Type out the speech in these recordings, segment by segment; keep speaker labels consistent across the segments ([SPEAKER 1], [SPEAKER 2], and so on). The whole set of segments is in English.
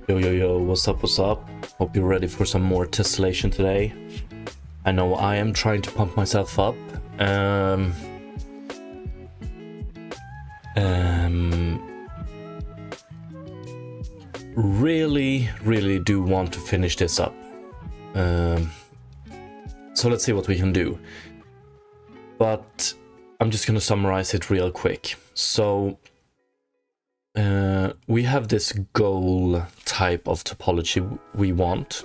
[SPEAKER 1] Yo, yo, yo, what's up, what's up? Hope you're ready for some more Tessellation today. I know I am trying to pump myself up. Really do want to finish this up. So let's see what we can do. But I'm just gonna summarize it real quick. So we have this goal type of topology we want.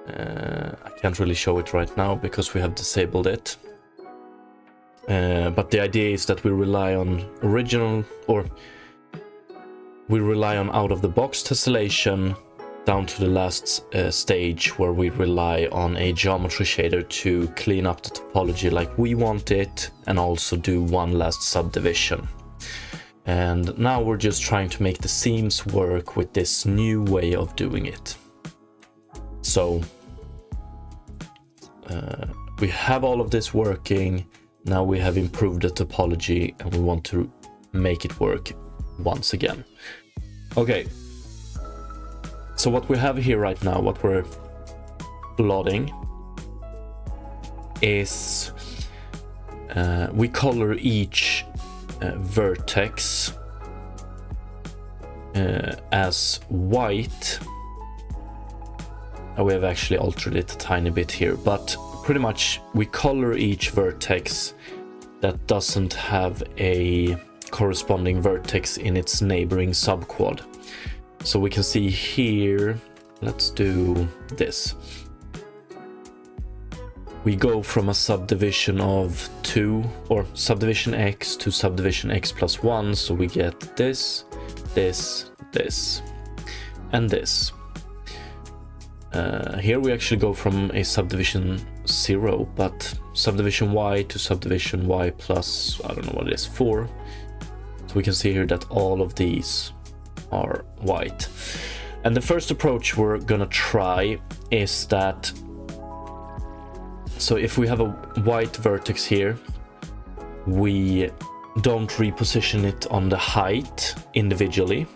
[SPEAKER 1] I can't really show it right now because we have disabled it. But the idea is that we rely on we rely on out-of-the-box tessellation down to the last stage where we rely on a geometry shader to clean up the topology like we want it and also do one last subdivision. And now we're just trying to make the seams work with this new way of doing it. So we have all of this working. Now we have improved the topology and we want to make it work once again. Okay, so what we have here right now, what we're plotting is we color each vertex as white. We have actually altered it a tiny bit here, but pretty much we color each vertex that doesn't have a corresponding vertex in its neighboring subquad. So we can see here, let's do this. We go from a subdivision of 2 or subdivision x to subdivision x plus 1, so we get this, this, this, and this. Here we actually go from a subdivision 0, but subdivision y to subdivision y plus, I don't know what it is, 4. So we can see here that all of these are white. And the first approach we're gonna try is that, so if we have a white vertex here, we don't reposition it on the height individually.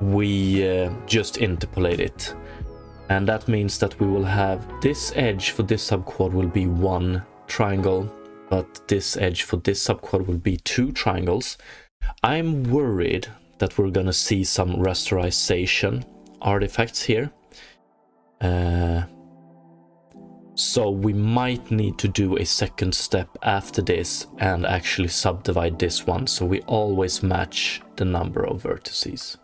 [SPEAKER 1] We just interpolate it. And that means that we will have this edge for this subquad will be one triangle, but this edge for this subquad will be 2 triangles. I'm worried that we're gonna see some rasterization artifacts here. So we might need to do a second step after this and actually subdivide this one, so we always match the number of vertices.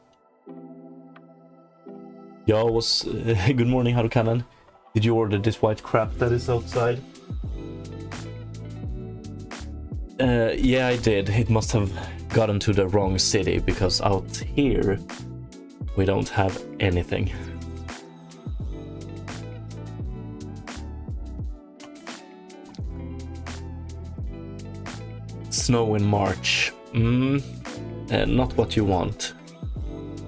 [SPEAKER 1] Yo, good morning, Harukanan. Did you order this white crap that is outside? Yeah, I did. It must have gotten to the wrong city because out here we don't have anything. Snow in March. Not what you want.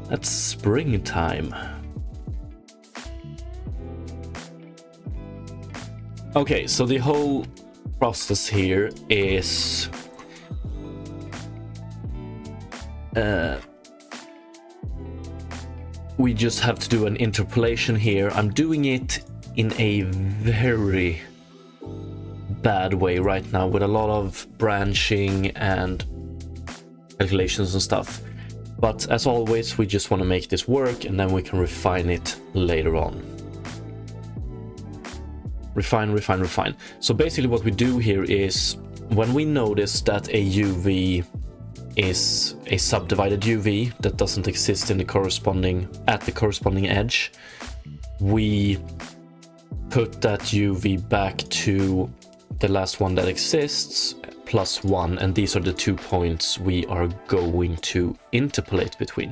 [SPEAKER 1] That's springtime. Okay, so the whole process here is we just have to do an interpolation here. I'm doing it in a very bad way right now with a lot of branching and calculations and stuff. But as always, we just want to make this work and then we can refine it later on. Refine. So basically what we do here is when we notice that a UV is a subdivided UV that doesn't exist in the corresponding edge, we put that UV back to the last one that exists plus 1, and these are the 2 points we are going to interpolate between.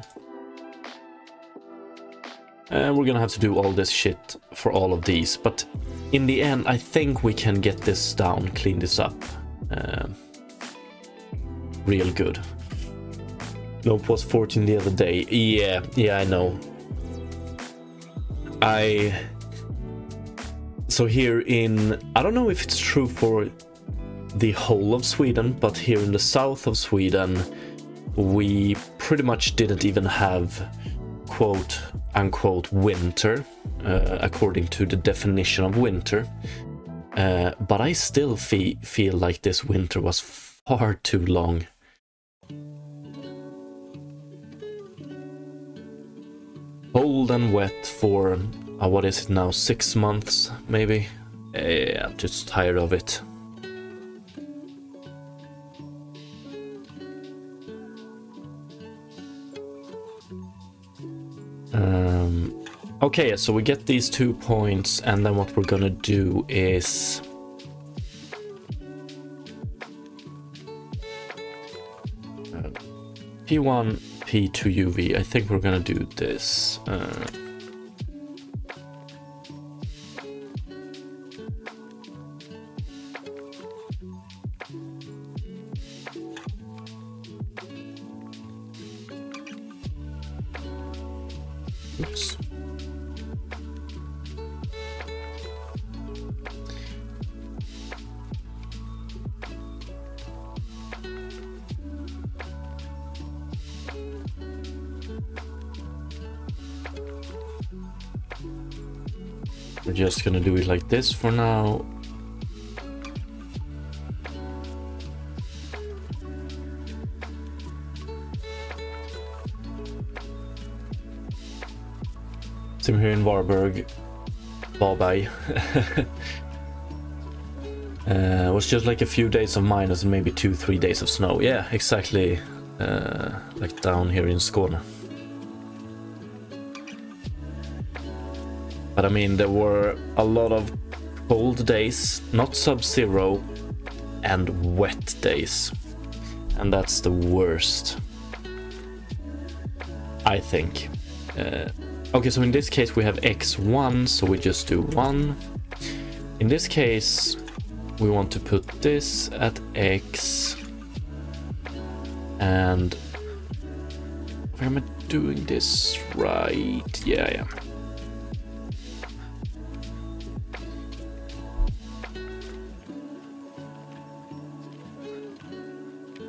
[SPEAKER 1] And we're gonna have to do all this shit for all of these, but in the end I think we can get this down, clean this up real good. Nope, was 14 the other day. Yeah, I know. So here in, I don't know if it's true for the whole of Sweden, but here in the south of Sweden we pretty much didn't even have quote unquote winter, according to the definition of winter. But I still feel like this winter was far too long. Cold and wet for, what is it now, 6 months, maybe? I'm just tired of it. Okay, so we get these 2 points, and then what we're gonna do is... P1, P2 UV. I think we're gonna do this. Oops. We're just gonna do it like this for now. Same here in Varberg. Bye-bye. It was just like a few days of minus and maybe 2-3 days of snow. Yeah, exactly like down here in Skåne. But I mean, there were a lot of cold days, not sub-zero, and wet days. And that's the worst, I think. Okay, so in this case we have x1, so we just do 1. In this case, we want to put this at x. And am I doing this right? Yeah, I am.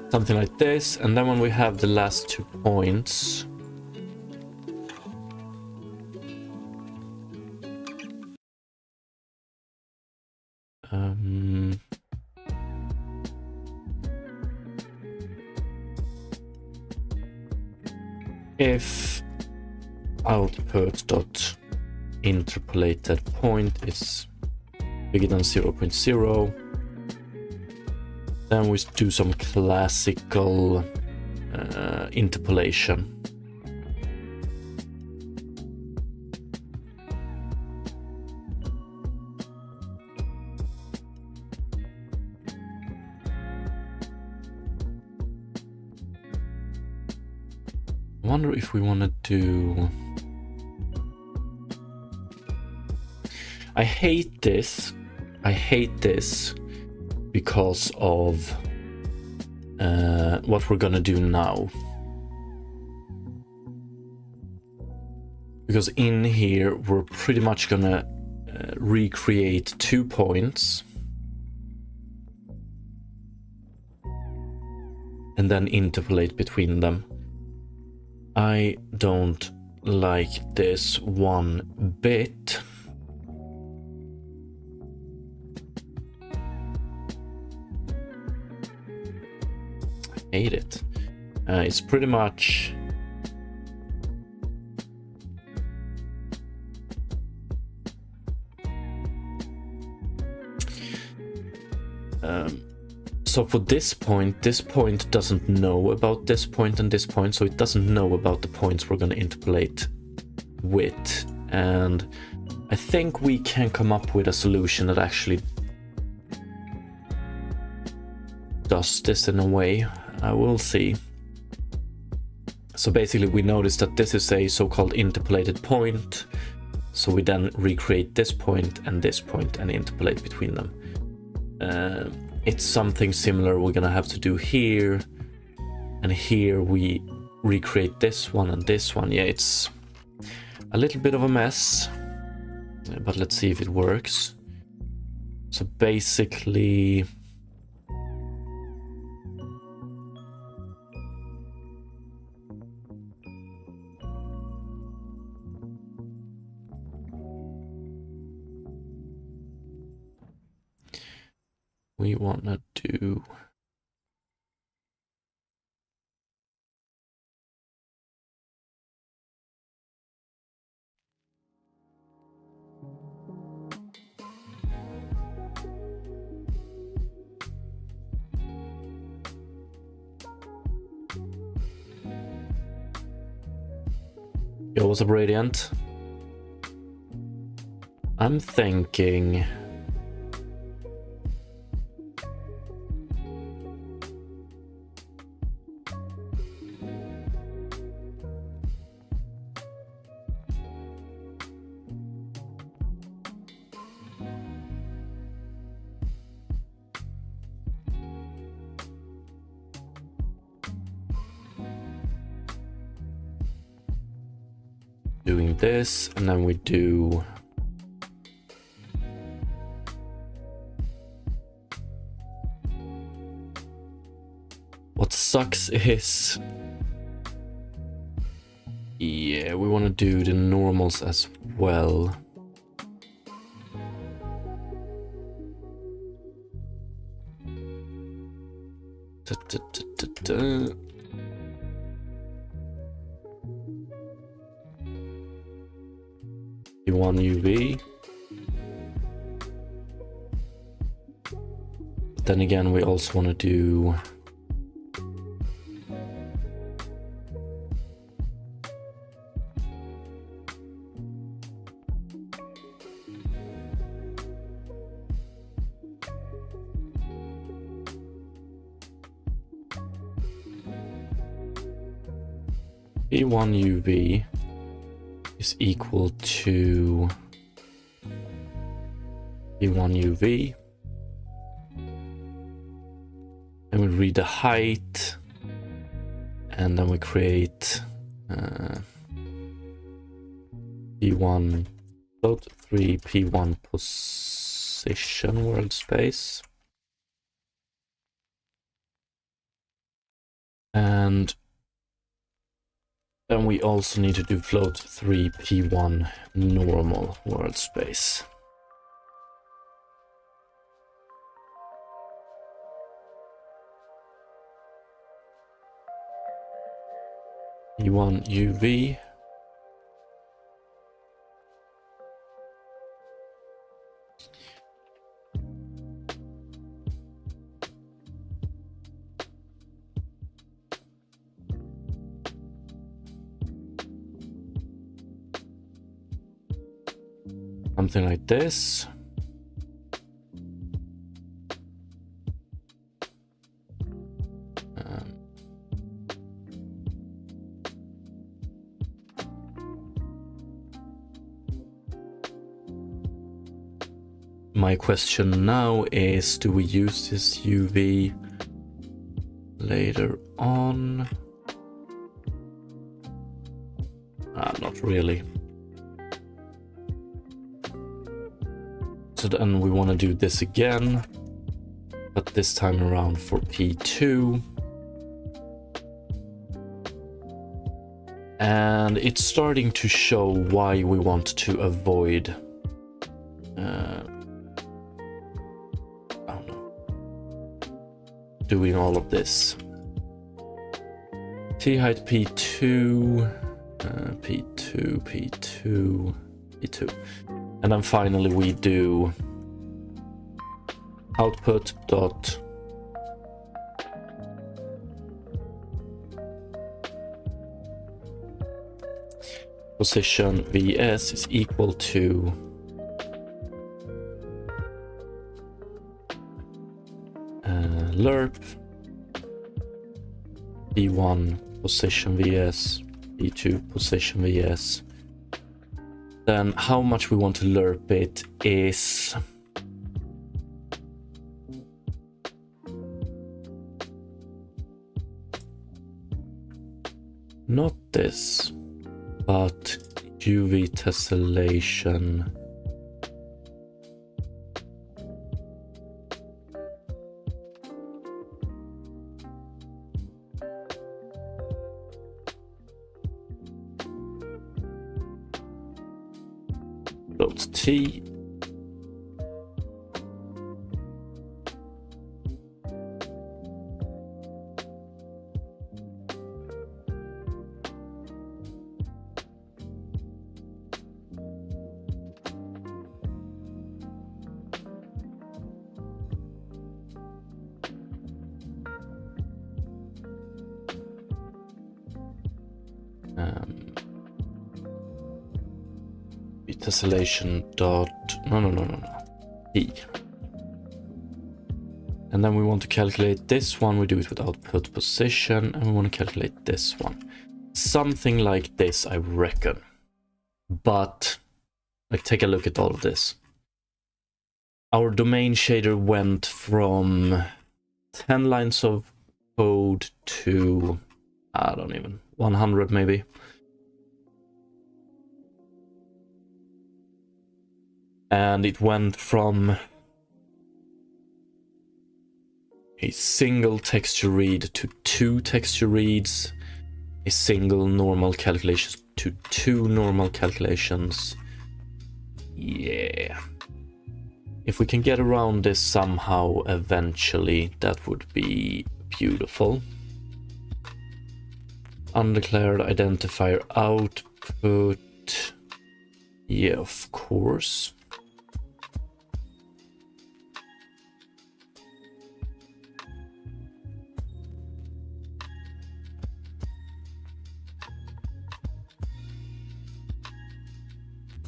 [SPEAKER 1] Something like this, and then when we have the last 2 points, if output dot interpolated point is bigger than 0.0, then we do some classical interpolation. I wonder if we want to do... I hate this because of what we're gonna do now. Because in here we're pretty much gonna recreate 2 points and then interpolate between them. I don't like this one bit. Hate it. It's pretty much so for this point doesn't know about this point and this point, so it doesn't know about the points we're going to interpolate with. And I think we can come up with a solution that actually does this in a way. We'll see. So basically we notice that this is a so-called interpolated point, so we then recreate this point and interpolate between them. It's something similar we're gonna have to do here, and here we recreate this one and this one. Yeah, it's a little bit of a mess, but let's see if it works. So basically we want to do... Yo, what's up, Radiant? I'm thinking... doing this, and then we do... What sucks is... Yeah, we want to do the normals as well. P1 UV. But then again, we also want to do... P1 UV is equal to P1 UV, and we read the height, and then we create P1 float 3 P1 position world space, and then we also need to do float 3 P1 normal world space. P1 UV. Something like this. My question now is, do we use this UV later on? Not really. So then we want to do this again, but this time around for P2. And it's starting to show why we want to avoid I don't know, doing all of this. T height P2, P2, P2, P2. And then finally we do output dot position vs is equal to lerp P1 position vs P2 position vs. Then how much we want to lerp it is not this, but UV tessellation. Float T. Tessellation dot no T. And then we want to calculate this one. We do it with output position, and we want to calculate this one. Something like this, I reckon. But like, take a look at all of this. Our domain shader went from 10 lines of code to, I don't even, 100 maybe. And it went from a single texture read to 2 texture reads, a single normal calculation to 2 normal calculations. Yeah. If we can get around this somehow eventually, that would be beautiful. Undeclared identifier output. Yeah, of course.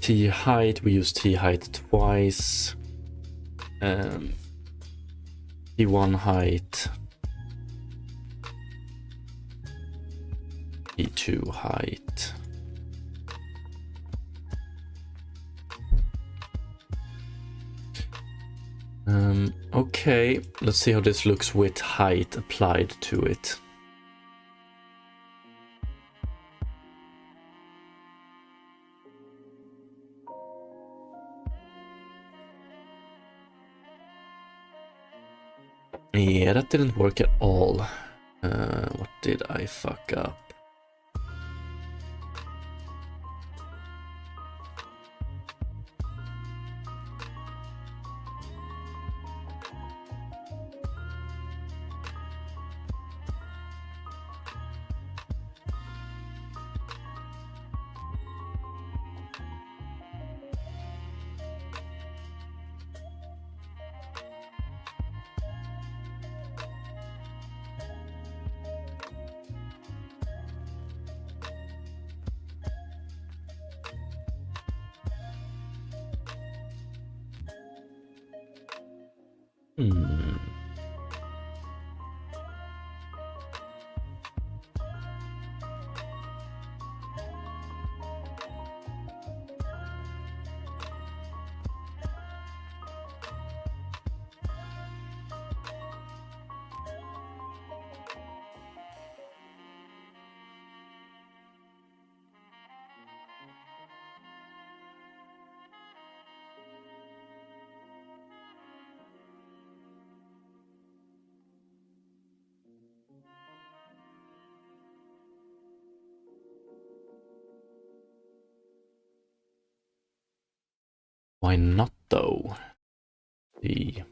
[SPEAKER 1] T height, we use T height twice. T1 height. T2 height. Okay, let's see how this looks with height applied to it. Yeah, that didn't work at all. What did I fuck up? Why not though? The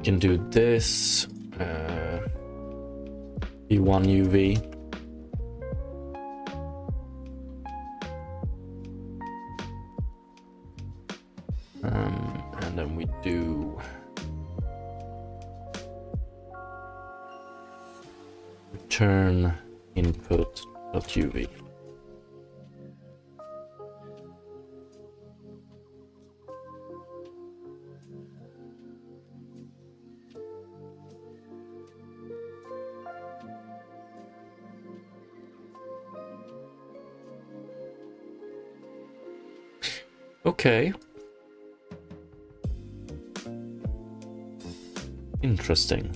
[SPEAKER 1] can do this. V1 UV. And then we do return input.uv. Okay. Interesting.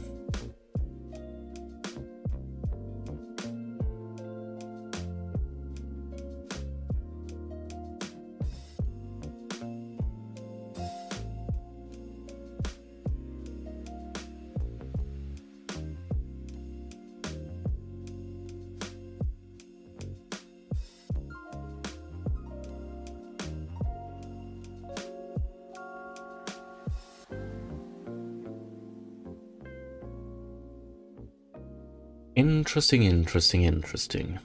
[SPEAKER 1] Interesting, interesting, interesting.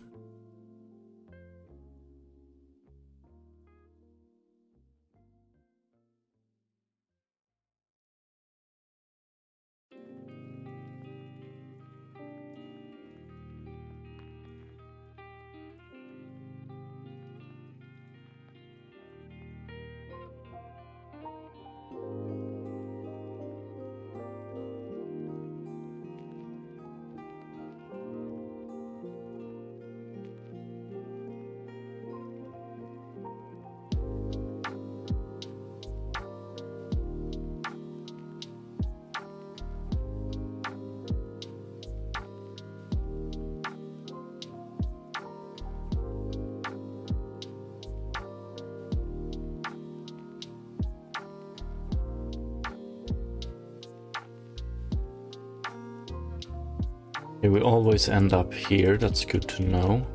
[SPEAKER 1] We always end up here, that's good to know.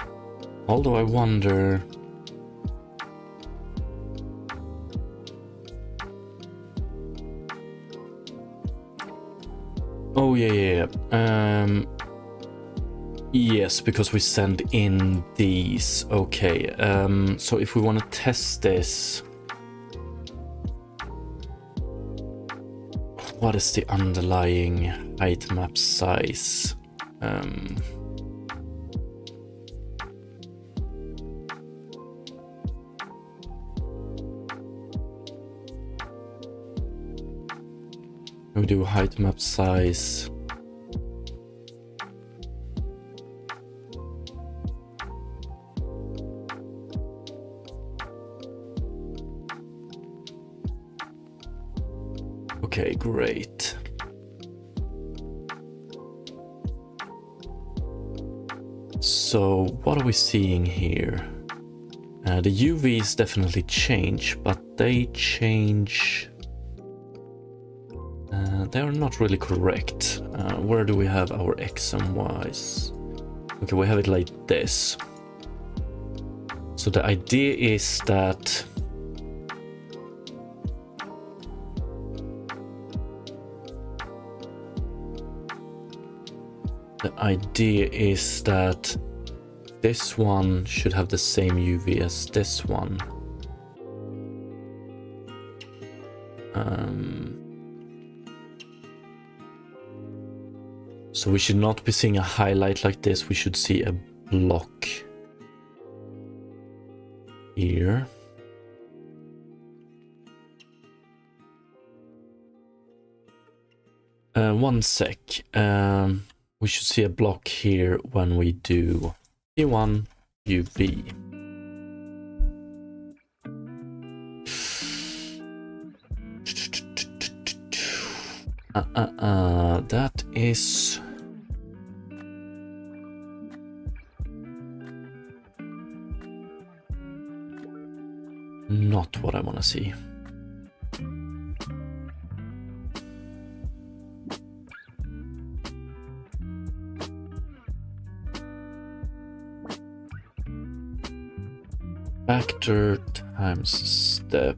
[SPEAKER 1] Although I wonder... Oh yeah. Yes, because we send in these. Okay, so if we want to test this... What is the underlying height map size? We do height map size. Okay, great. So what are we seeing here? The UVs definitely change, but they change... they are not really correct. Where do we have our X and Ys? Okay, we have it like this. So the idea is that... The idea is that this one should have the same UV as this one. So we should not be seeing a highlight like this, we should see a block here. One sec. We should see a block here when we do P1 UV. That is... not what I want to see. Factor times step.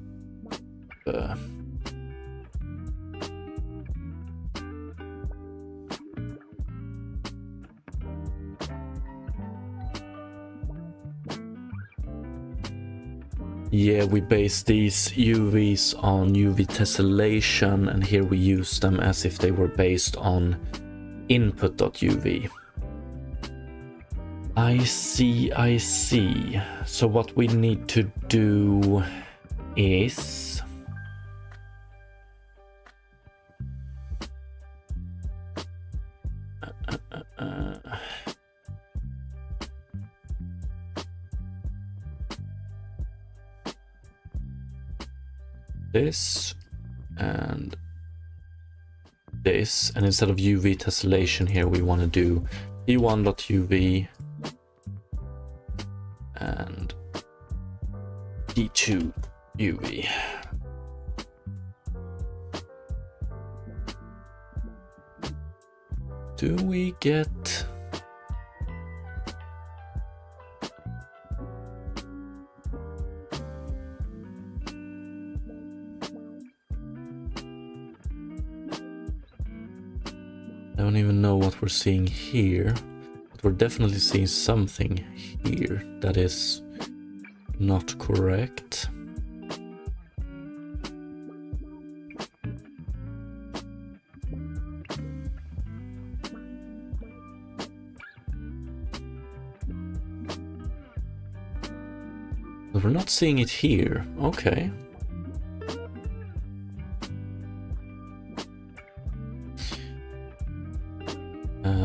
[SPEAKER 1] Yeah, we base these UVs on UV tessellation, and here we use them as if they were based on input.uv. I see, I see. So what we need to do is... this and this, and instead of UV tessellation here, we want to do P1.UV and P2UV. Do we get... I don't even know what we're seeing here, but we're definitely seeing something here that is not correct. But we're not seeing it here. Okay.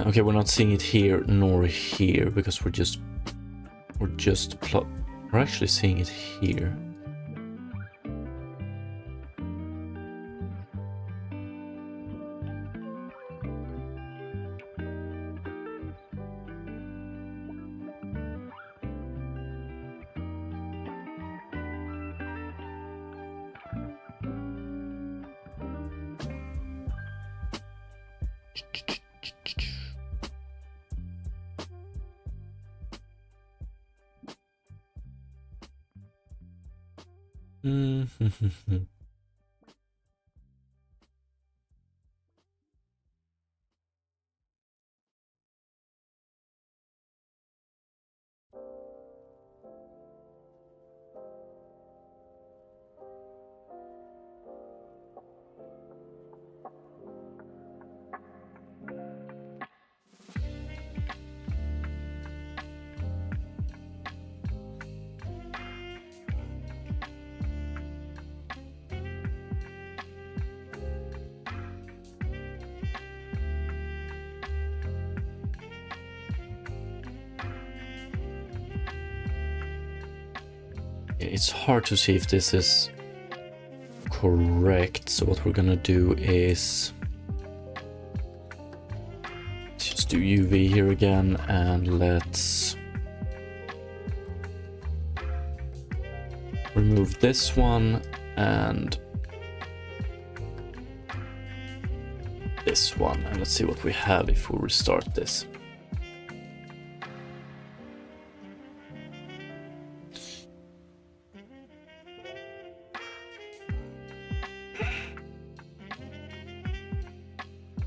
[SPEAKER 1] Okay, we're not seeing it here nor here because we're actually seeing it here. It's hard to see if this is correct, so what we're gonna do is just do UV here again, and let's remove this one and this one, and let's see what we have if we restart this.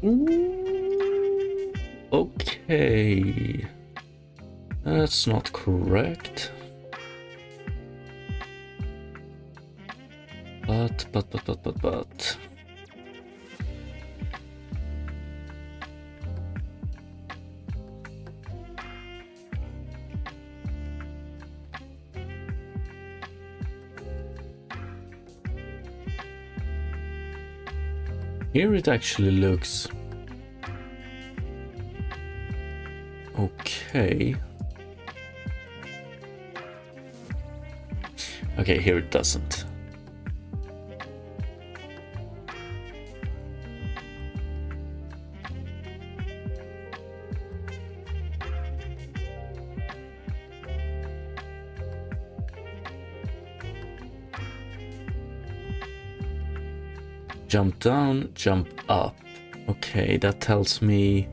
[SPEAKER 1] Ooh, okay, that's not correct. But. Here it actually looks okay. Okay, here it doesn't. Jump down, jump up. Okay, that tells me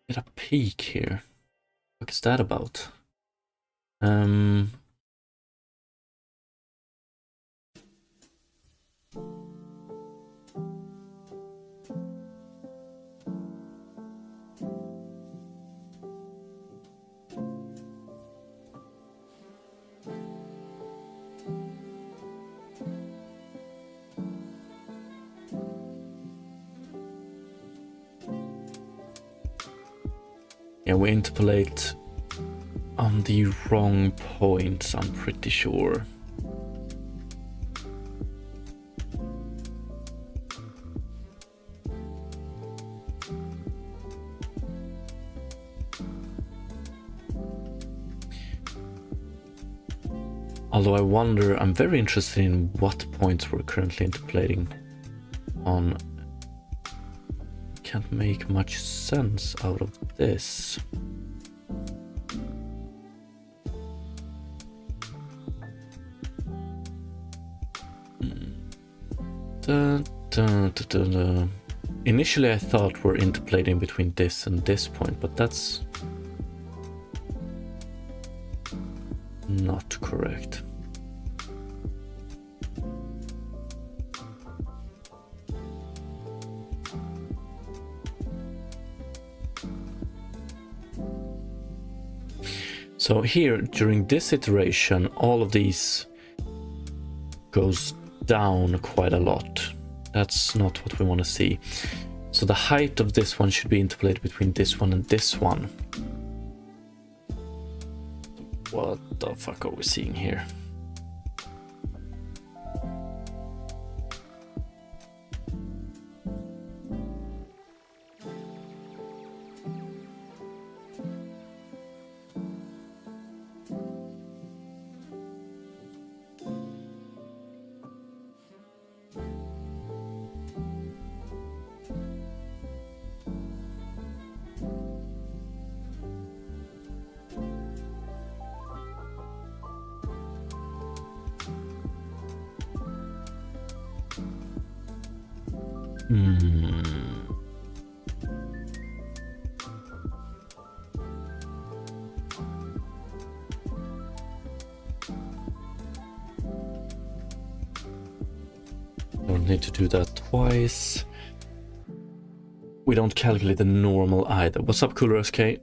[SPEAKER 1] get a peek here. What is that about? Yeah, we interpolate on the wrong points, I'm pretty sure. Although I wonder, I'm very interested in what points we're currently interpolating on. Can't make much sense out of this. Dun, dun, dun, dun, dun. Initially I thought we're interpolating between this and this point, but that's not correct. So here, during this iteration, all of these goes down quite a lot. That's not what we want to see. So the height of this one should be interpolated between this one and this one. What the fuck are we seeing here? Don't need to do that twice. We don't calculate the normal either. What's up, Cooler SK? I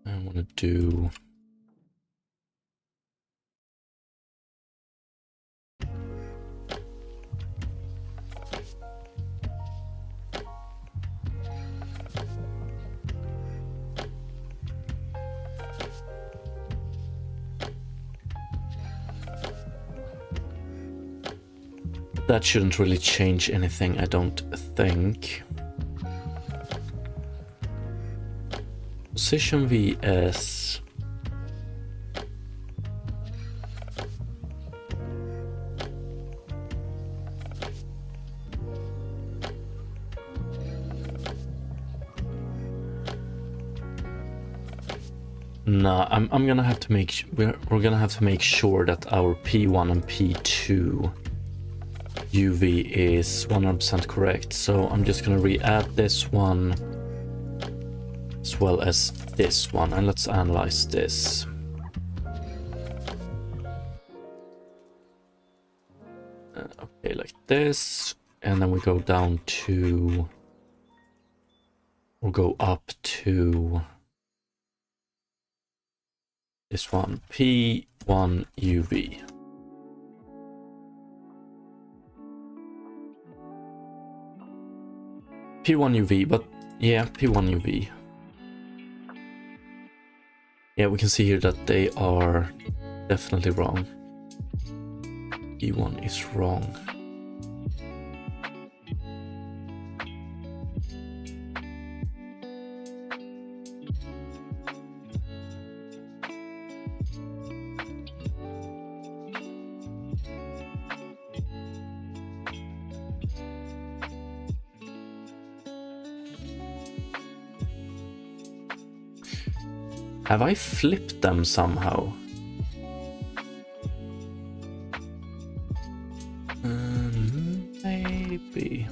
[SPEAKER 1] want to do... That shouldn't really change anything, I don't think. Position VS. No, I'm gonna have to make we're gonna have to make sure that our P1 and P2 UV is 100% correct. So I'm just gonna re-add this one as well as this one, and let's analyze this. Okay, like this, and then we go down to, we'll go up to this one, P1 UV. P1 UV, but yeah, P1 UV. Yeah, we can see here that they are definitely wrong. P1 is wrong. Have I flipped them somehow? Maybe.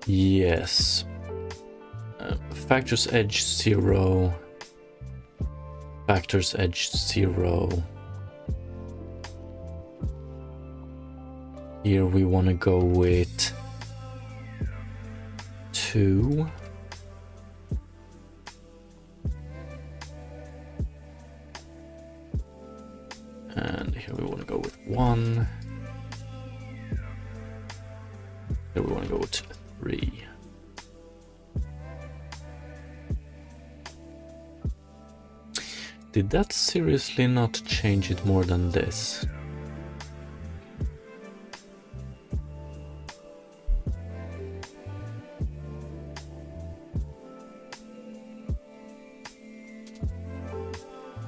[SPEAKER 1] Yes. Factors edge 0. Factors edge 0. Here we want to go with 2. And here we want to go with 1. Here we want to go with 3. Did that seriously not change it more than this?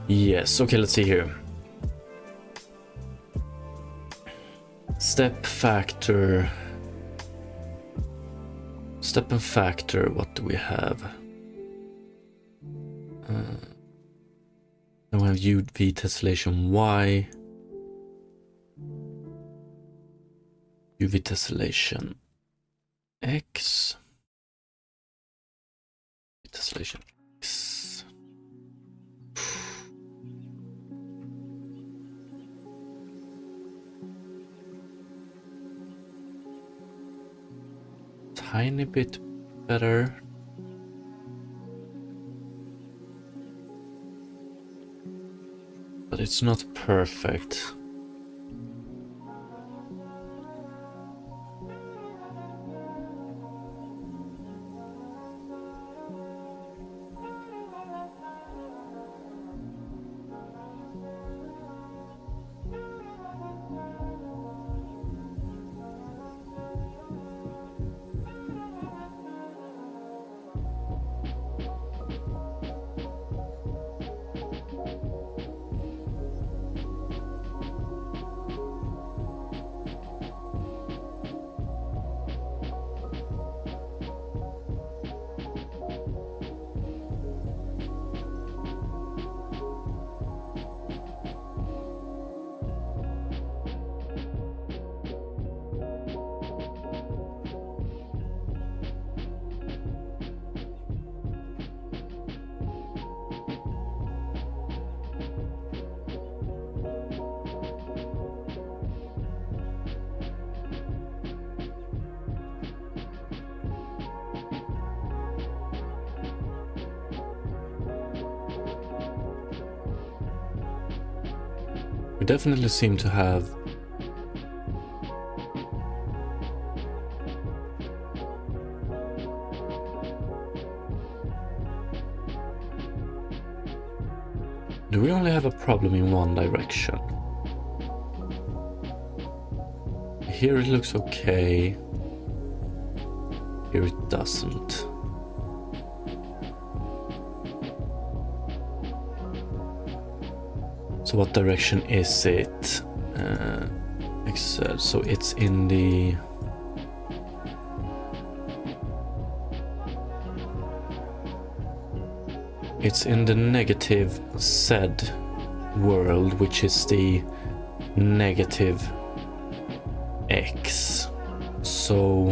[SPEAKER 1] Yes, okay, let's see here. Step factor. Step and factor, what do we have? Then we have UV tessellation Y. UV tessellation X. Tessellation X. Tiny bit better. But it's not perfect. We definitely seem to have do we only have a problem in one direction? Here it looks okay. Here it doesn't. So what direction is it? So it's in the... It's in the negative Z world, which is the negative X. So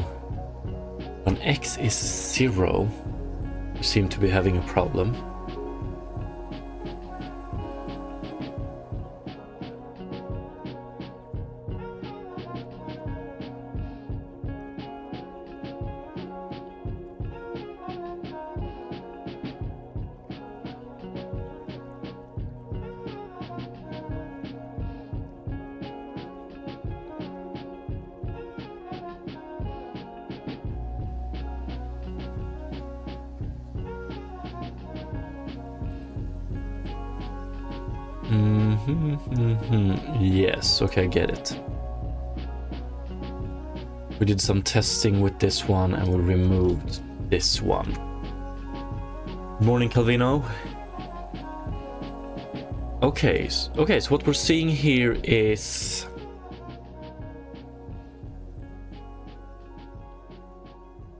[SPEAKER 1] when X is 0, we seem to be having a problem. Yes, okay, I get it. We did some testing with this one and we removed this one. Morning, Calvino. Okay, so what we're seeing here is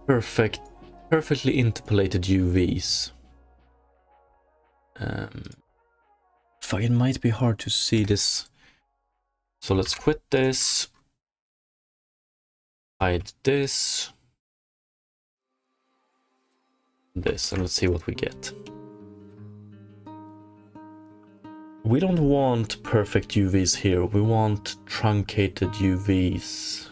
[SPEAKER 1] perfectly interpolated UVs. Fuck, it might be hard to see this. So let's quit this. Hide this. This, and let's see what we get. We don't want perfect UVs here. We want truncated UVs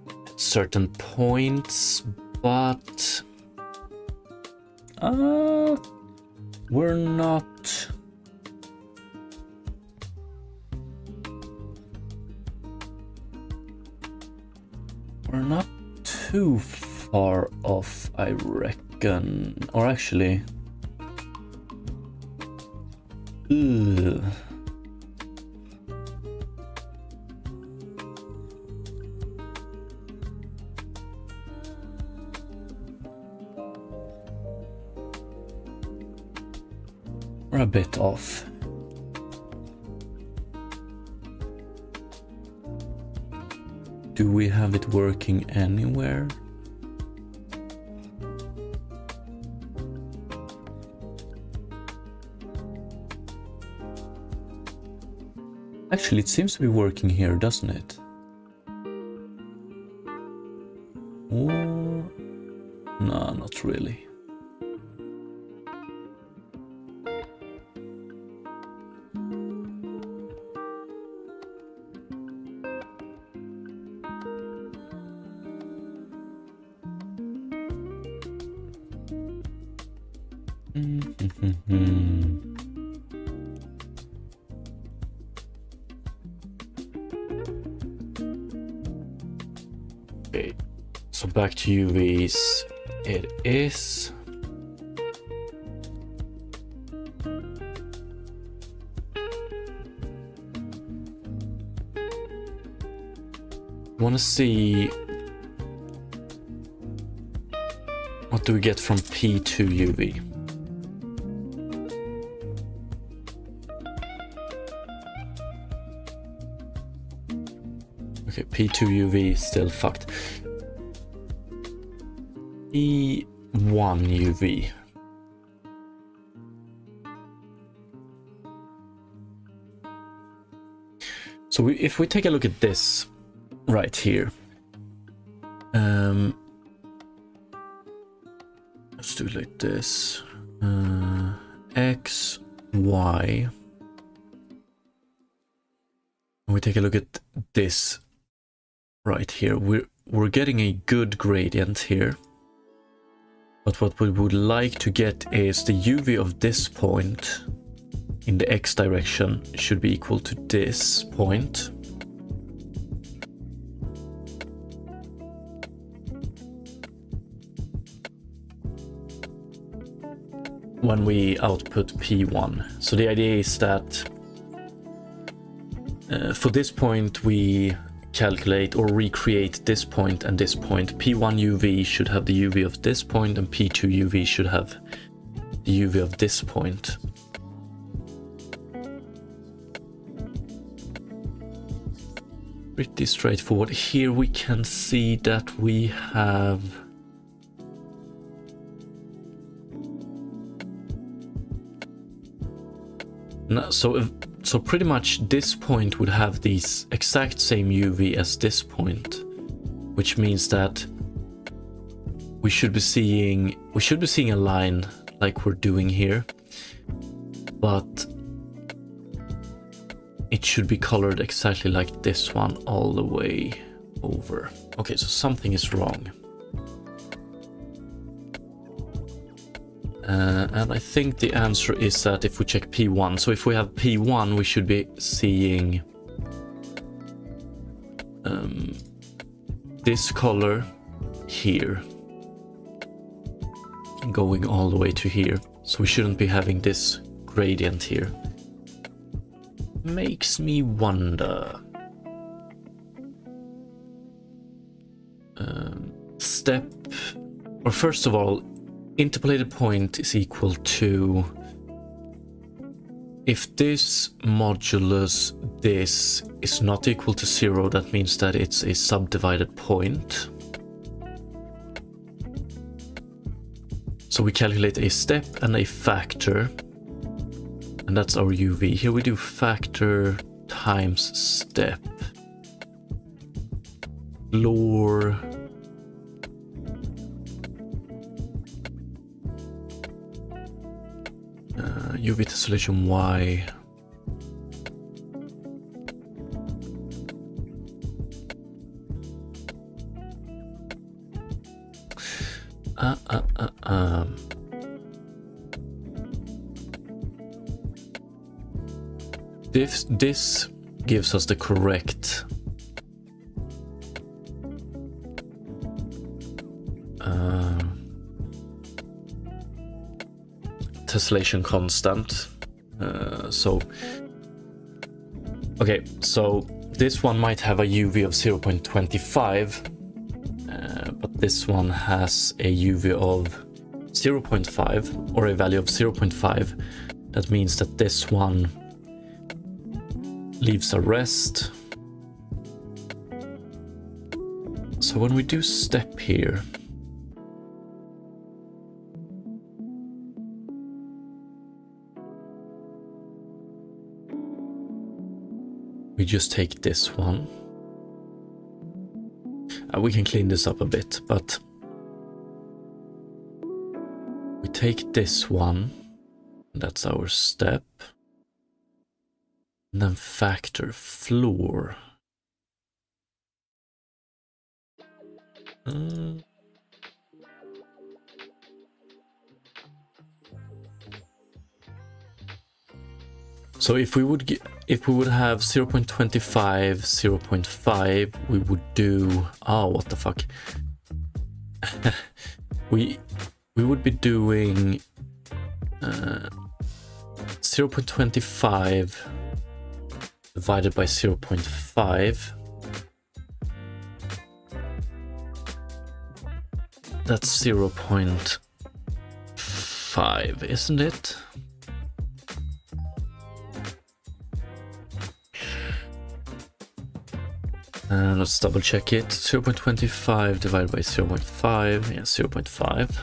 [SPEAKER 1] at certain points, but we're not. We're not too far off, I reckon. Or actually, ugh. We're a bit off. Do we have it working anywhere? Actually, it seems to be working here, doesn't it? Or... no, not really. Okay, so back to UVs. It is. Want to see what do we get from P2 UV? Okay, P2 UV is still fucked. P1 UV. So if we take a look at this right here, let's do it like this. X, Y. We take a look at this right here. We're getting a good gradient here. But what we would like to get is the UV of this point in the X direction should be equal to this point. When we output P1. So the idea is that for this point we calculate or recreate this point and this point. P1 UV should have the UV of this point and P2 UV should have the UV of this point. Pretty straightforward. Here we can see that we have so pretty much this point would have these exact same UV as this point, which means that we should be seeing a line like we're doing here, but it should be colored exactly like this one all the way over. Okay, so something is wrong. And I think the answer is that if we check P1, so if we have P1, we should be seeing this color here going all the way to here. So we shouldn't be having this gradient here. Makes me wonder. Step, or first of all, interpolated point is equal to, if this modulus this is not equal to 0, that means that it's a subdivided point. So we calculate a step and a factor, and that's our UV. Here we do factor times step. Floor UV tessellation Y. This gives us the correct tessellation constant. Okay, so this one might have a UV of 0.25, but this one has a UV of 0.5, or a value of 0.5. That means that this one leaves a rest. So when we do step here, we just take this one. We can clean this up a bit, but we take this one, that's our step, and then factor floor. So if we would have 0.25, 0.5, we would do, oh, what the fuck? we would be doing 0.25 divided by 0.5. That's 0.5, isn't it? Let's double check it. 0.25 divided by 0.5. Yeah, 0.5.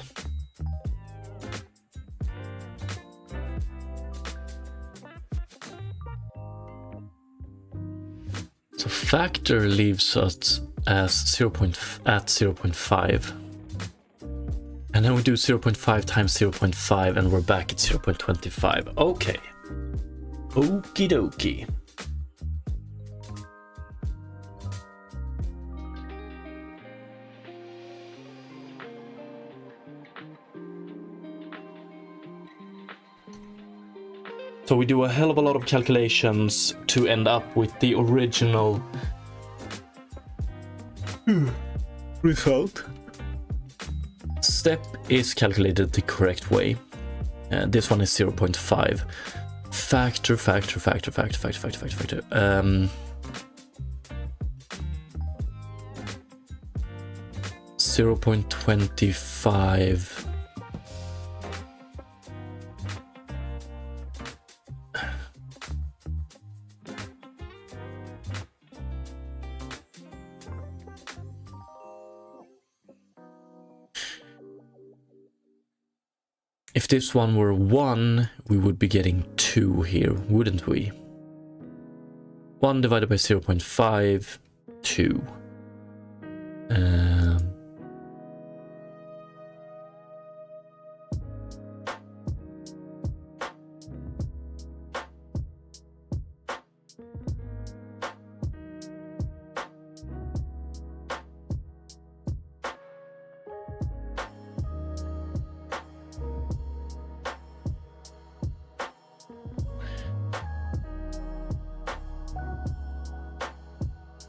[SPEAKER 1] So factor leaves us as 0.5. And then we do 0.5 times 0.5 and we're back at 0.25. Okay. Okie dokie. So we do a hell of a lot of calculations to end up with the original result. Step is calculated the correct way. This one is 0.5. Factor. 0.25. If this one were 1, we would be getting 2 here, wouldn't we? 1 divided by 0.5, 2.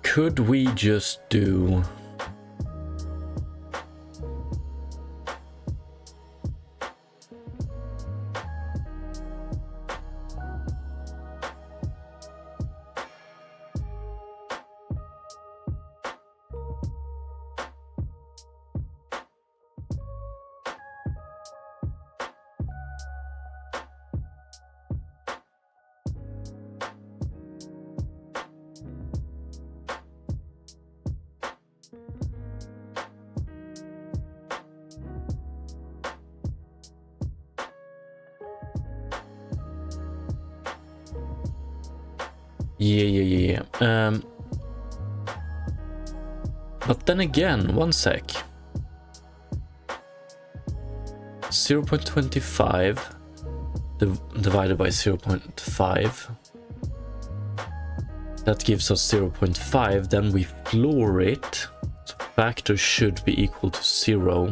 [SPEAKER 1] Could we just do Yeah. But then again, one sec. 0.25 divided by 0.5. That gives us 0.5. Then we floor it. So factor should be equal to 0.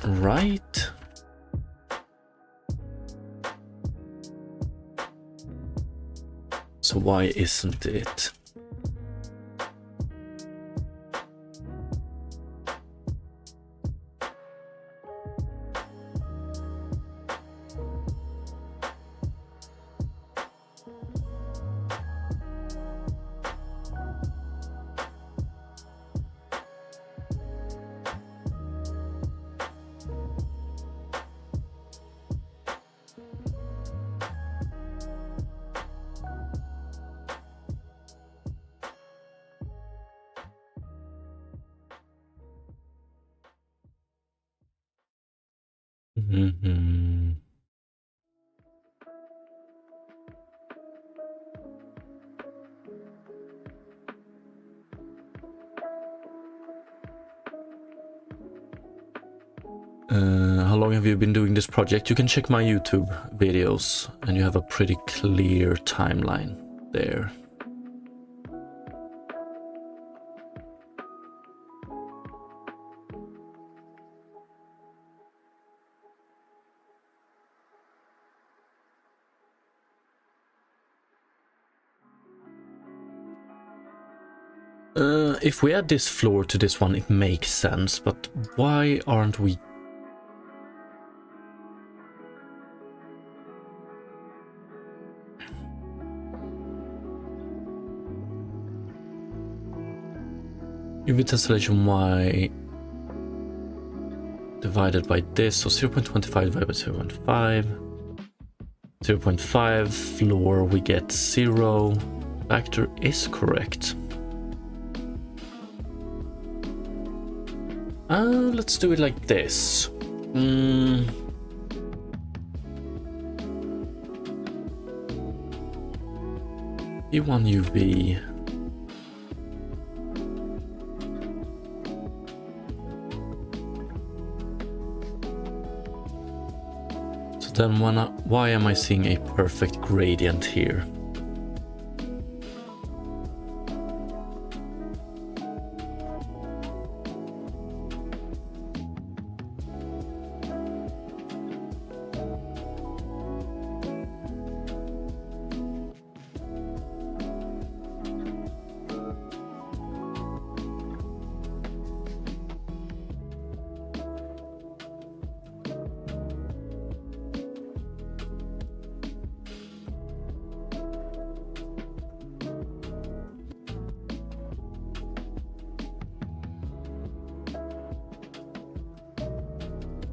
[SPEAKER 1] Right? So why isn't it? How long have you been doing this project? You can check my YouTube videos and you have a pretty clear timeline there. If we add this floor to this one, it makes sense, but why aren't we? UV tessellation Y divided by this, so 0.25 divided by 0.5. 0.5 floor, we get 0. Factor is correct. Let's do it like this. P1 UV. So then why am I seeing a perfect gradient here?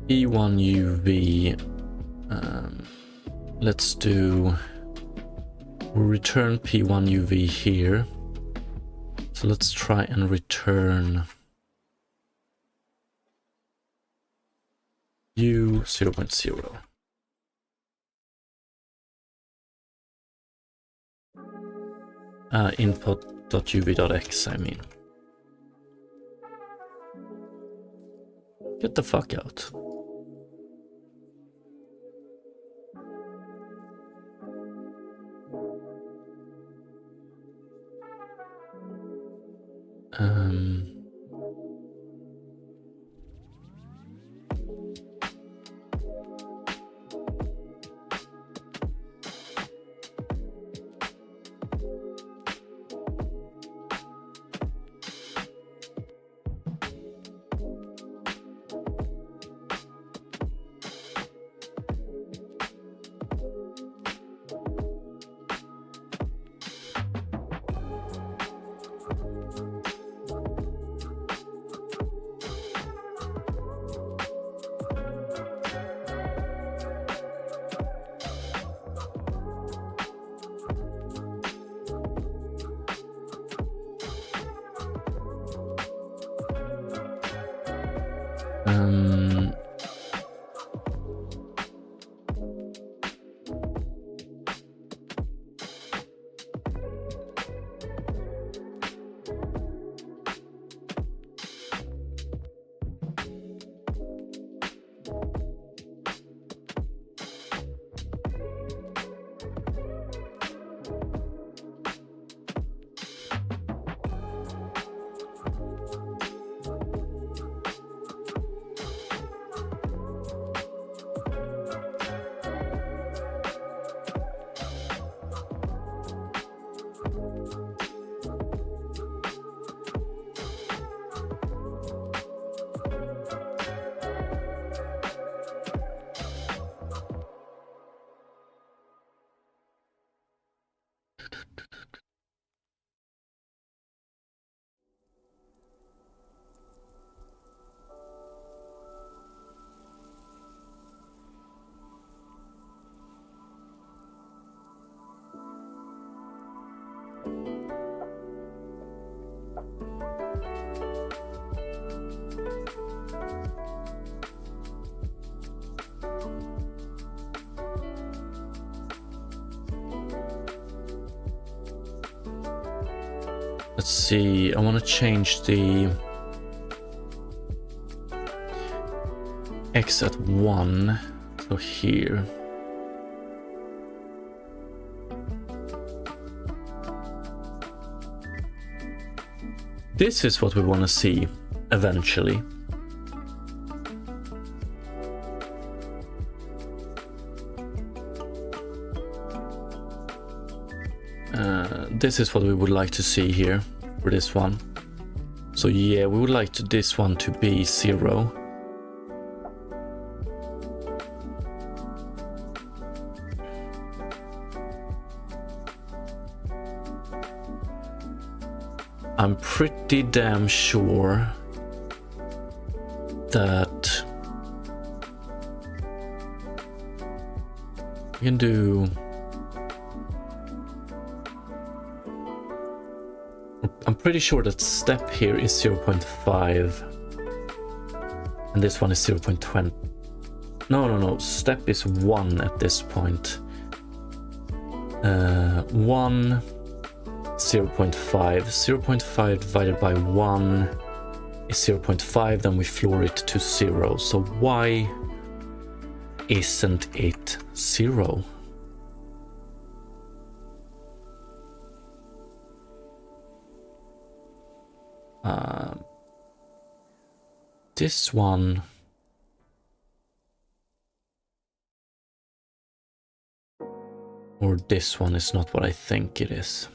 [SPEAKER 1] P1 UV, let's do, we'll return P1 UV here. So let's try and return U 0.0. Input.uv.x, I mean. Get the fuck out. Let's see, I want to change the X at 1, so here. This is what we want to see eventually. This is what we would like to see here for this one. So yeah, we would like this one to be 0. I'm pretty damn sure that we can do... I'm pretty sure that step here is 0.5 and this one is 0.20. No, step is 1 at this point. 1, 0.5. 0.5 divided by 1 is 0.5, then we floor it to 0. So why isn't it 0? This one... or this one is not what I think it is.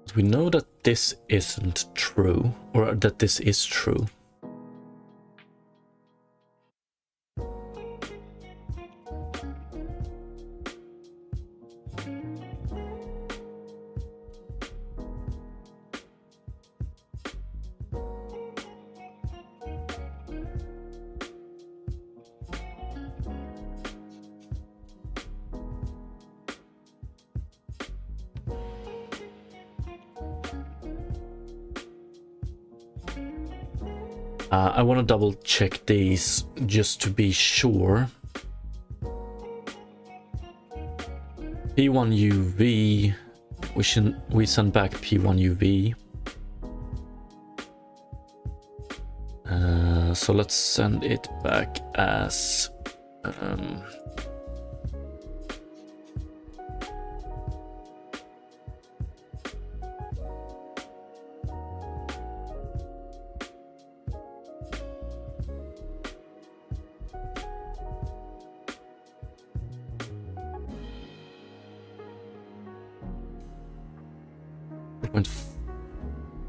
[SPEAKER 1] But we know that this isn't true, or that this is true. I want to double check these just to be sure. P1 UV, we send back P1 UV. So let's send it back as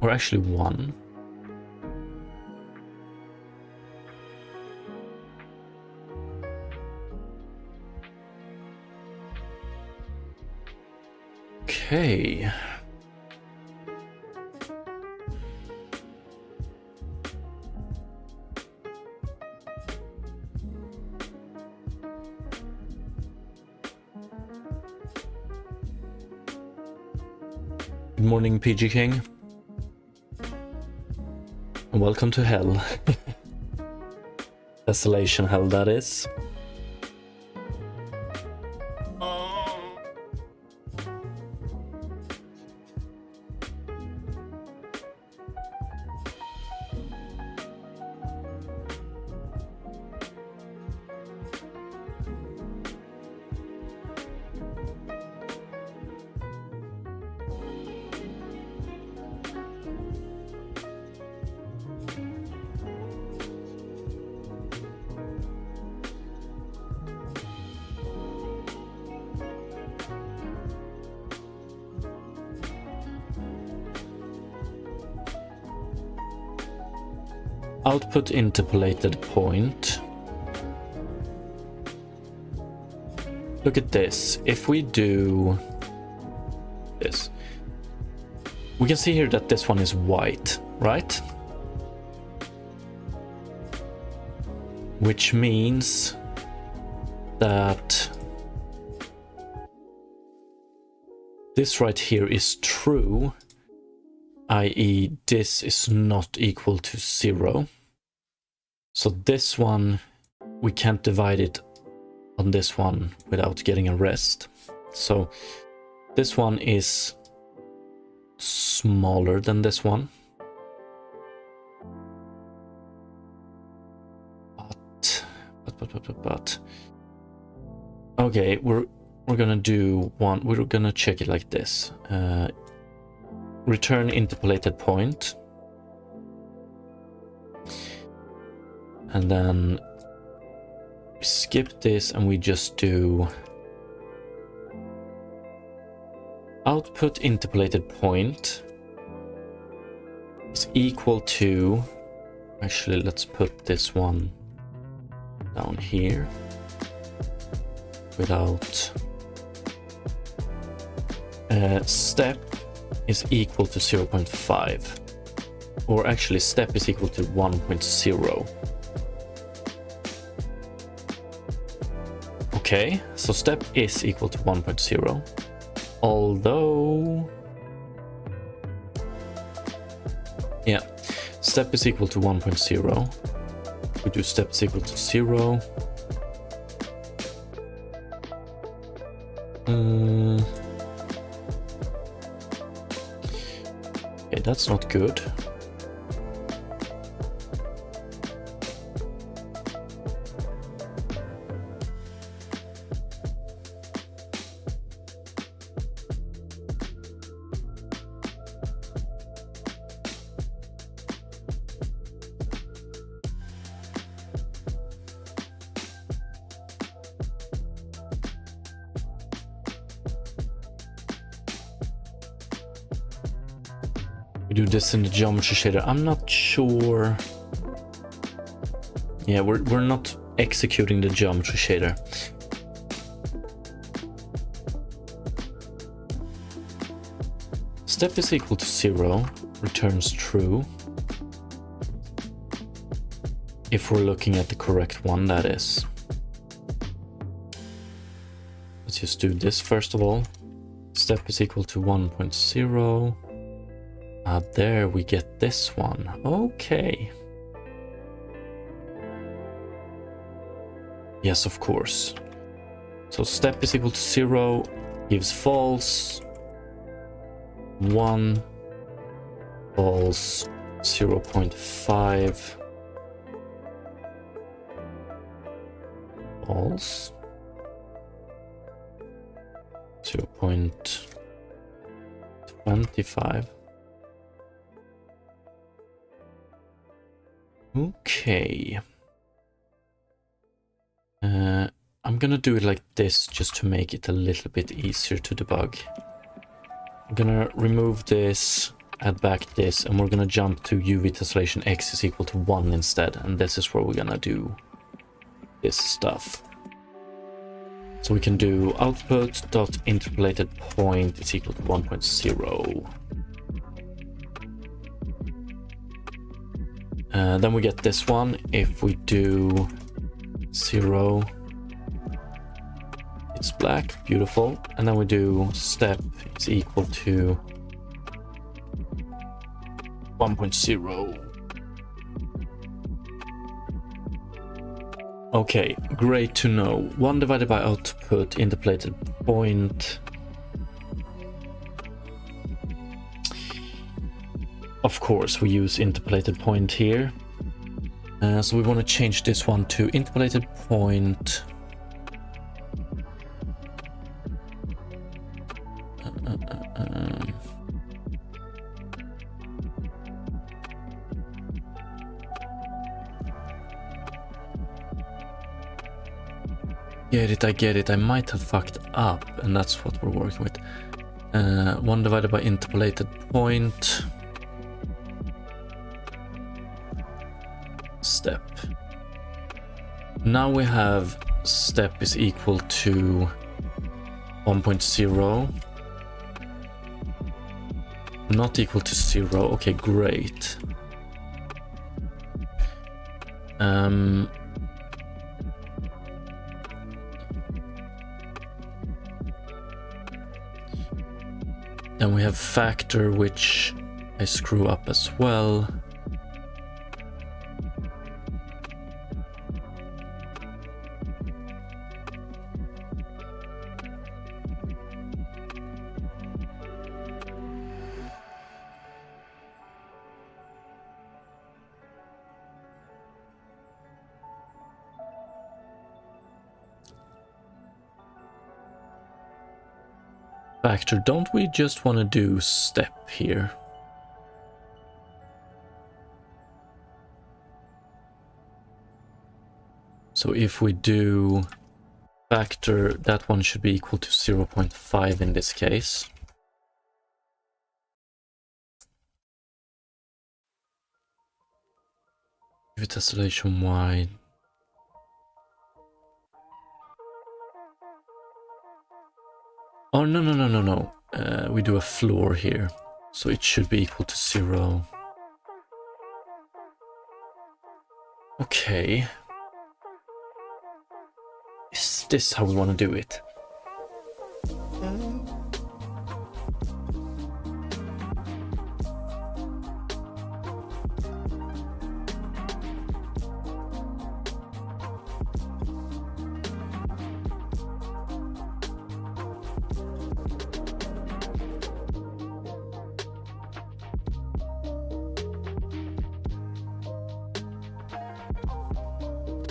[SPEAKER 1] or actually 1. Okay. Good morning, PG King. And welcome to hell. Tessellation hell, that is. output interpolated point. Look at this. If we do this, we can see here that this one is white, right? Which means that this right here is true, i.e. this is not equal to 0. So this one, we can't divide it on this one without getting a rest. So this one is smaller than this one. But okay, we're gonna do one. We're gonna check it like this. Return interpolated point, and then we skip this and we just do output interpolated point is equal to, actually let's put this one down here without step is equal to 0.5, or actually step is equal to 1.0. Okay, so step is equal to 1.0, although yeah, step is equal to 1.0. We do step is equal to 0. Okay, that's not good. We do this in the geometry shader. I'm not sure. Yeah, we're not executing the geometry shader. Step is equal to 0 returns true. If we're looking at the correct one, that is. Let's just do this first of all. Step is equal to 1.0. There we get this one. Okay. Yes, of course. So step is equal to 0 gives false. 1 false. 0.5 false. 0.25. Okay. I'm gonna do it like this just to make it a little bit easier to debug. I'm gonna remove this, add back this, and we're gonna jump to UV tessellation x is equal to 1 instead, and this is where we're gonna do this stuff. So we can do output dot interpolated point is equal to 1.0. Then we get this one. If we do 0, it's black, beautiful. And then we do step is equal to 1.0. Okay, great to know. 1 divided by output interpolated point. Of course, we use interpolated point here. So we want to change this one to interpolated point. I get it. I might have fucked up, and that's what we're working with. 1 divided by interpolated point. step. Now we have step is equal to 1.0. Not equal to 0. Okay, great. Then we have factor, which I screw up as well. Factor, don't we just want to do step here? So if we do factor, that one should be equal to 0.5 in this case. UV tessellation Y. Oh, no. We do a floor here. So it should be equal to 0. Okay. Is this how we want to do it?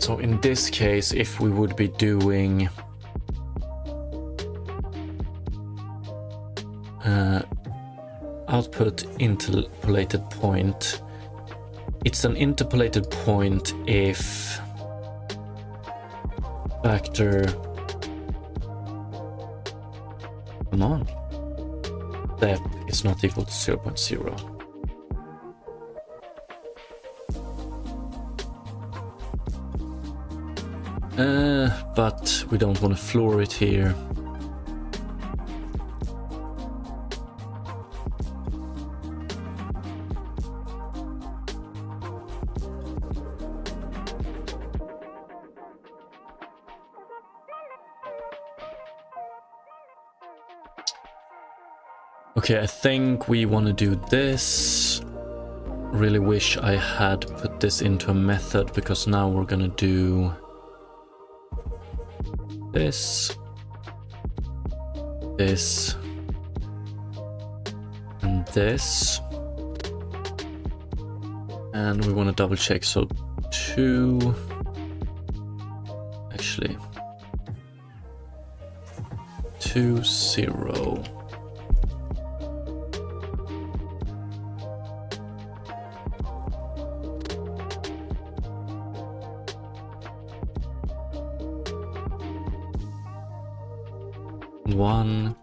[SPEAKER 1] So in this case, if we would be doing output interpolated point, it's an interpolated point if factor, come on, step is not equal to 0.0. But we don't want to floor it here. Okay, I think we want to do this. Really wish I had put this into a method, because now we're gonna do this, this, and this. And we want to double check, so 2, actually 2, 0. One,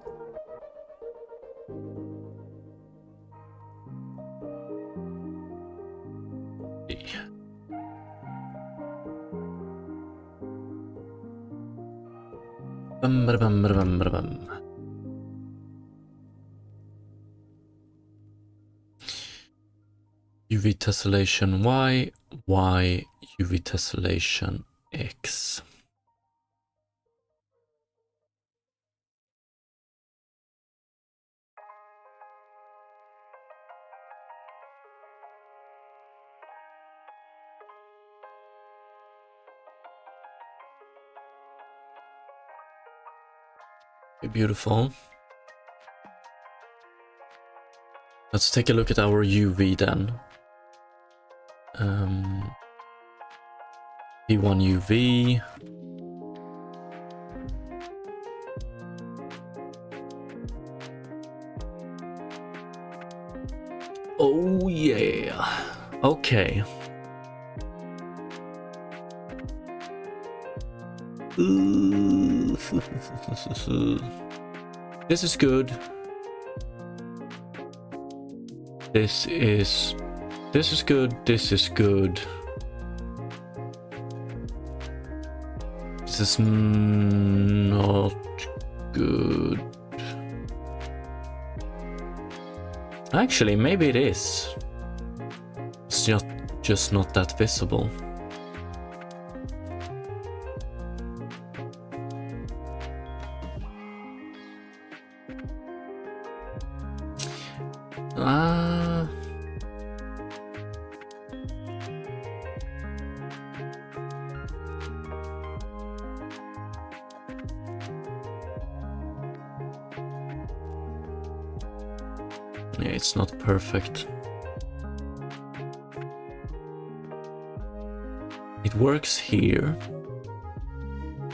[SPEAKER 1] UV tessellation Y, Y, UV tessellation X. Beautiful. Let's take a look at our UV then. P1 UV. Oh yeah. Okay. This is good. This is good. This is good. This is not good. Actually, maybe it is. It's just not that visible. Yeah, it's not perfect. It works here.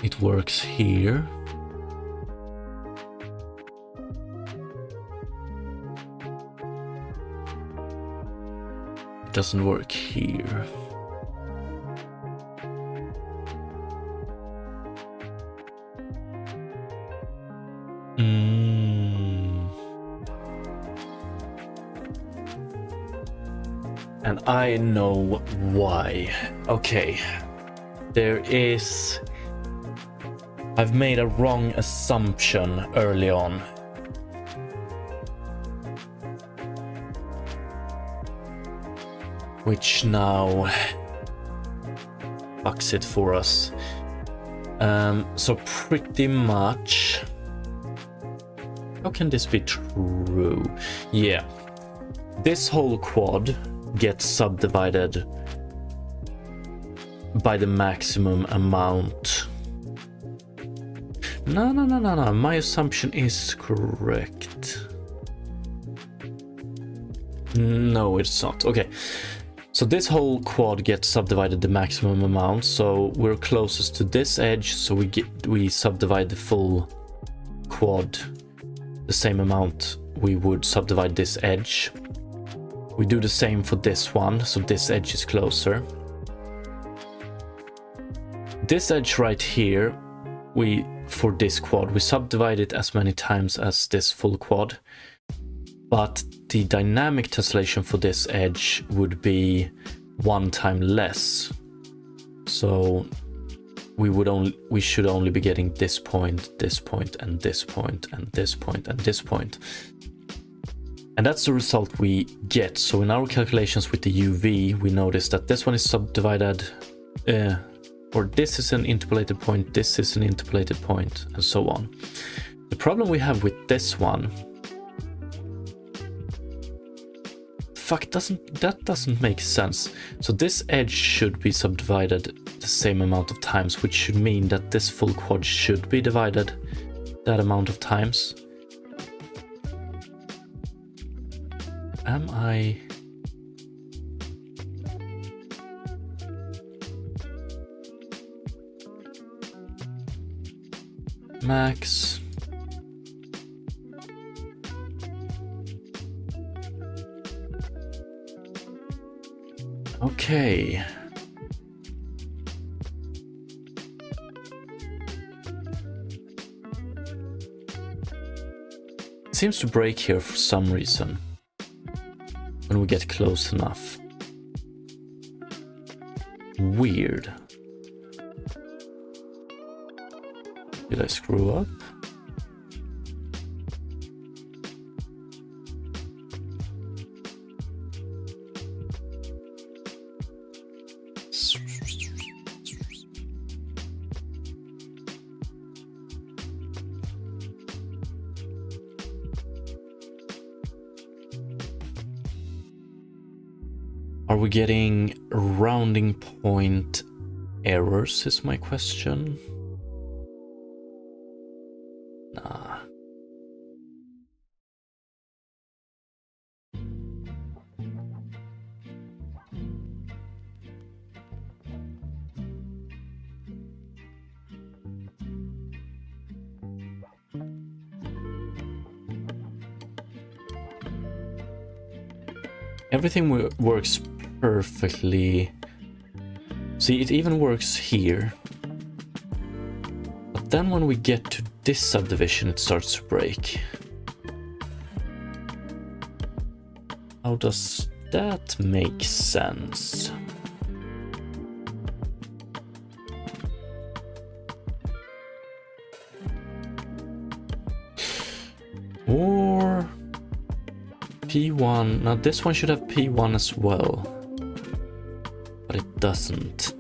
[SPEAKER 1] It works here. It doesn't work here. And I know why. Okay. I've made a wrong assumption early on. Which now fucks it for us. So pretty much... How can this be true? Yeah. This whole quad gets subdivided by the maximum amount. No. My assumption is correct. No, it's not. Okay. So this whole quad gets subdivided the maximum amount. So we're closest to this edge. So we subdivide the full quad the same amount we would subdivide this edge. We do the same for this one, so this edge is closer. This edge right here, for this quad, we subdivide it as many times as this full quad. But the dynamic tessellation for this edge would be 1 time less. So we should only be getting this point, and this point, and this point, and this point. And that's the result we get. So in our calculations with the UV, we notice that this one is subdivided, or this is an interpolated point, this is an interpolated point, and so on. The problem we have with this one, that doesn't make sense. So this edge should be subdivided the same amount of times, which should mean that this full quad should be divided that amount of times. Am I... Max... Okay. It seems to break here for some reason. When we get close enough. Weird. Did I screw up? Are we getting rounding point errors is my question. Nah. Everything works perfectly. See, it even works here. But then when we get to this subdivision, it starts to break. How does that make sense? P1. Now this one should have P1 as well, but it doesn't.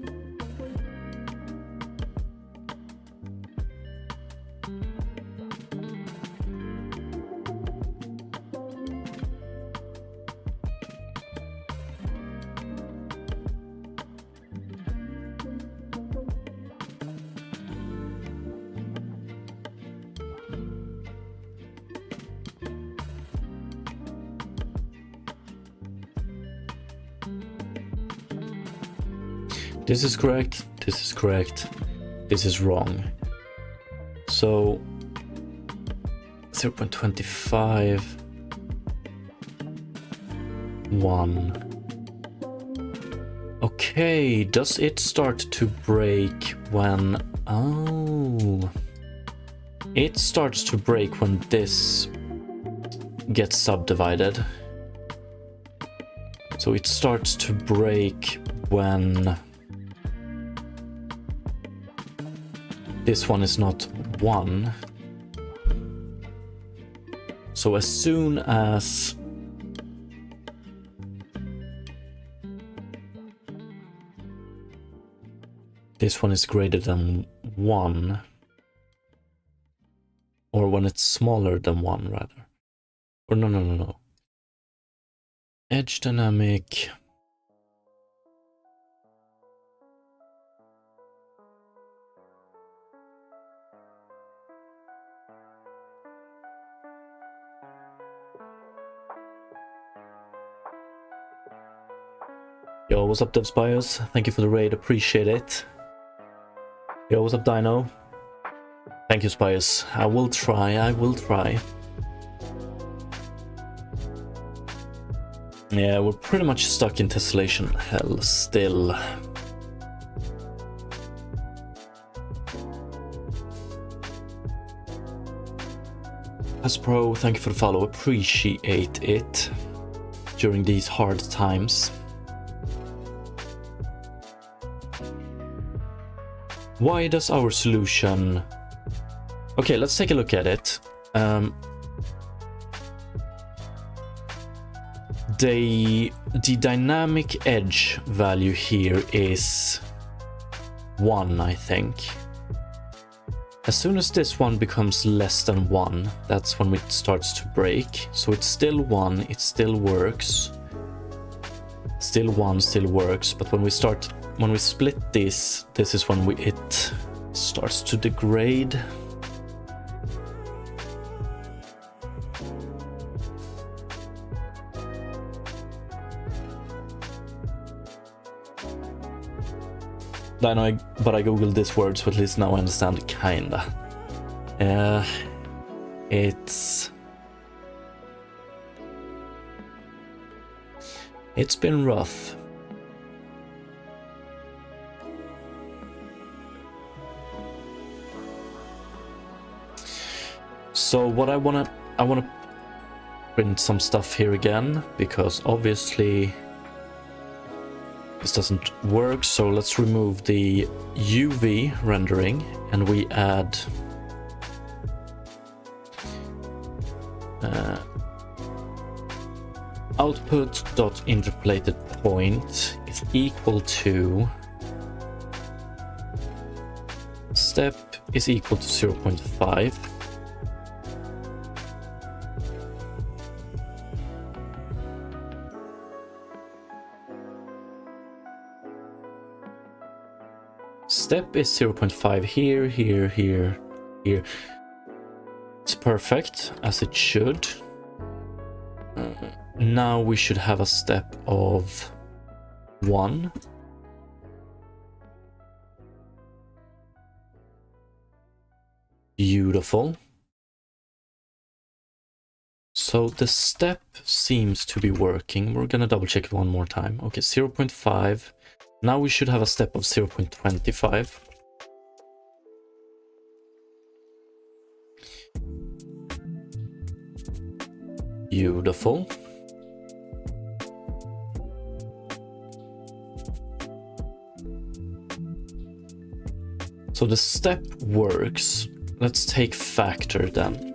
[SPEAKER 1] This is correct, this is correct, this is wrong. So 0.25, 1. Okay, does it start to break when... Oh. It starts to break when this gets subdivided. So it starts to break when... this one is not 1. So as soon as this one is greater than 1, or when it's smaller than 1 rather, or no. Edge dynamic. Yo, what's up, DevSpiers? Thank you for the raid, appreciate it. Yo, what's up, Dino? Thank you, Spires. I will try, I will try. Yeah, we're pretty much stuck in Tessellation hell still. Aspro, thank you for the follow, appreciate it during these hard times. Why does our solution... Okay, let's take a look at it. The dynamic edge value here is 1, I think. As soon as this one becomes less than 1, that's when it starts to break. So it's still 1, it still works. Still 1, still works, but when we split this is when it starts to degrade. I know, but I googled this word, so at least now I understand it, kinda. It's been rough. So what I wanna print some stuff here again, because obviously this doesn't work. So let's remove the UV rendering and we add output.interpolated point is equal to step is equal to 0.5. Step is 0.5 here, here, here, here. It's perfect, as it should. Now we should have a step of 1. Beautiful. So the step seems to be working. We're gonna double check it one more time. Okay, 0.5. Now we should have a step of 0.25. Beautiful. So the step works. Let's take factor then.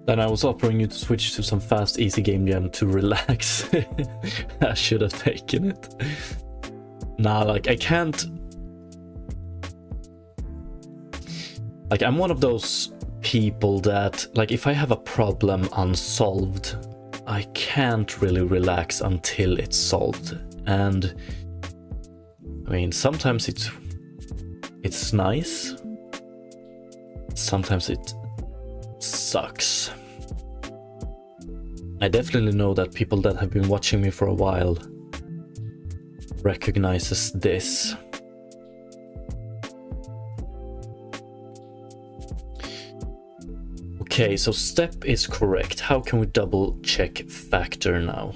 [SPEAKER 1] Then I was offering you to switch to some fast, easy game jam to relax. I should have taken it. Nah, like, I can't... Like, I'm one of those people that, like, if I have a problem unsolved, I can't really relax until it's solved. And, I mean, sometimes it's nice. Sometimes it sucks. I definitely know that people that have been watching me for a while recognizes this. Okay, so step is correct. How can we double check factor now?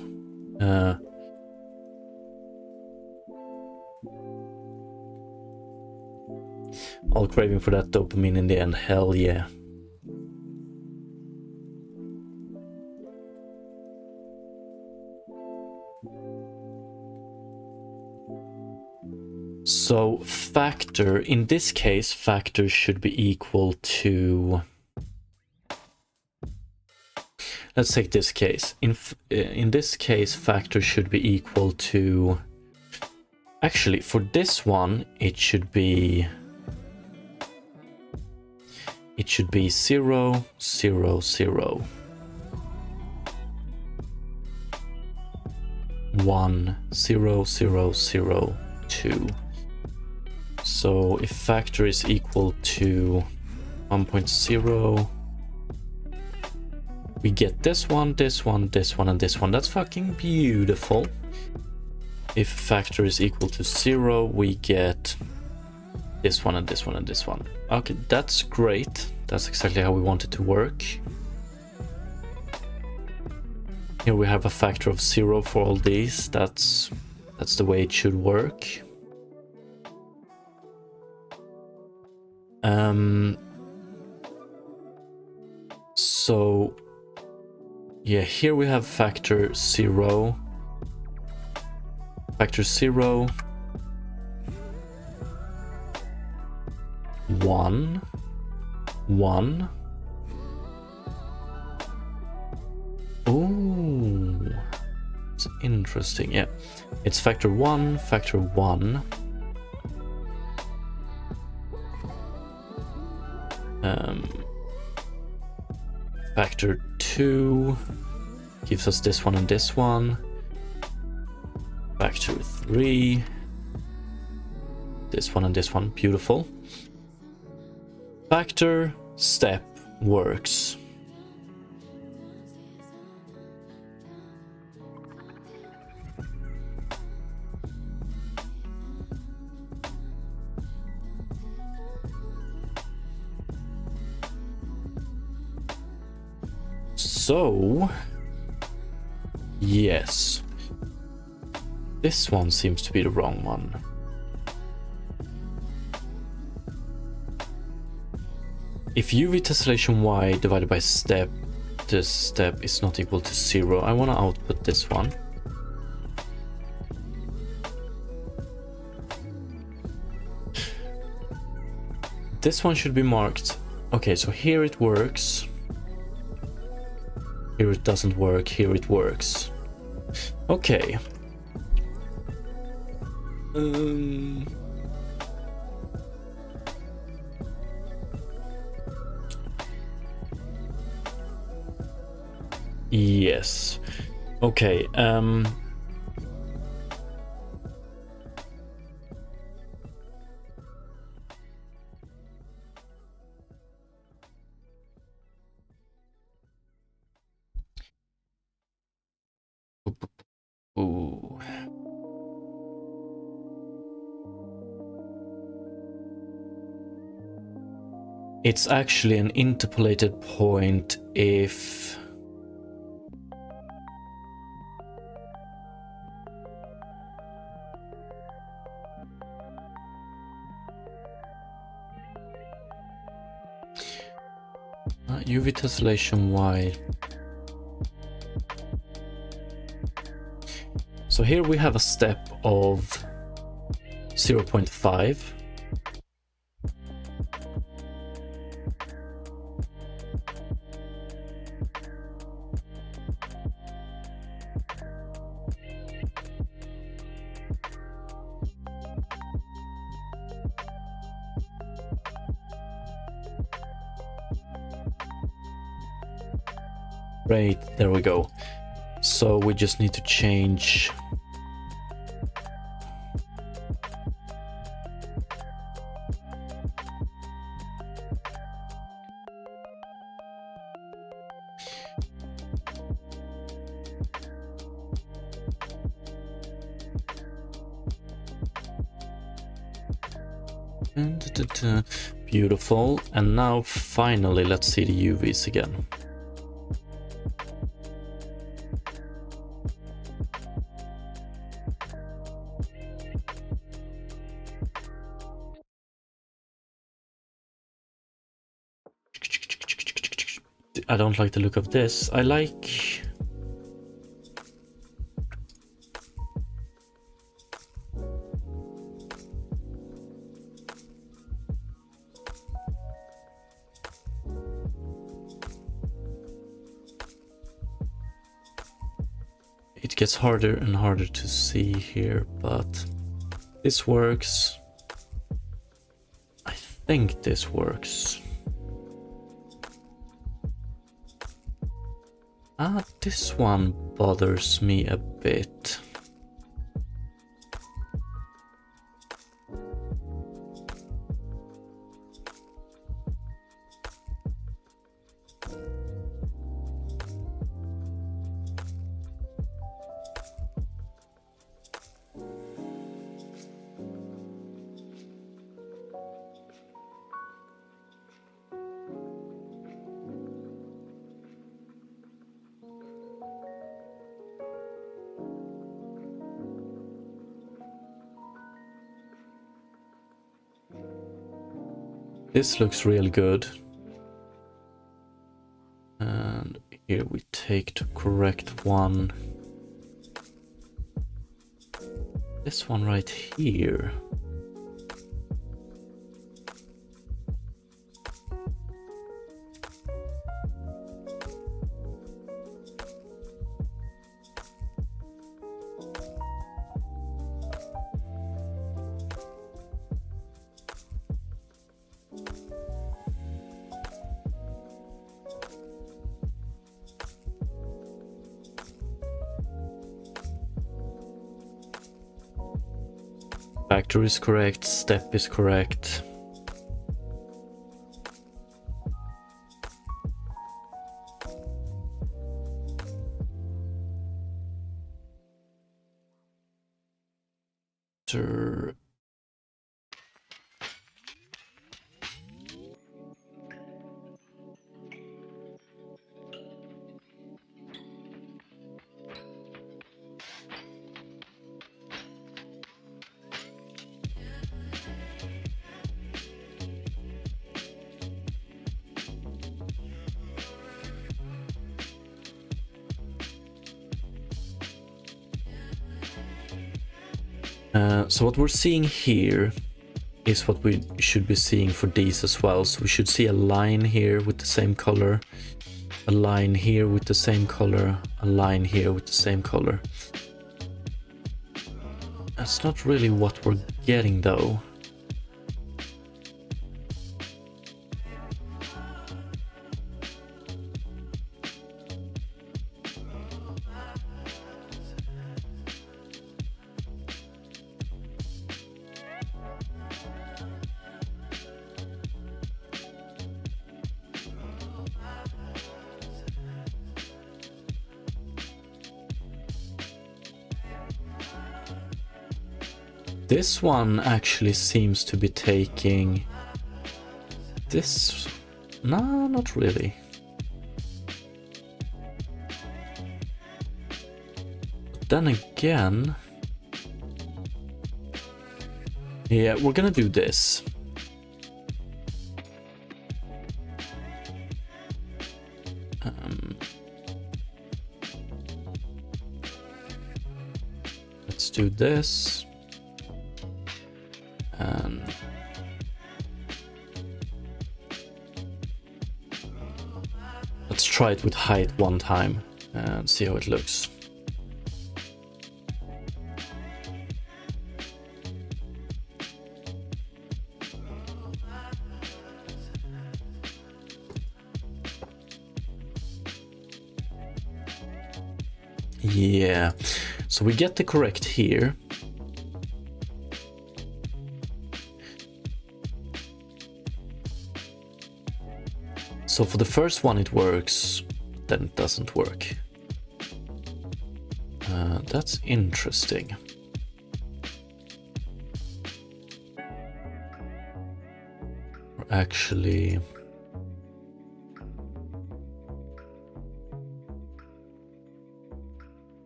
[SPEAKER 1] All craving for that dopamine in the end. Hell yeah. So factor, in this case, factor should be equal to... Let's take this case. In this case, factor should be equal to... Actually, for this one, it should be 0, 0, 0. 1, 0, 0, 0, 2. So if factor is equal to 1.0, we get this one, this one, this one, and this one. That's fucking beautiful. If factor is equal to 0, we get this one and this one and this one. Okay, that's great. That's exactly how we want it to work. Here we have a factor of 0 for all these. That's the way it should work. So yeah, here we have factor 0. Factor 0, 1, 1. Oh, it's interesting. Yeah, it's factor 1, factor 1. Factor 2 gives us this one and this one. Factor 3, this one and this one. Beautiful. Factor step works. So, yes. This one seems to be the wrong one. If UV tessellation y divided by step, this step is not equal to 0. I want to output this one. This one should be marked. Okay, so here it works. Here it doesn't work, here it works. Okay. Yes. Okay, ooh. It's actually an interpolated point if UV tessellation y. So here we have a step of 0.5. Great, there we go. So we just need to change beautiful. And now finally let's see the UVs again. I don't like the look of this. I like... It gets harder and harder to see here, but this works. I think this works. This one bothers me a bit. This looks real good. And here we take the correct one. This one right here. Factor is correct, step is correct. So what we're seeing here is what we should be seeing for these as well. So we should see a line here with the same color, a line here with the same color, a line here with the same color. That's not really what we're getting though. This one actually seems to be taking this. No, not really. But then again, yeah, we're gonna do this. Let's do this. And let's try it with height one time and see how it looks. Yeah, so we get the correct here. So for the first one it works, then it doesn't work. That's interesting. Actually,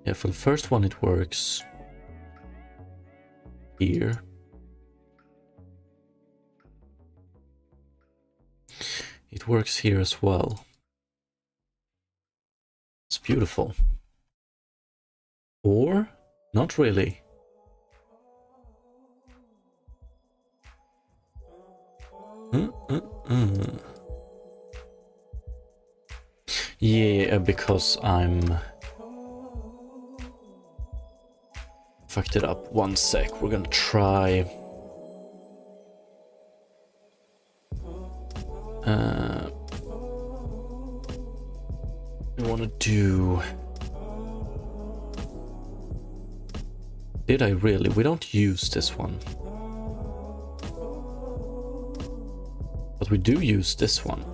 [SPEAKER 1] yeah, for the first one it works here. It works here as well. It's beautiful. Or not really. Yeah, because I'm fucked it up. 1 sec. We're gonna try. We want to do. Did I really? We don't use this one. But we do use this one.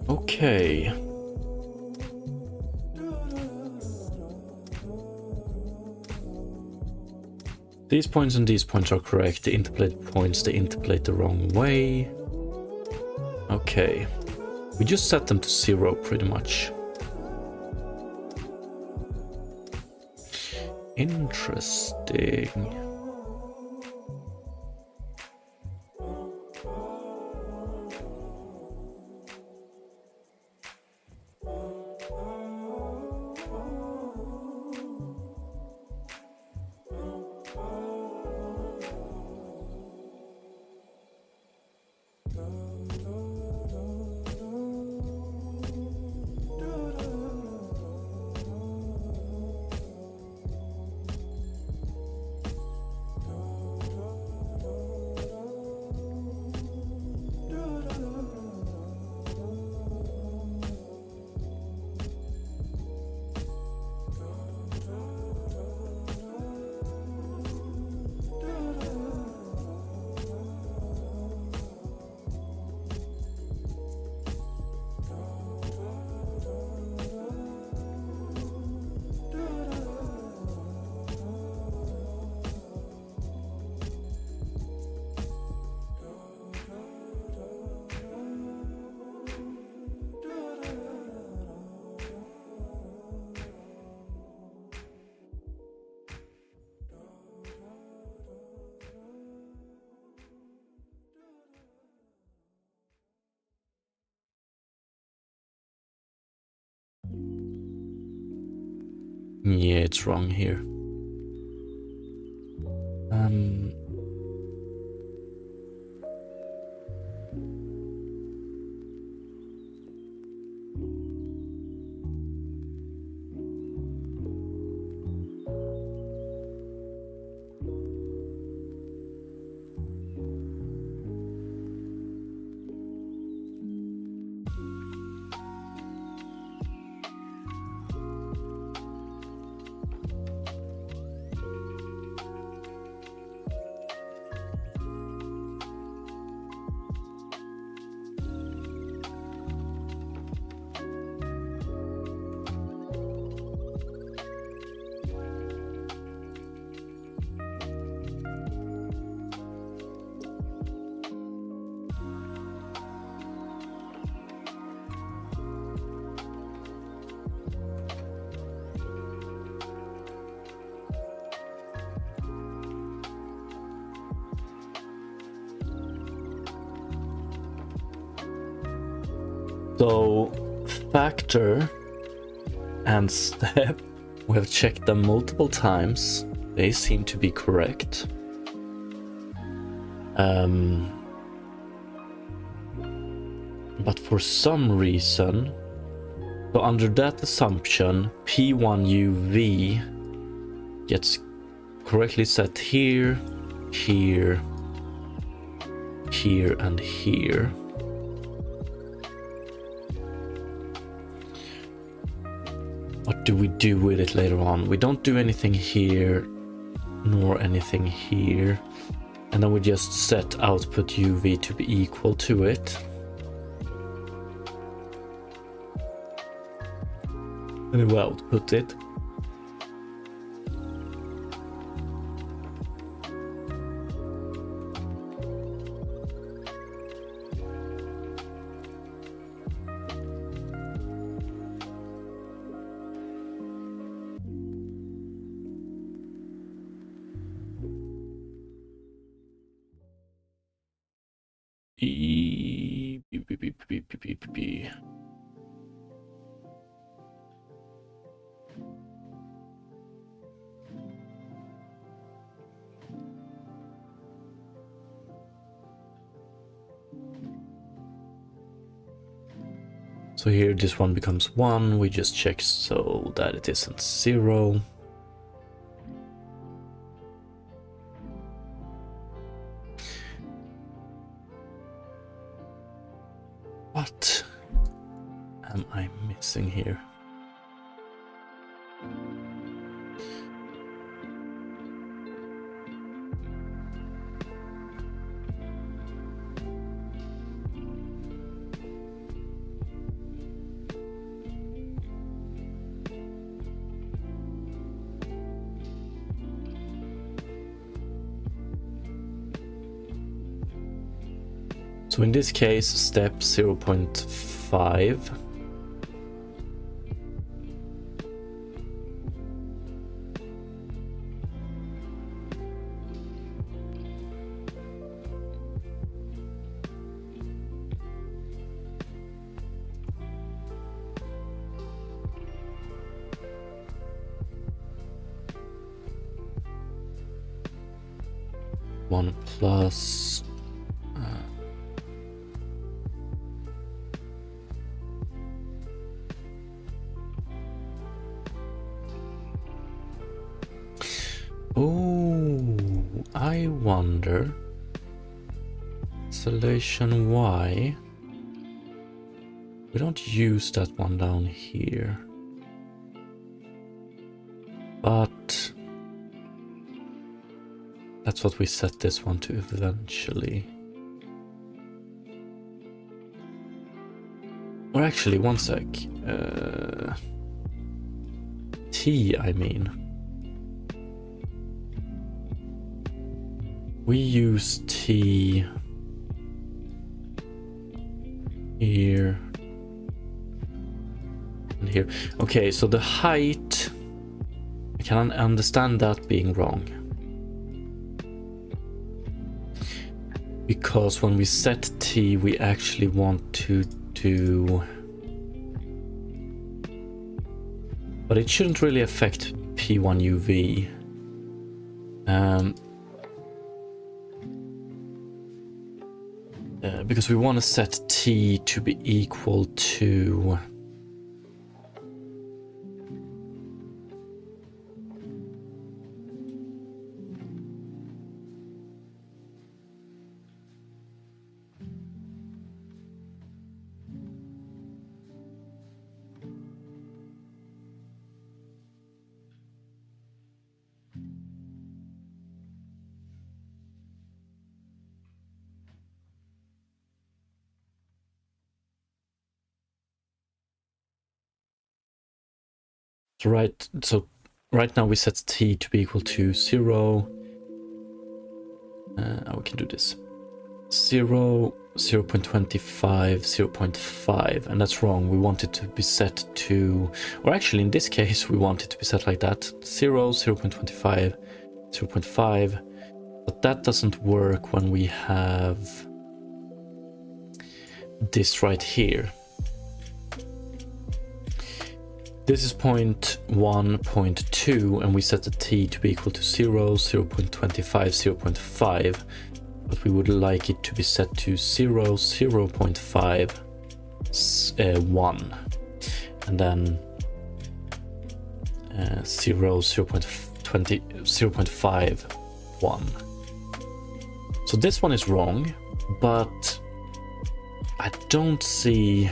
[SPEAKER 1] Okay. These points and these points are correct. The interpolate points, they interpolate the wrong way. Okay. We just set them to 0 pretty much. Interesting. Yeah, it's wrong here. So, factor and step, we have checked them multiple times. They seem to be correct. But for some reason, so under that assumption, P1UV gets correctly set here, here, here, and here. What do we do with it later on? We don't do anything here, nor anything here. And then we just set output UV to be equal to it. And we output it. So here this one becomes 1, we just check so that it isn't 0. What am I missing here? So in this case, step 0.5. One plus I wonder, Tessellation Y, we don't use that one down here, but that's what we set this one to eventually. Or actually, one sec, T, I mean. We use T here and here. Okay, so the height, I can understand that being wrong. Because when we set T, we actually want to do... But it shouldn't really affect P1UV. Because we want to set T to be equal to... So right now we set T to be equal to 0. We can do this. 0, 0.25, 0.5, and that's wrong. We want it to be set to, or actually in this case we want it to be set like that. 0, 0.25, 0.5, but that doesn't work when we have this right here. This is 0.1, 0.2, and we set the t to be equal to 0, 0.25, 0.5, but we would like it to be set to 0, 0.5, 1, and then 0, 0.20, 0.5, 1. So this one is wrong, but I don't see...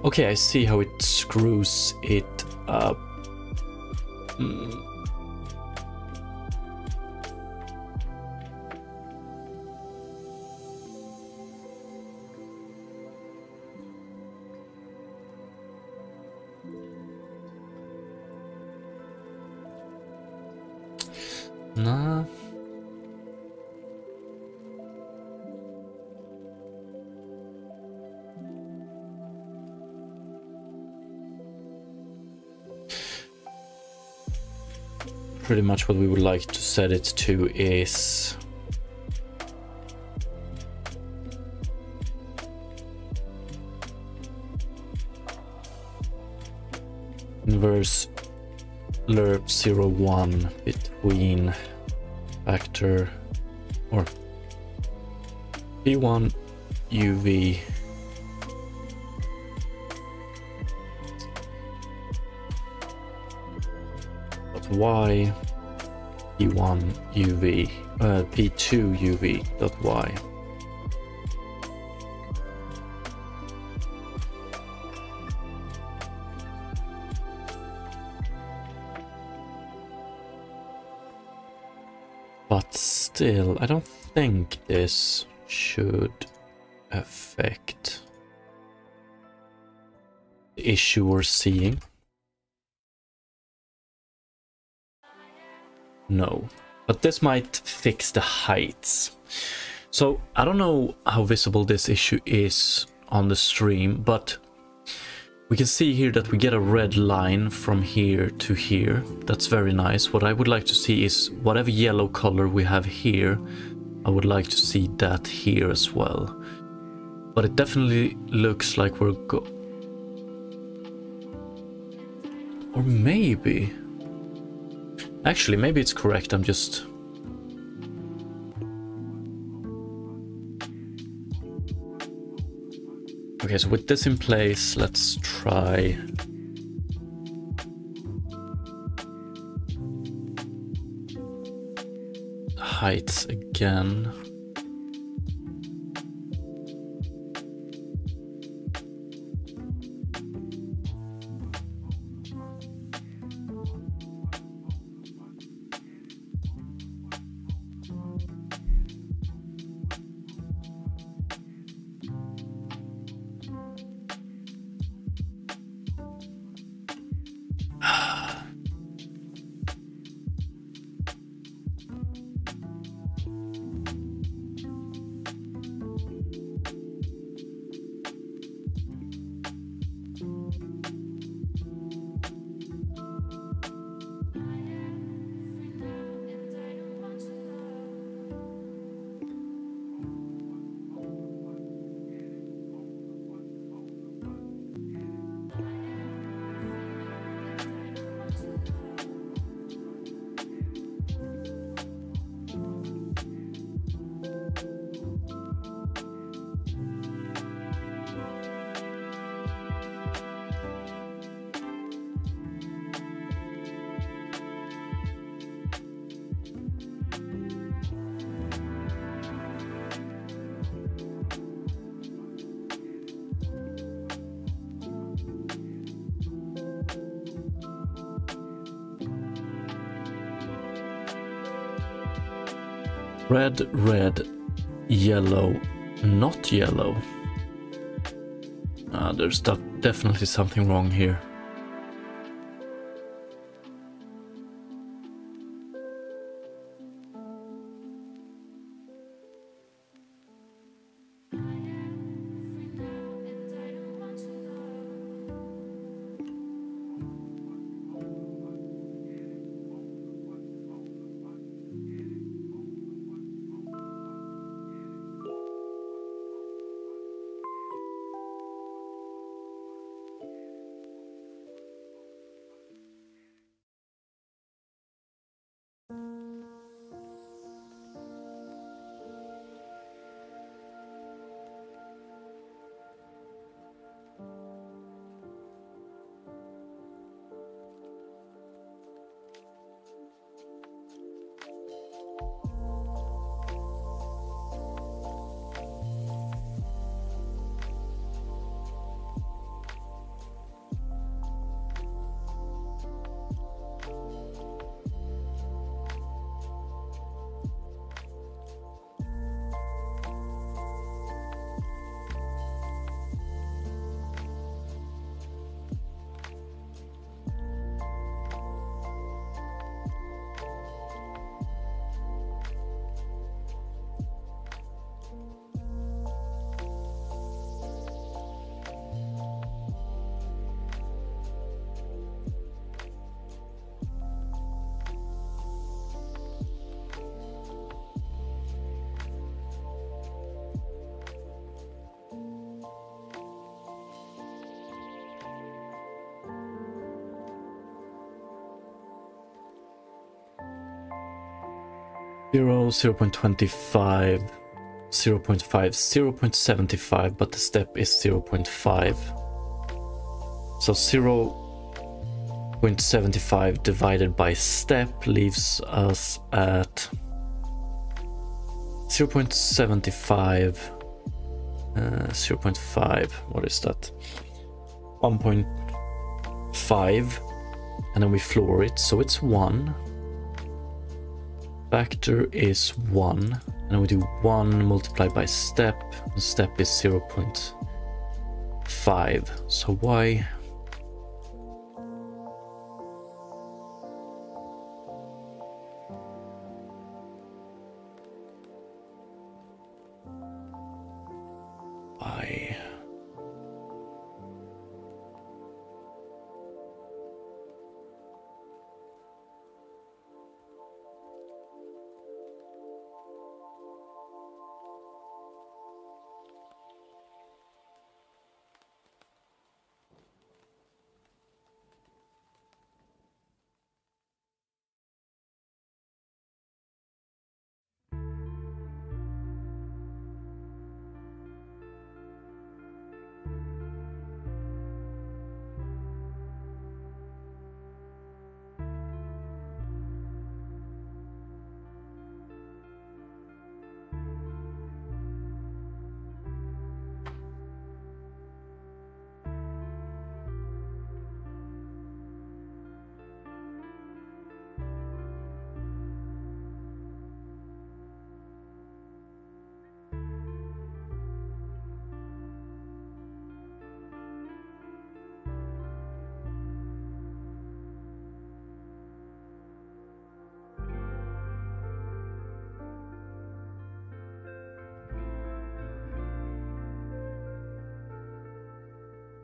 [SPEAKER 1] Okay, I see how it screws it up. Nah. Pretty much what we would like to set it to is inverse lerp 0, 1 between factor or p1 uv dot y p1 uv p2 uv dot y. But still, I don't think this should affect the issue we're seeing. No, but this might fix the heights. So I don't know how visible this issue is on the stream, but we can see here that we get a red line from here to here. That's very nice. What I would like to see is whatever yellow color we have here, I would like to see that here as well. But it definitely looks like we're or maybe... Actually, maybe it's correct. I'm just... Okay, so with this in place, let's try... heights again. Red, red, yellow, not yellow. There's definitely something wrong here. 0, 0.25, 0.5, 0.75, but the step is 0.5. So 0.75 divided by step leaves us at 0.75, 0.5, what is that? 1.5, and then we floor it, so it's 1. Factor is 1, and then we do 1 multiplied by step, and step is 0.5. So why? Why?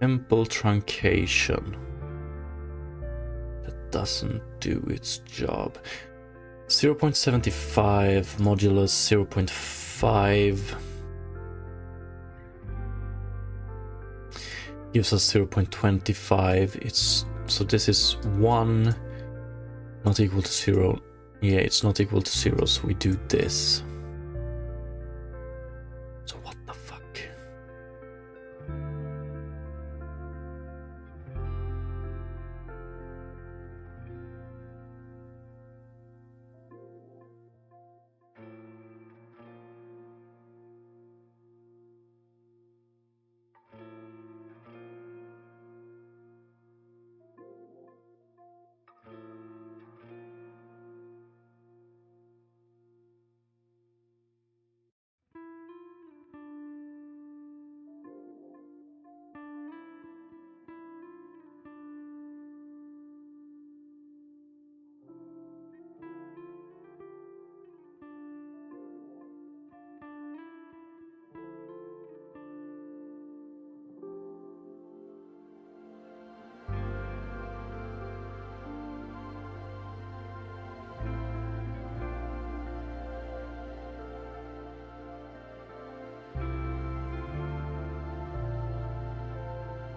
[SPEAKER 1] Simple truncation. That doesn't do its job. 0.75 modulus 0.5 gives us 0.25. It's so this is 1 not equal to 0. Yeah, it's not equal to 0, so we do this. So what the fuck?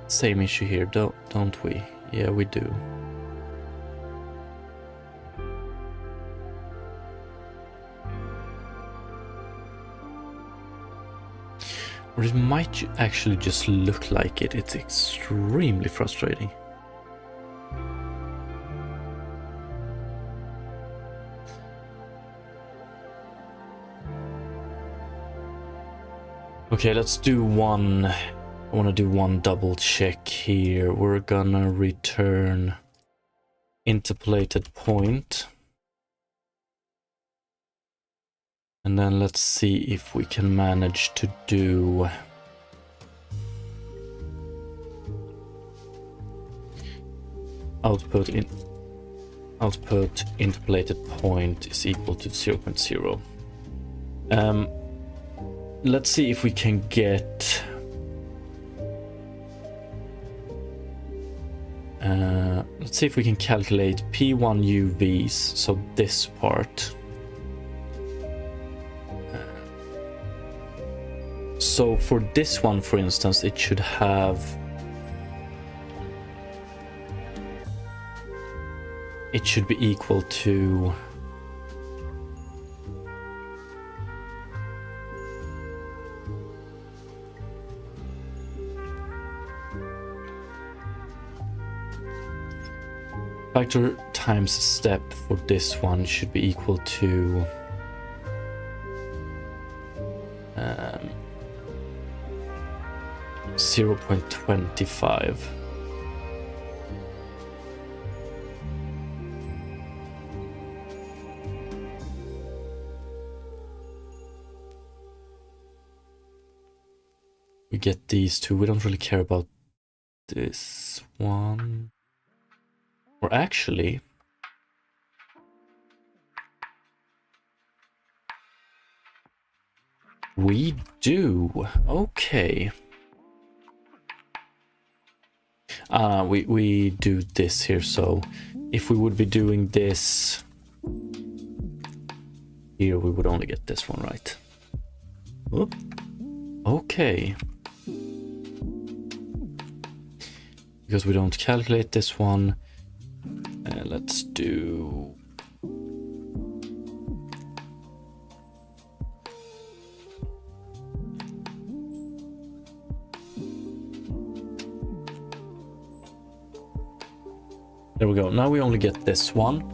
[SPEAKER 1] Same issue here, don't we? Yeah, we do. Or it might actually just look like it. It's extremely frustrating. Okay, let's do one. I want to do one double check here. We're gonna return interpolated point. And then let's see if we can manage to do output interpolated point is equal to 0.0. Let's see if we can get let's see if we can calculate P1 UVs, so this part. So for this one, for instance, it should be equal to Factor times step for this one should be equal to 0.25. We get these two. We don't really care about this one. Or actually, we do. Okay. We do this here. So if we would be doing this here, we would only get this one, right? Oop. Okay. Because we don't calculate this one. Let's do... There we go. Now we only get this one.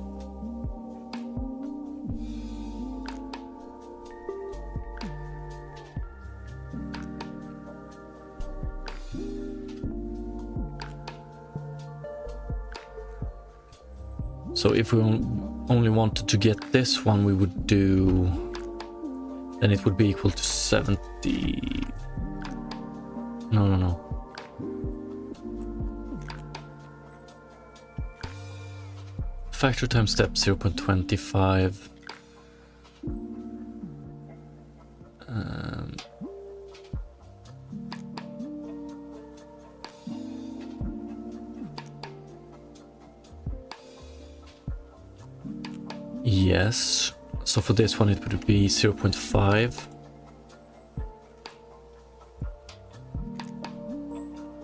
[SPEAKER 1] So if we only wanted to get this one, we would do... Then it would be equal to 70... No. Factor times step 0.25. Yes. So for this one it would be 0.5.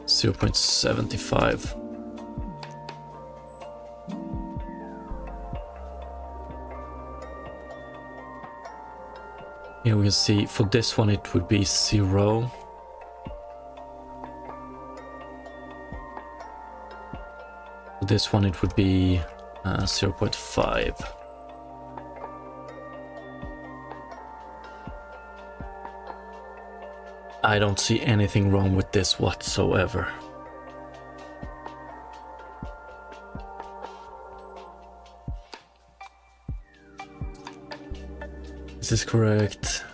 [SPEAKER 1] 0.75. Here we can see for this one it would be 0. For this one it would be 0.5. I don't see anything wrong with this whatsoever. Is this correct?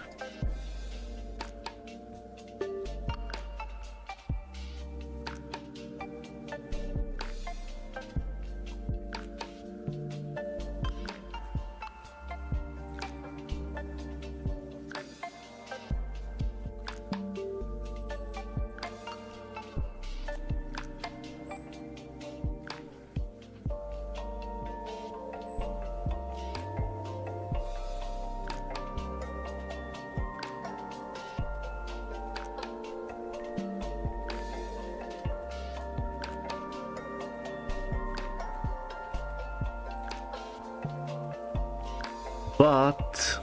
[SPEAKER 1] But.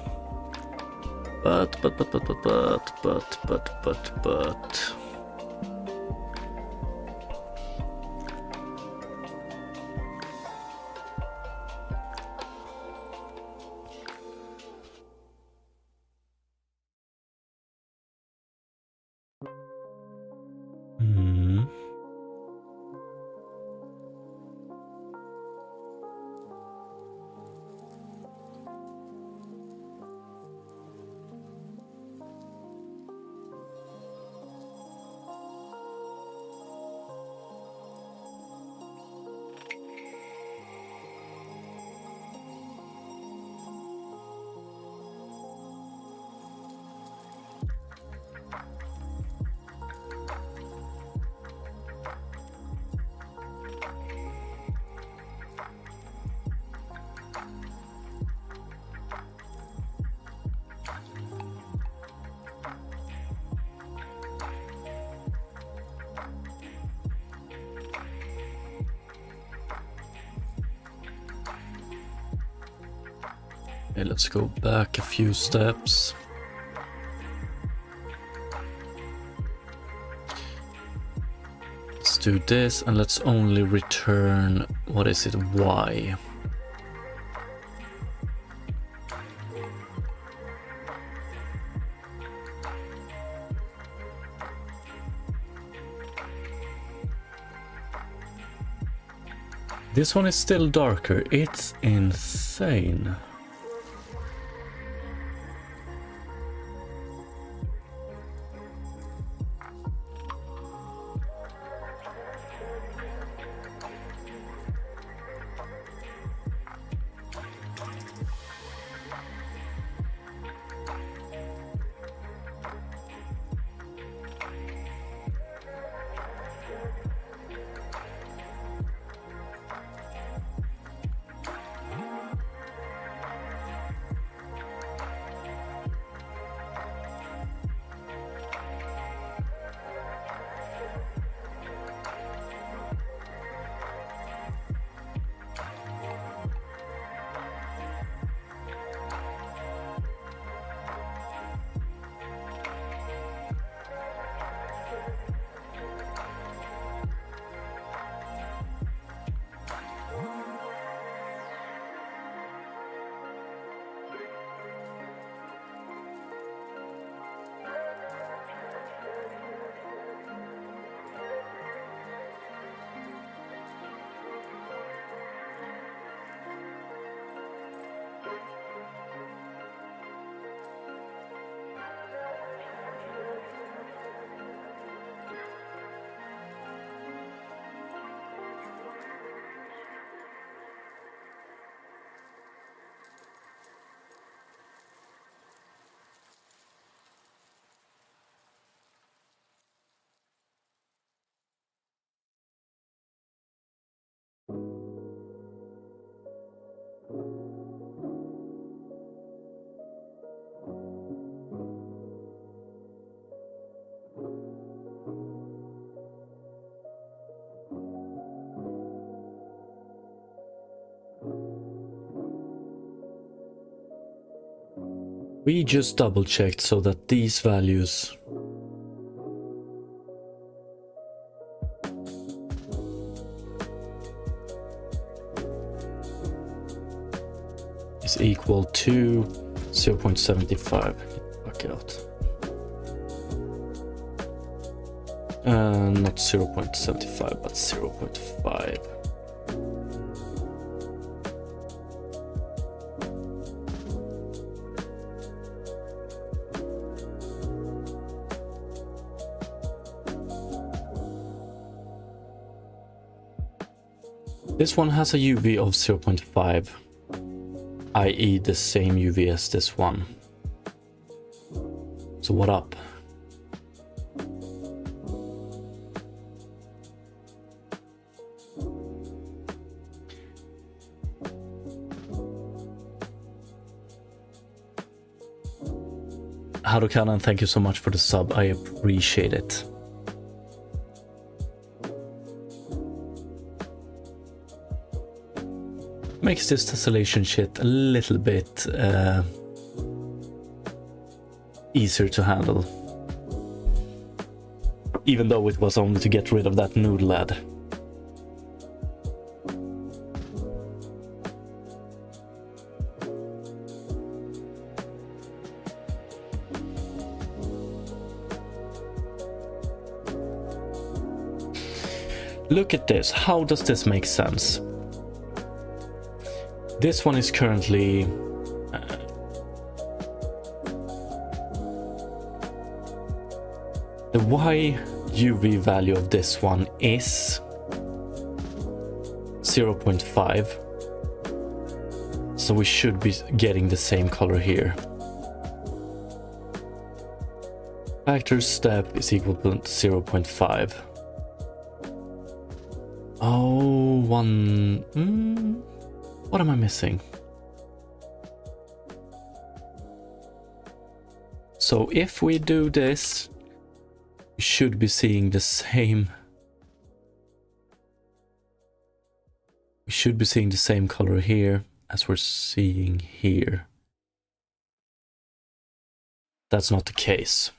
[SPEAKER 1] Okay, let's go back a few steps. Let's do this, and let's only return, what is it, y. This one is still darker. It's insane. We just double checked so that these values is equal to 0.75. Fuck out. Not 0.75, but 0.5. This one has a UV of 0.5, i.e. the same UV as this one. So what up? Harukanan, thank you so much for the sub, I appreciate it. Makes this tessellation shit a little bit easier to handle. Even though it was only to get rid of that noodle ad. Look at this, how does this make sense? This one is currently the Y UV value of this one is 0.5, so we should be getting the same color here. Factor step is equal to 0.5. Oh, what am I missing? So if we do this, we should be seeing the same. We should be seeing the same color here as we're seeing here. That's not the case.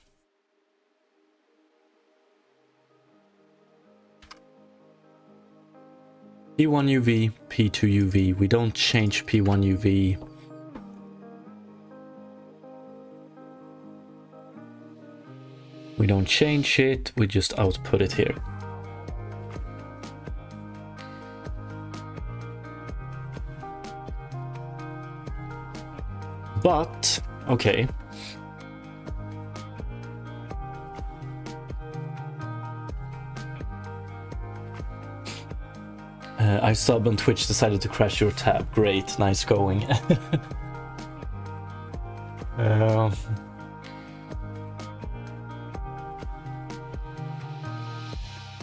[SPEAKER 1] P1 UV, P2 UV. We don't change P1 UV. We don't change it, we just output it here. But, okay. I sub on Twitch decided to crash your tab. Great, nice going.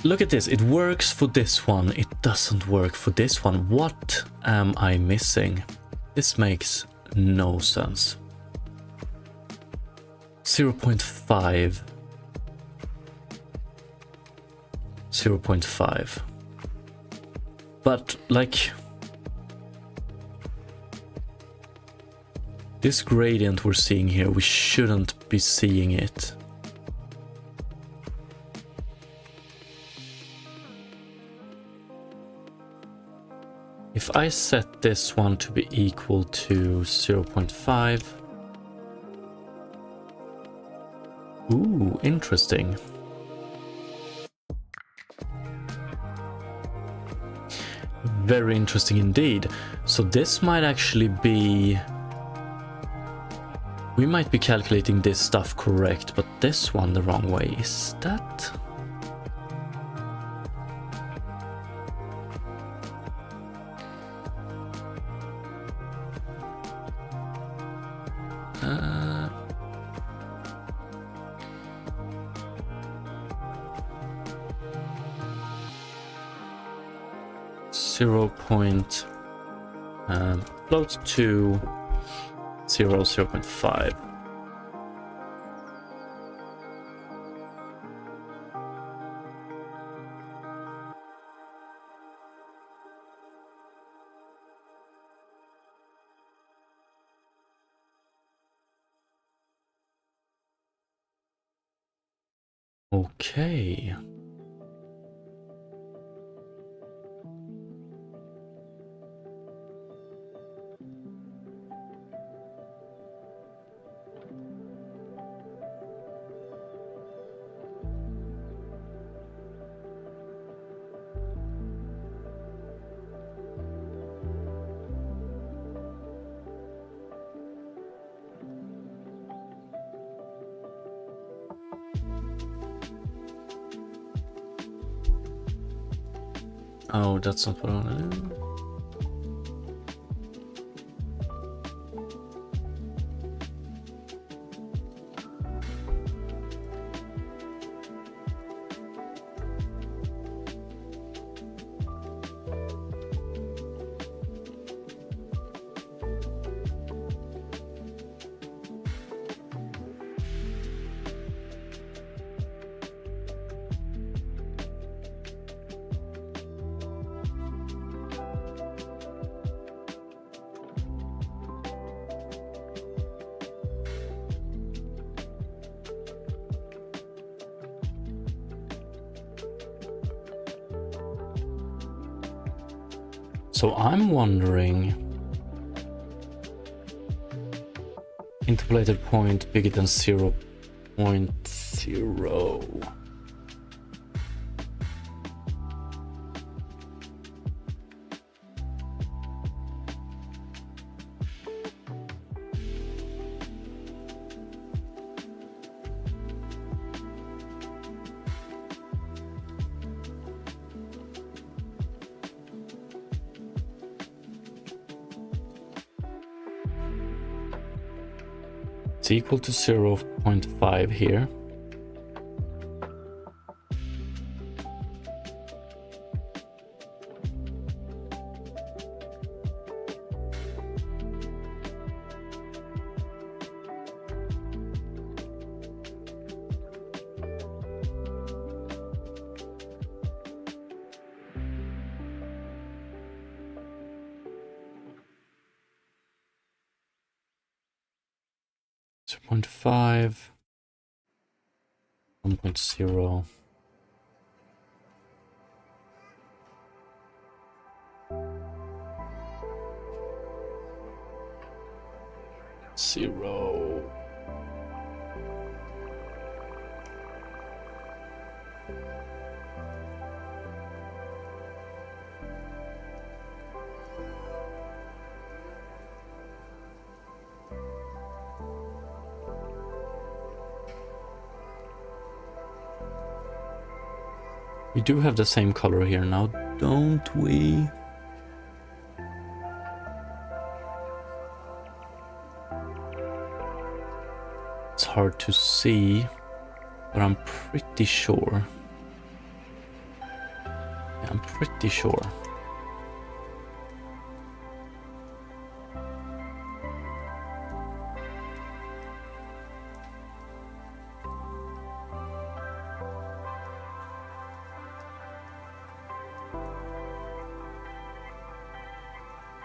[SPEAKER 1] Look at this, it works for this one, it doesn't work for this one. What am I missing? This makes no sense. 0.5. 0.5. But, like, this gradient we're seeing here, we shouldn't be seeing it. If I set this one to be equal to 0.5. Ooh, interesting. Very interesting indeed. So this might actually be... We might be calculating this stuff correct, but this one the wrong way. Is that... float to 0.5. Okay. Oh, that's not what I want to do. So I'm wondering, interpolated point bigger than 0.0. 0.5 here. Point 5, 1.0. 0. We do have the same color here now, don't we? It's hard to see, but I'm pretty sure. Yeah, I'm pretty sure.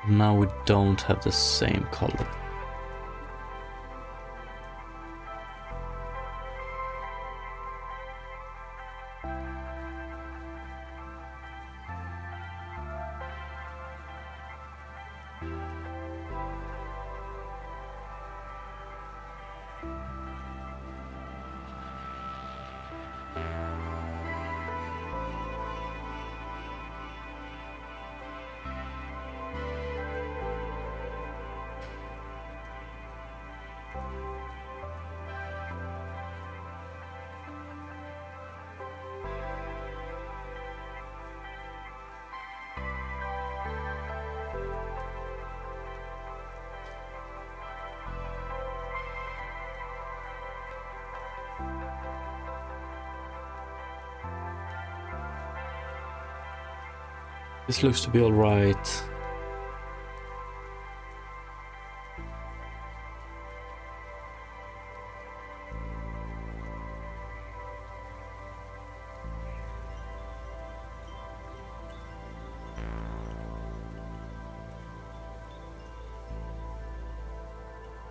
[SPEAKER 1] Now we don't have the same color. This looks to be all right.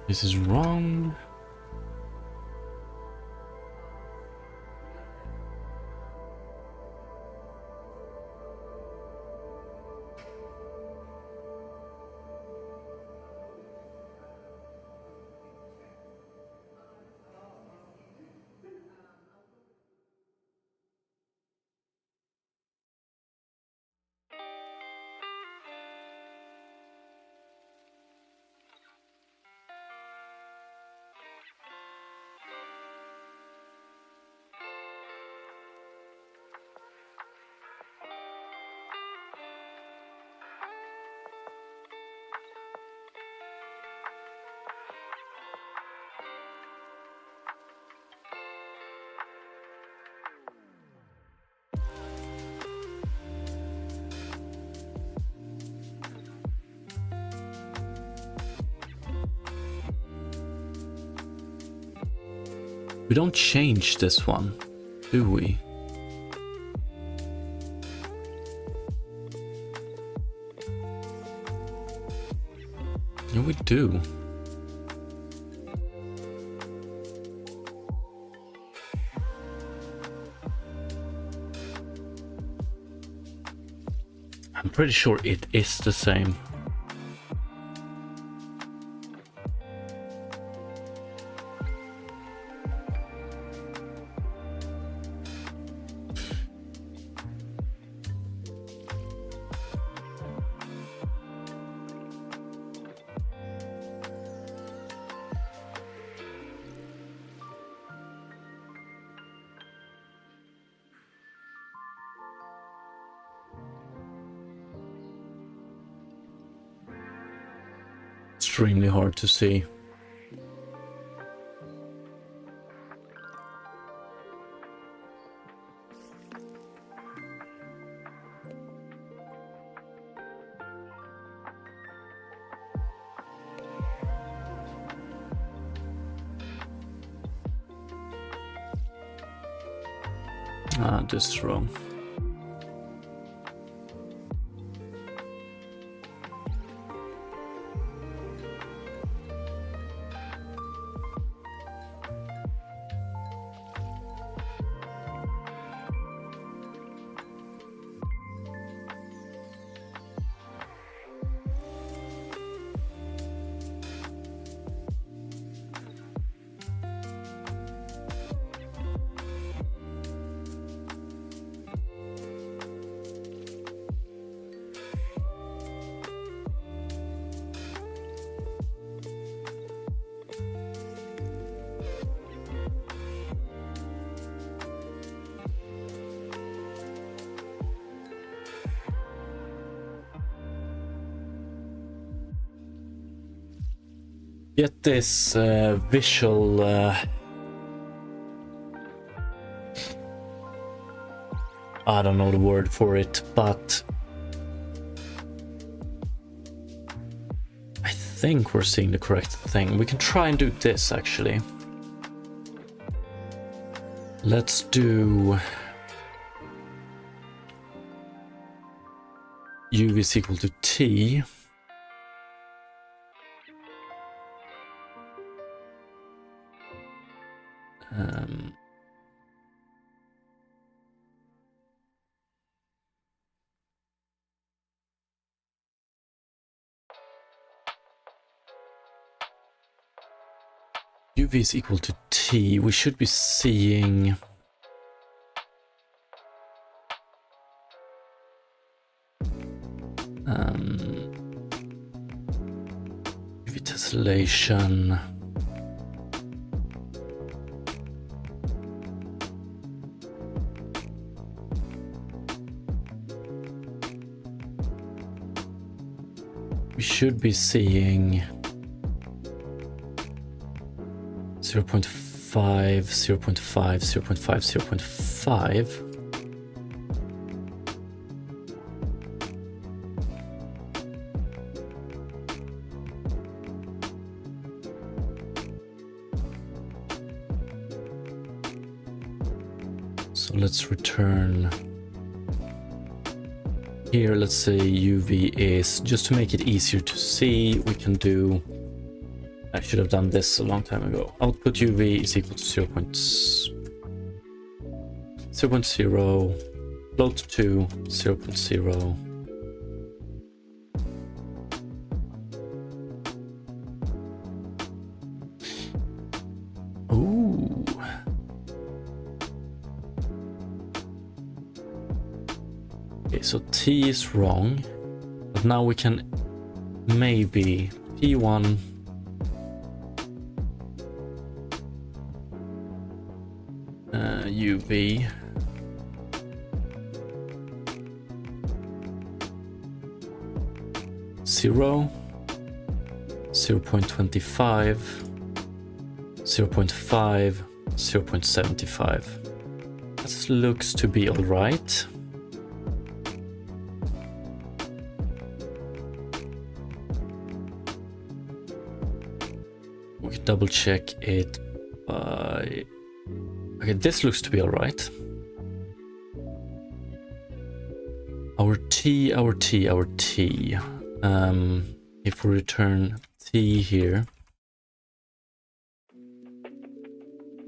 [SPEAKER 1] This is wrong. We don't change this one, do we? Yeah, we do. I'm pretty sure it is the same. Extremely hard to see. Ah, this is wrong. get this visual I don't know the word for it, but I think we're seeing the correct thing. We can try and do this actually. Let's do UV is equal to T. UV is equal to T. We should be seeing UV tessellation. We should be seeing 0.5, 0.5, 0.5, 0.5. So let's return here. Let's say UV is, just to make it easier to see, we can do, I should have done this a long time ago. Output UV is equal to 0.0, float to 0.0. Ooh. Okay, so T is wrong, but now we can maybe P1 UV zero, 0.25, 0.5, 0.75. That looks to be all right. We can double check it by, okay, this looks to be all right. Our T. If we return T here,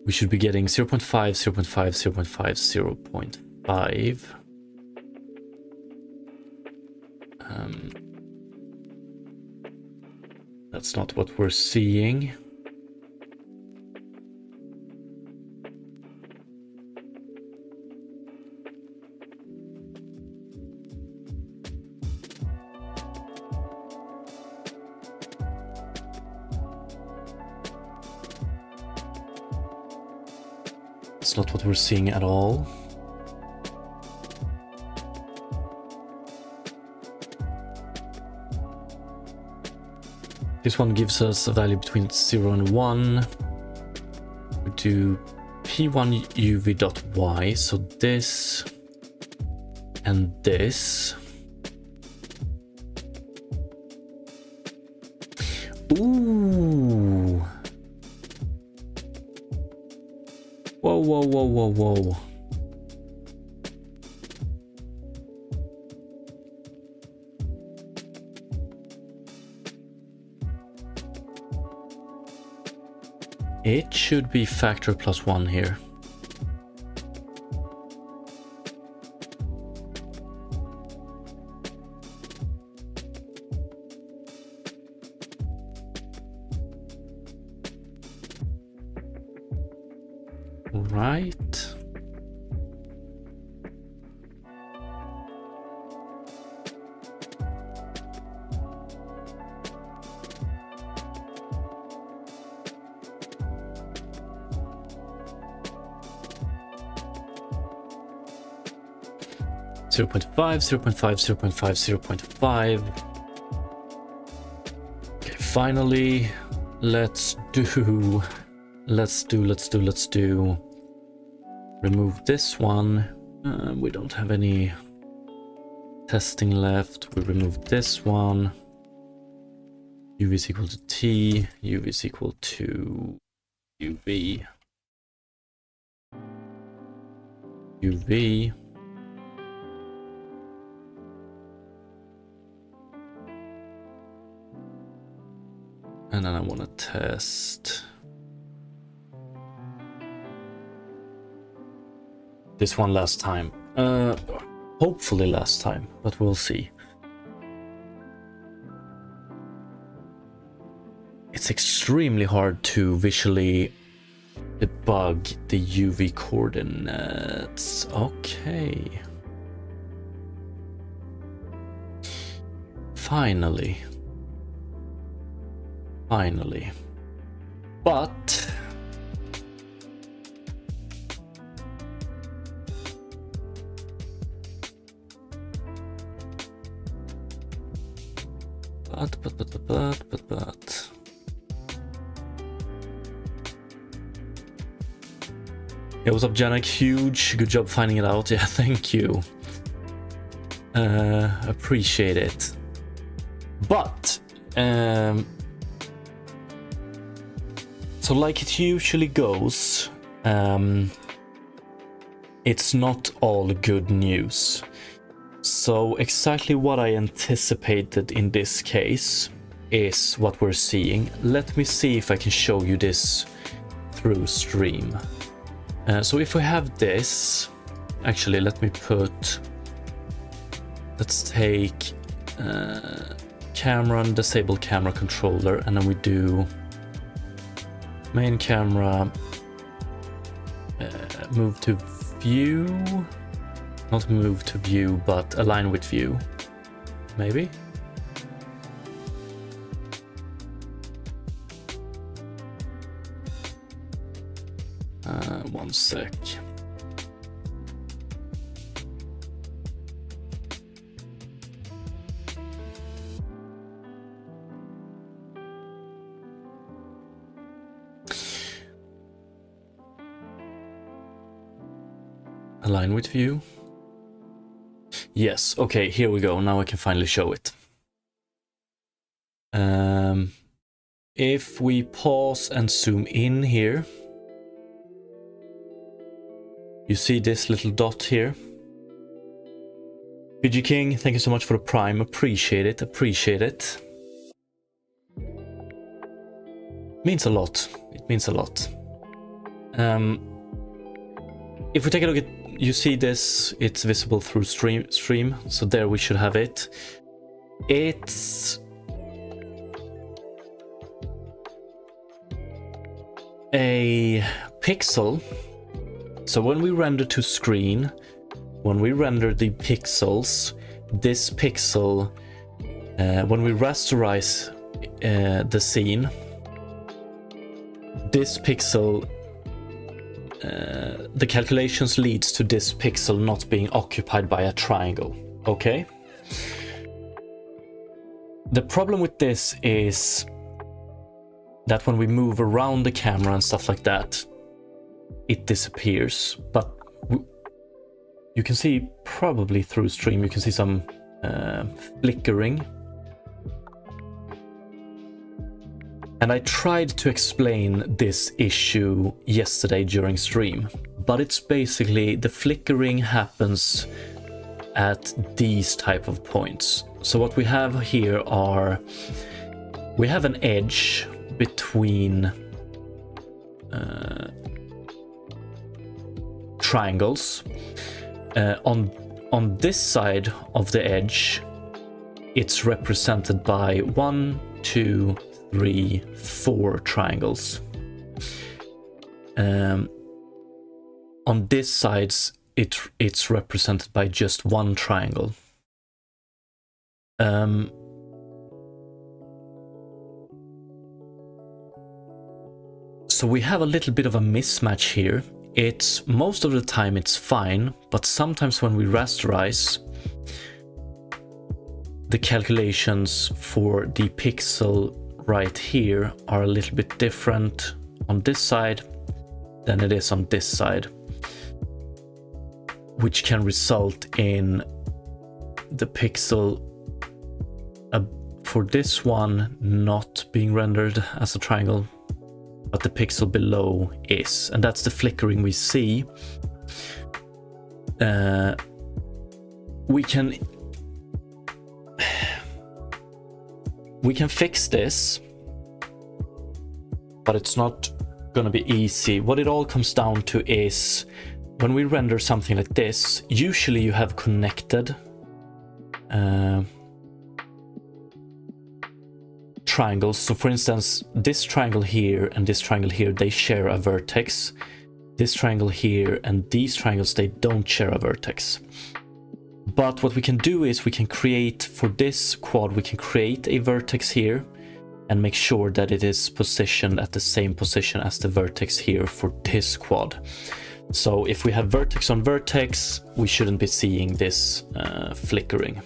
[SPEAKER 1] we should be getting 0.5, 0.5, 0.5, 0.5. That's not what we're seeing. It's not what we're seeing at all. This one gives us a value between 0 and 1. We do P1 UV.Y, so this and this. Ooh. Whoa. It should be factor plus 1 here. Right. Zero 0.5, 0.5, 0.5, 0.5. Okay, finally, let's do remove this one. We don't have any testing left. We remove this one. UV is equal to T, UV is equal to UV. UV. And then I want to test this one last time. Hopefully last time, but we'll see. It's extremely hard to visually debug the UV coordinates. Okay. Finally. But yeah, what's up, Janek? Huge, good job finding it out. Yeah, thank you. Appreciate it. But so like it usually goes, it's not all good news. So exactly what I anticipated in this case is what we're seeing. Let me see if I can show you this through stream. So if we have this, actually let's take camera and disable camera controller, and then we do main camera, move to view, not move to view, but align with view, maybe. One sec. Align with view. Yes, okay, here we go. Now I can finally show it. If we pause and zoom in here, you see this little dot here. PG King, thank you so much for the prime. Appreciate it, appreciate it. Means a lot. It means a lot. If we take a look at, you see this, it's visible through stream, so there we should have it. It's a pixel. So when we render to screen, when we render the pixels, this pixel, when we rasterize the scene, this pixel, the calculations leads to this pixel not being occupied by a triangle. Okay? The problem with this is that when we move around the camera and stuff like that, it disappears. But you can see probably through stream, you can see some flickering. And I tried to explain this issue yesterday during stream, but it's basically the flickering happens at these type of points. So what we have here are, we have an edge between triangles. On this side of the edge, it's represented by 1, 2, 3, 4 triangles. On this side, it's represented by just one triangle. So we have a little bit of a mismatch here. It's most of the time it's fine, but sometimes when we rasterize, the calculations for the pixel right here are a little bit different on this side than it is on this side, which can result in the pixel for this one not being rendered as a triangle, but the pixel below is, and that's the flickering we see. We can fix this, but it's not gonna be easy. What it all comes down to is when we render something like this, usually you have connected triangles. So for instance, this triangle here and this triangle here, they share a vertex. This triangle here and these triangles, they don't share a vertex. But what we can do is we can create, for this quad, we can create a vertex here and make sure that it is positioned at the same position as the vertex here for this quad. So if we have vertex on vertex, we shouldn't be seeing this flickering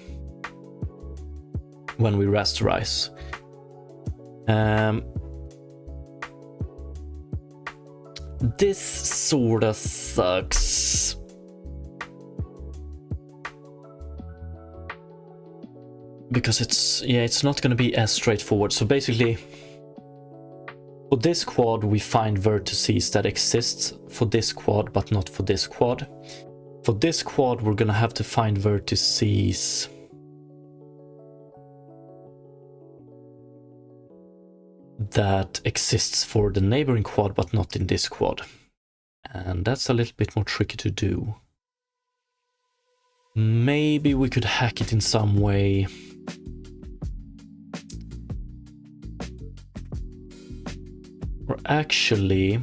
[SPEAKER 1] when we rasterize. This sorta sucks. Because it's not going to be as straightforward. So basically, for this quad, we find vertices that exist for this quad, but not for this quad. For this quad, we're going to have to find vertices that exists for the neighboring quad, but not in this quad. And that's a little bit more tricky to do. Maybe we could hack it in some way. Or actually,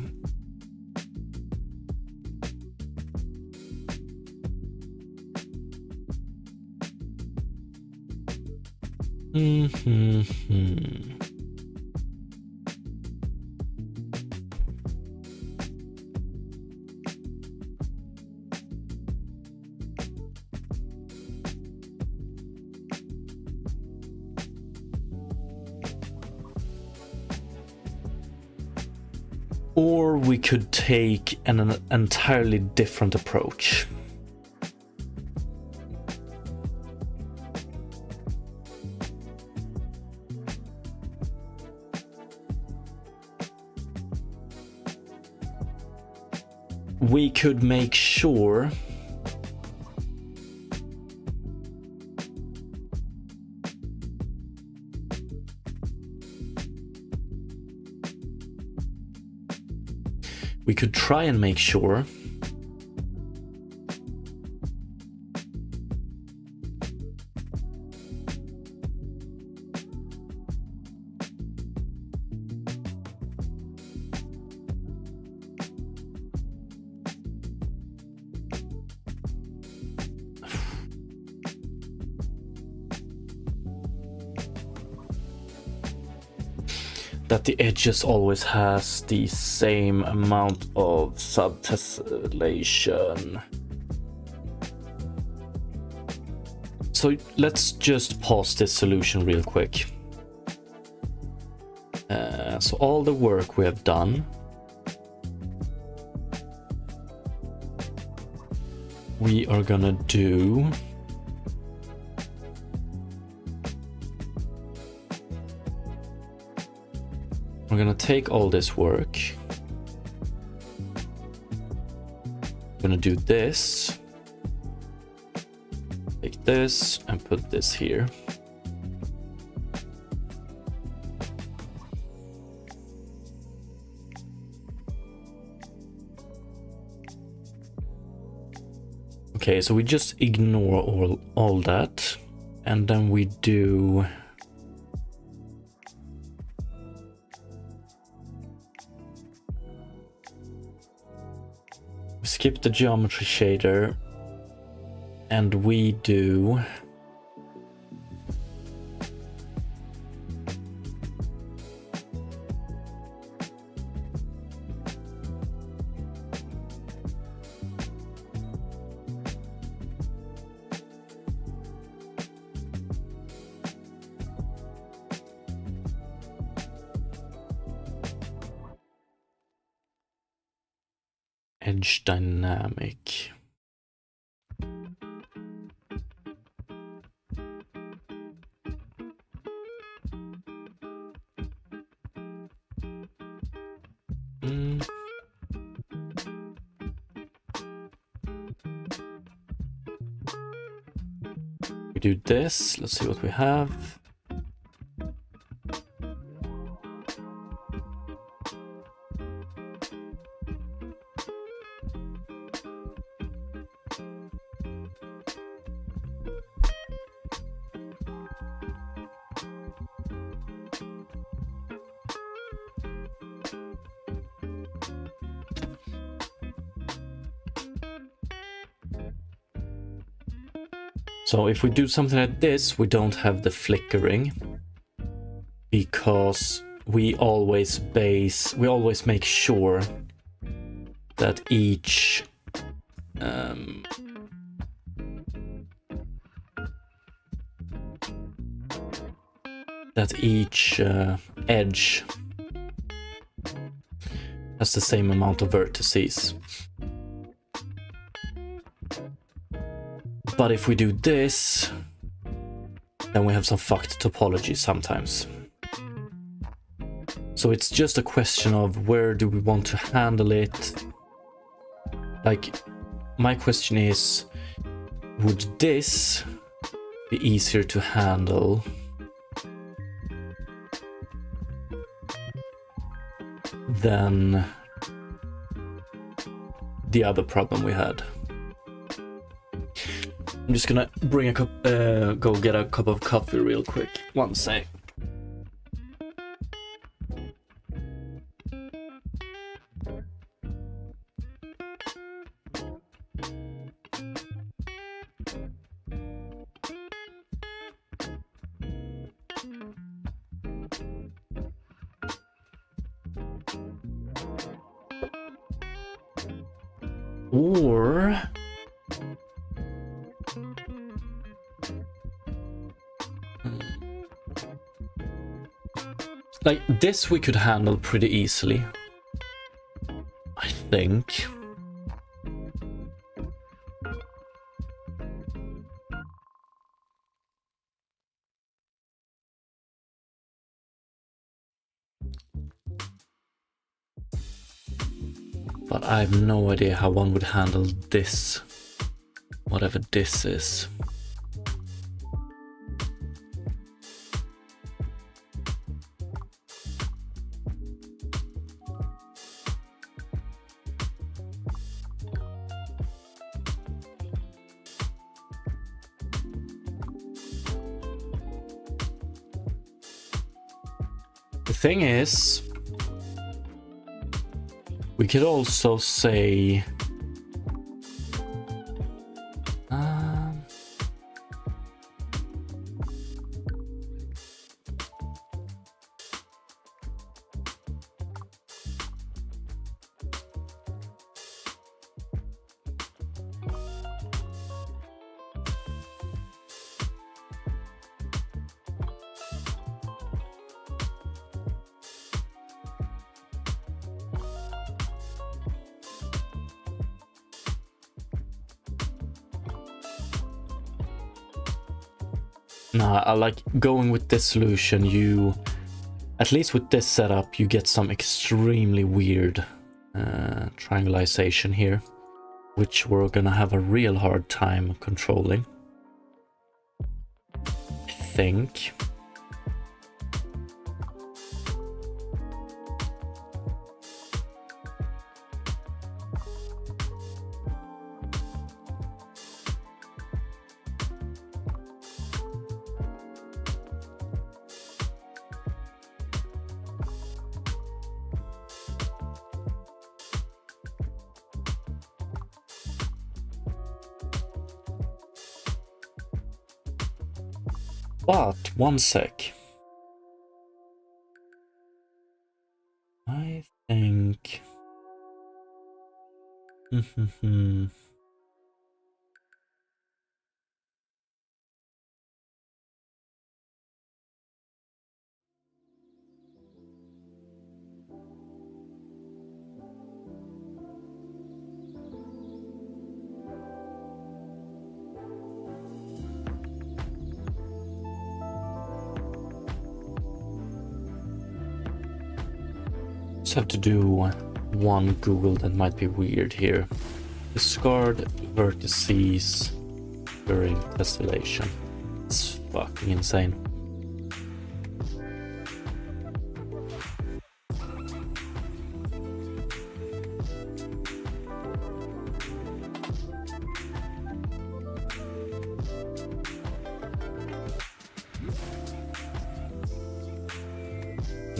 [SPEAKER 1] or we could take an entirely different approach. We could make sure we could try and make sure that the edges always has the same amount of tessellation. So let's just pause this solution real quick. So all the work we have done, we are gonna do we're gonna take all this work, we're gonna do this, take this and put this here. Okay, so we just ignore all that, and then we do skip the geometry shader, and we do edge dynamic. We do this. Let's see what we have. So if we do something like this, we don't have the flickering, because we always make sure that each edge has the same amount of vertices. But if we do this, then we have some fucked topology sometimes. So it's just a question of where do we want to handle it. Like, my question is, would this be easier to handle than the other problem we had? I'm just gonna bring a cup, go get a cup of coffee real quick. One sec. Or like this we could handle pretty easily, I think. But I have no idea how one would handle this, whatever this is. The thing is, we could also say nah, I like going with this solution. You, at least with this setup, you get some extremely weird triangulation here, which we're gonna have a real hard time controlling, I think. But one sec. I think. just have to do one Google that might be weird here. Discard vertices during tessellation. It's fucking insane.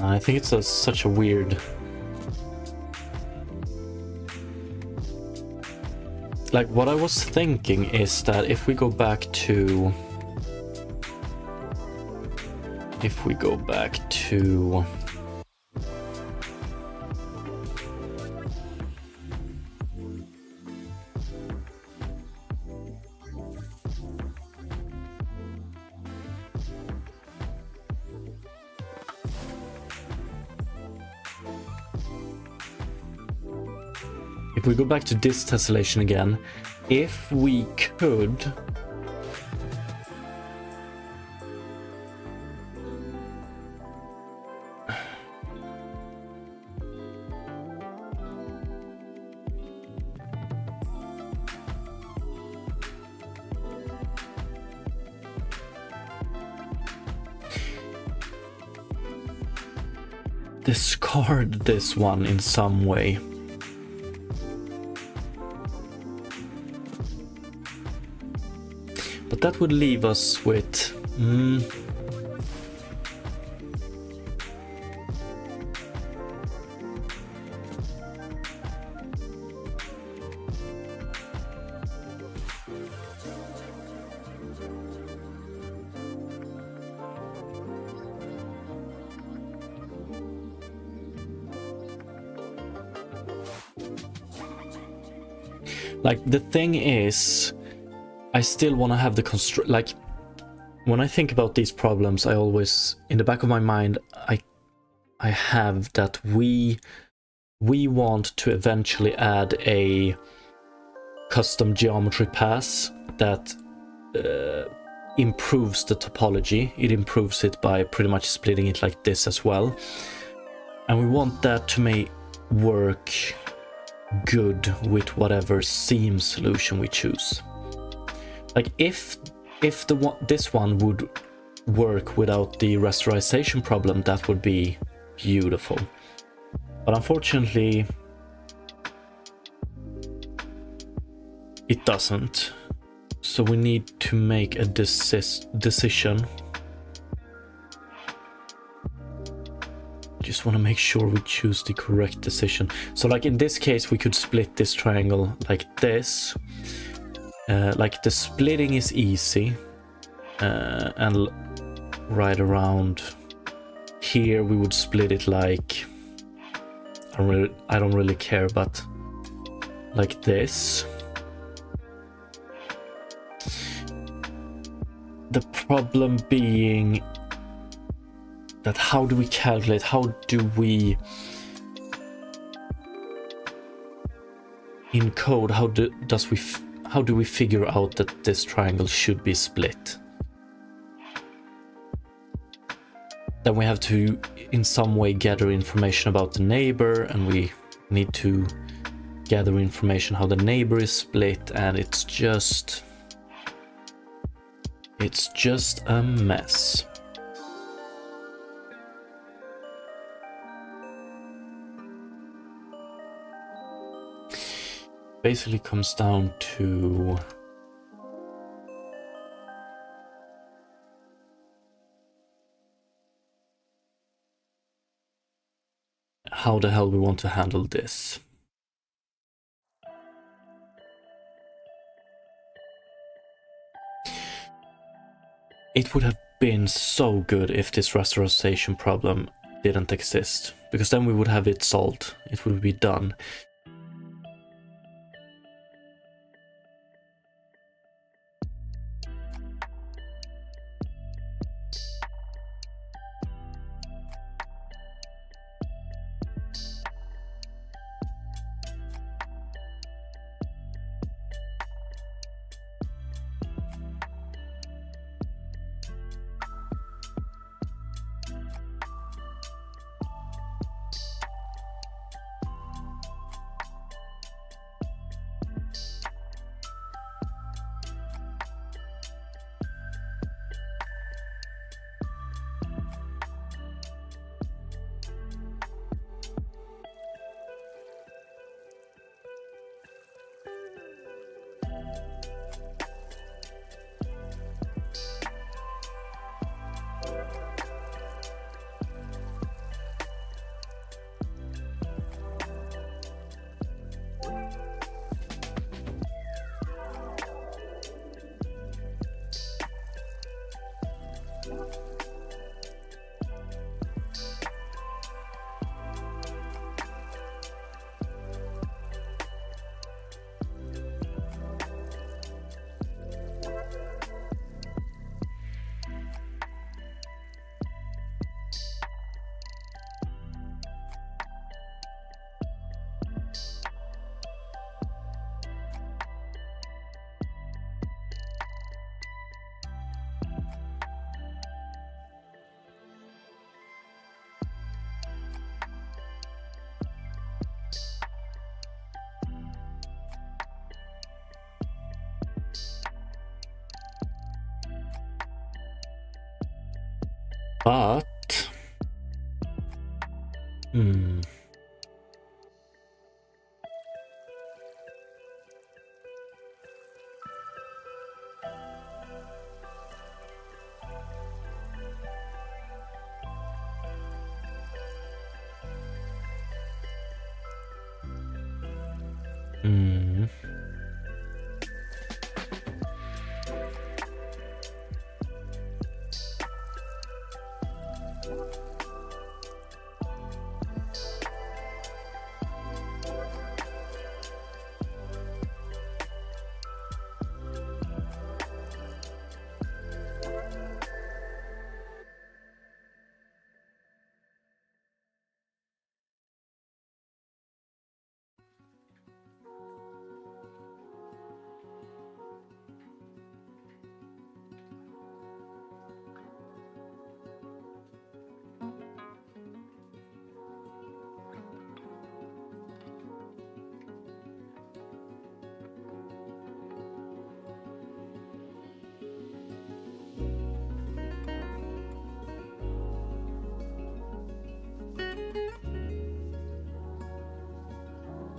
[SPEAKER 1] I think it's such a weird... Like, what I was thinking is that if we go back to... If we go back to... If we go back to this tessellation again, if we could... discard this one in some way. But that would leave us with... Like, the thing is, I still want to have the like, when I think about these problems, I always, in the back of my mind, I have that we want to eventually add a custom geometry pass that improves the topology. It improves it by pretty much splitting it like this as well. And we want that to work good with whatever seam solution we choose. Like, if this one would work without the rasterization problem, that would be beautiful. But unfortunately, it doesn't. So we need to make a decision. Just want to make sure we choose the correct decision. So, like, in this case, we could split this triangle like this. Like, the splitting is easy, and right around here we would split it like, I don't really care, but like this. The problem being that how do we calculate, how do we encode, how do we figure out that this triangle should be split? Then we have to in some way gather information about the neighbor, and we need to gather information how the neighbor is split, and it's just a mess. Basically comes down to how the hell we want to handle this. It would have been so good if this rasterization problem didn't exist, because then we would have it solved. It would be done. But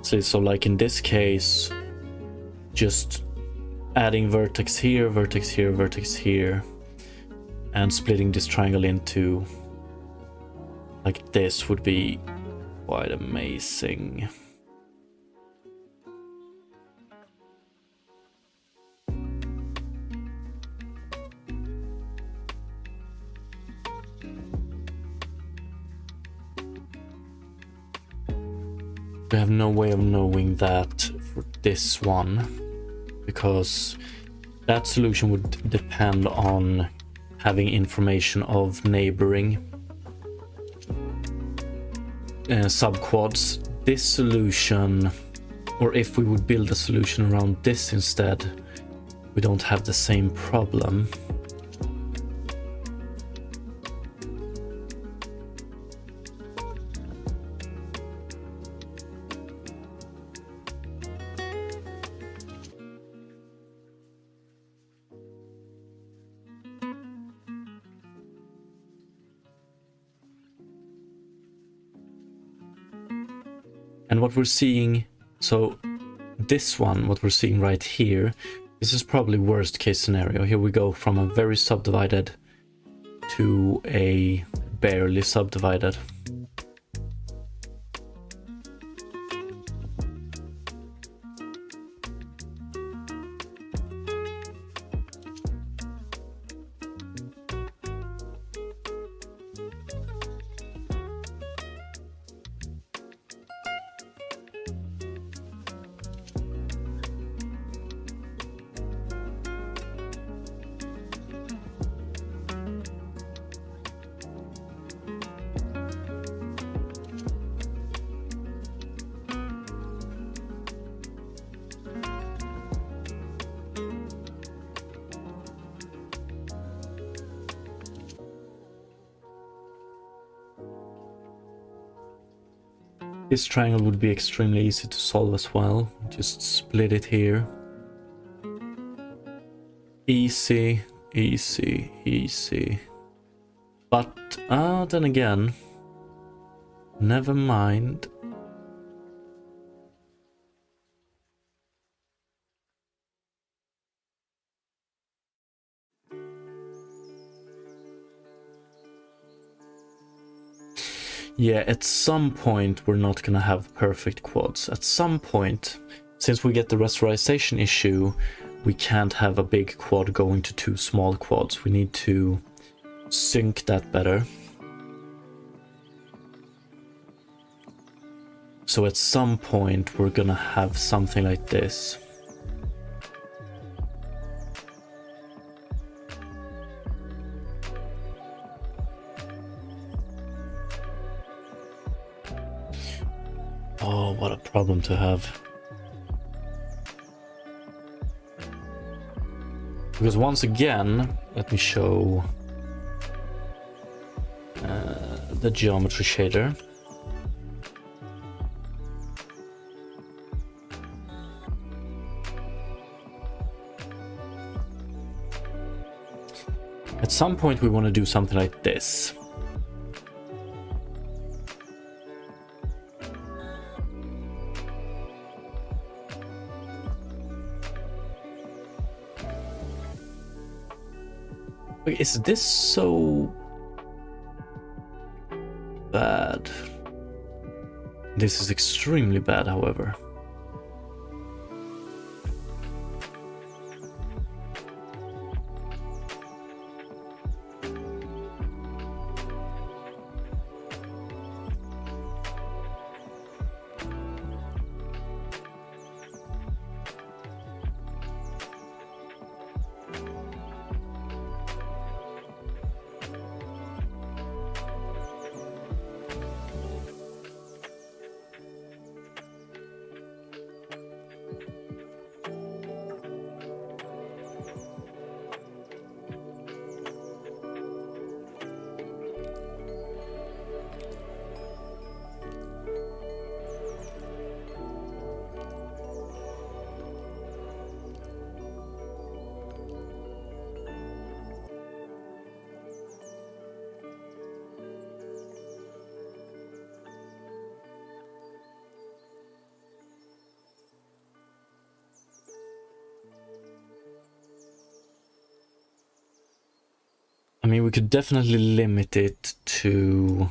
[SPEAKER 1] see, so like in this case, just adding vertex here, vertex here, vertex here, and splitting this triangle into like this would be quite amazing. We have no way of knowing that for this one, because that solution would depend on having information of neighboring subquads. This solution, or if we would build a solution around this instead, we don't have the same problem. And what we're seeing, so this one, what we're seeing right here, this is probably worst case scenario. Here we go from a very subdivided to a barely subdivided. This triangle would be extremely easy to solve as well. Just split it here. Easy, easy, easy. But, then again, never mind. Yeah, at some point we're not gonna have perfect quads. At some point, since we get the rasterization issue, we can't have a big quad going to 2 small quads. We need to sync that better. So at some point we're gonna have something like this. Oh, what a problem to have. Because once again, let me show the geometry shader. At some point we want to do something like this. Wait, is this so bad? This is extremely bad, however. I mean, we could definitely limit it to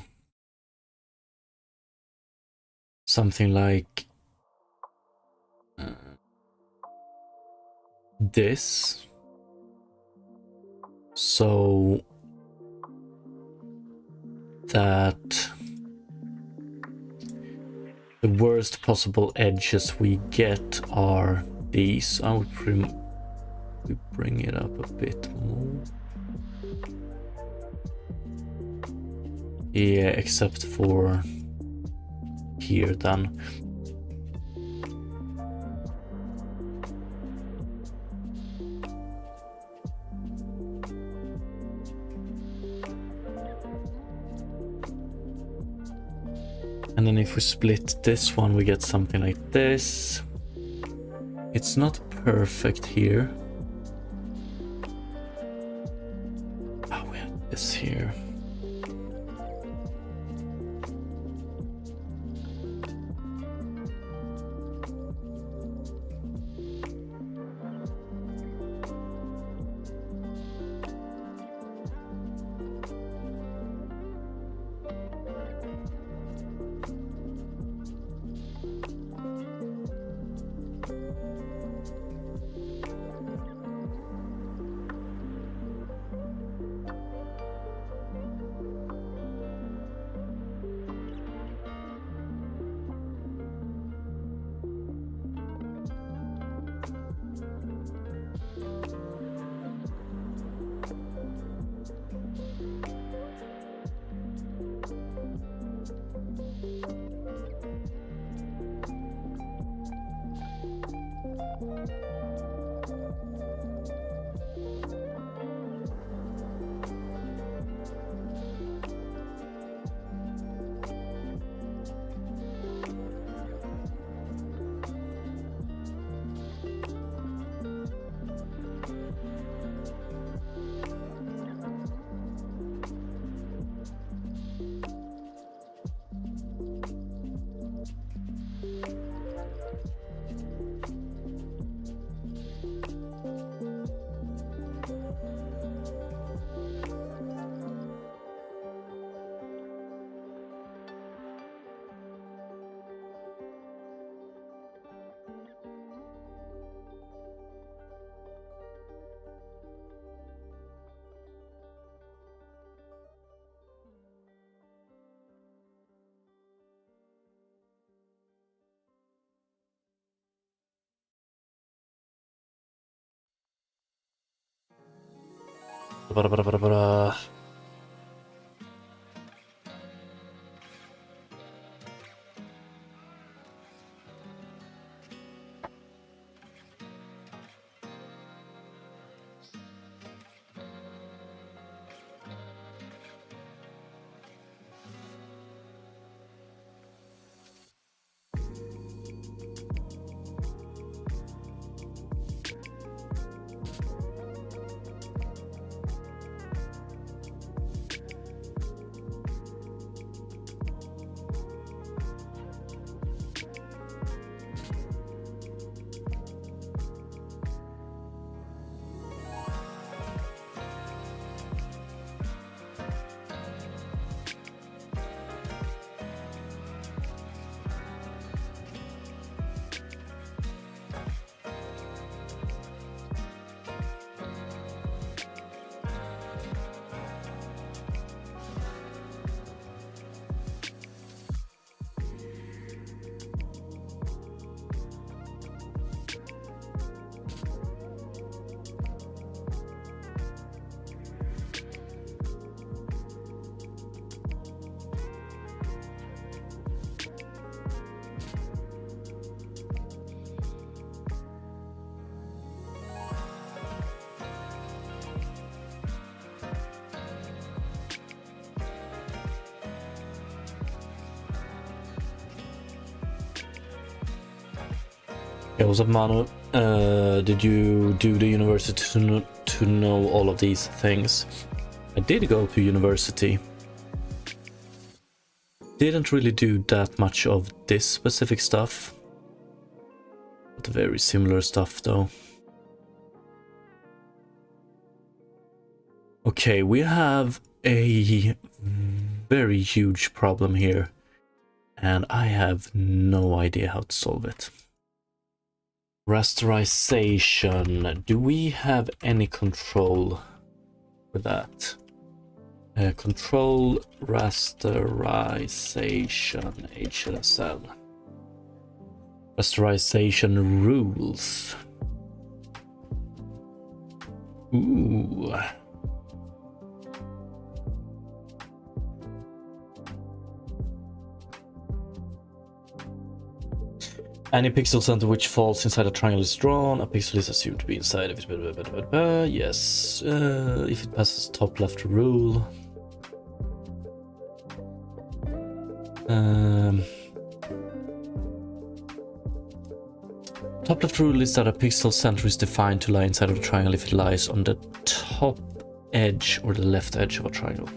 [SPEAKER 1] something like this. So that the worst possible edges we get are these. I would we bring it up a bit more. Yeah, except for here then. And then if we split this one, we get something like this. It's not perfect here. Oh, we have this here. Hey, what's up, Manu? Did you do the university to know all of these things? I did go to university. Didn't really do that much of this specific stuff. But very similar stuff, though. Okay, we have a very huge problem here. And I have no idea how to solve it. Rasterization. Do we have any control with that? Control rasterization HLSL. Rasterization rules. Ooh. Any pixel center which falls inside a triangle is drawn. A pixel is assumed to be inside of it. Yes. If it passes top left rule. Top left rule is that a pixel center is defined to lie inside of a triangle if it lies on the top edge or the left edge of a triangle.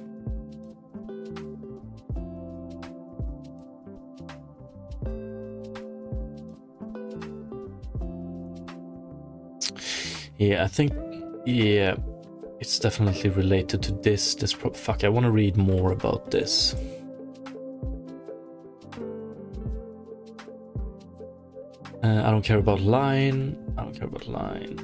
[SPEAKER 1] Yeah, I think, yeah, it's definitely related to this. Fuck, I want to read more about this. I don't care about line. I don't care about line.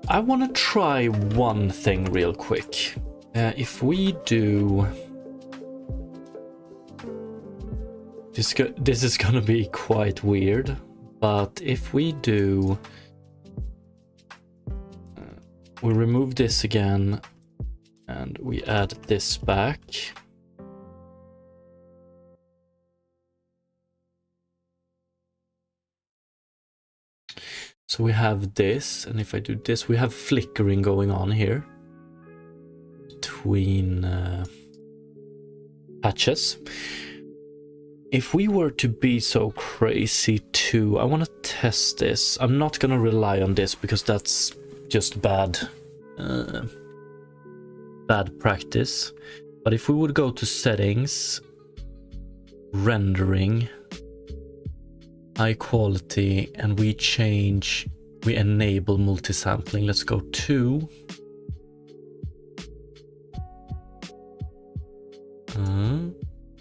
[SPEAKER 1] I want to try one thing real quick. If we do... This is gonna be quite weird, but if we do... we remove this again, and we add this back. So we have this, and if I do this, we have flickering going on here. Between patches. If we were to be so crazy to, I want to test this. I'm not gonna rely on this because that's just bad practice. But if we would go to settings, rendering, high quality, and we enable multi-sampling. Let's go to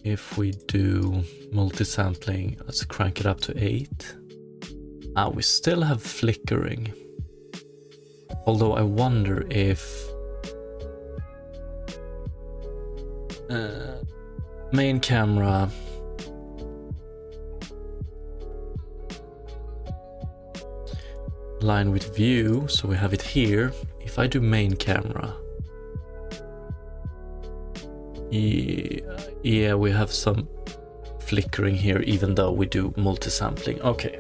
[SPEAKER 1] if we do multi-sampling, let's crank it up to 8. We still have flickering. Although I wonder if main camera, line with view, so we have it here. If I do main camera, yeah, we have some flickering here, even though we do multi-sampling. Okay,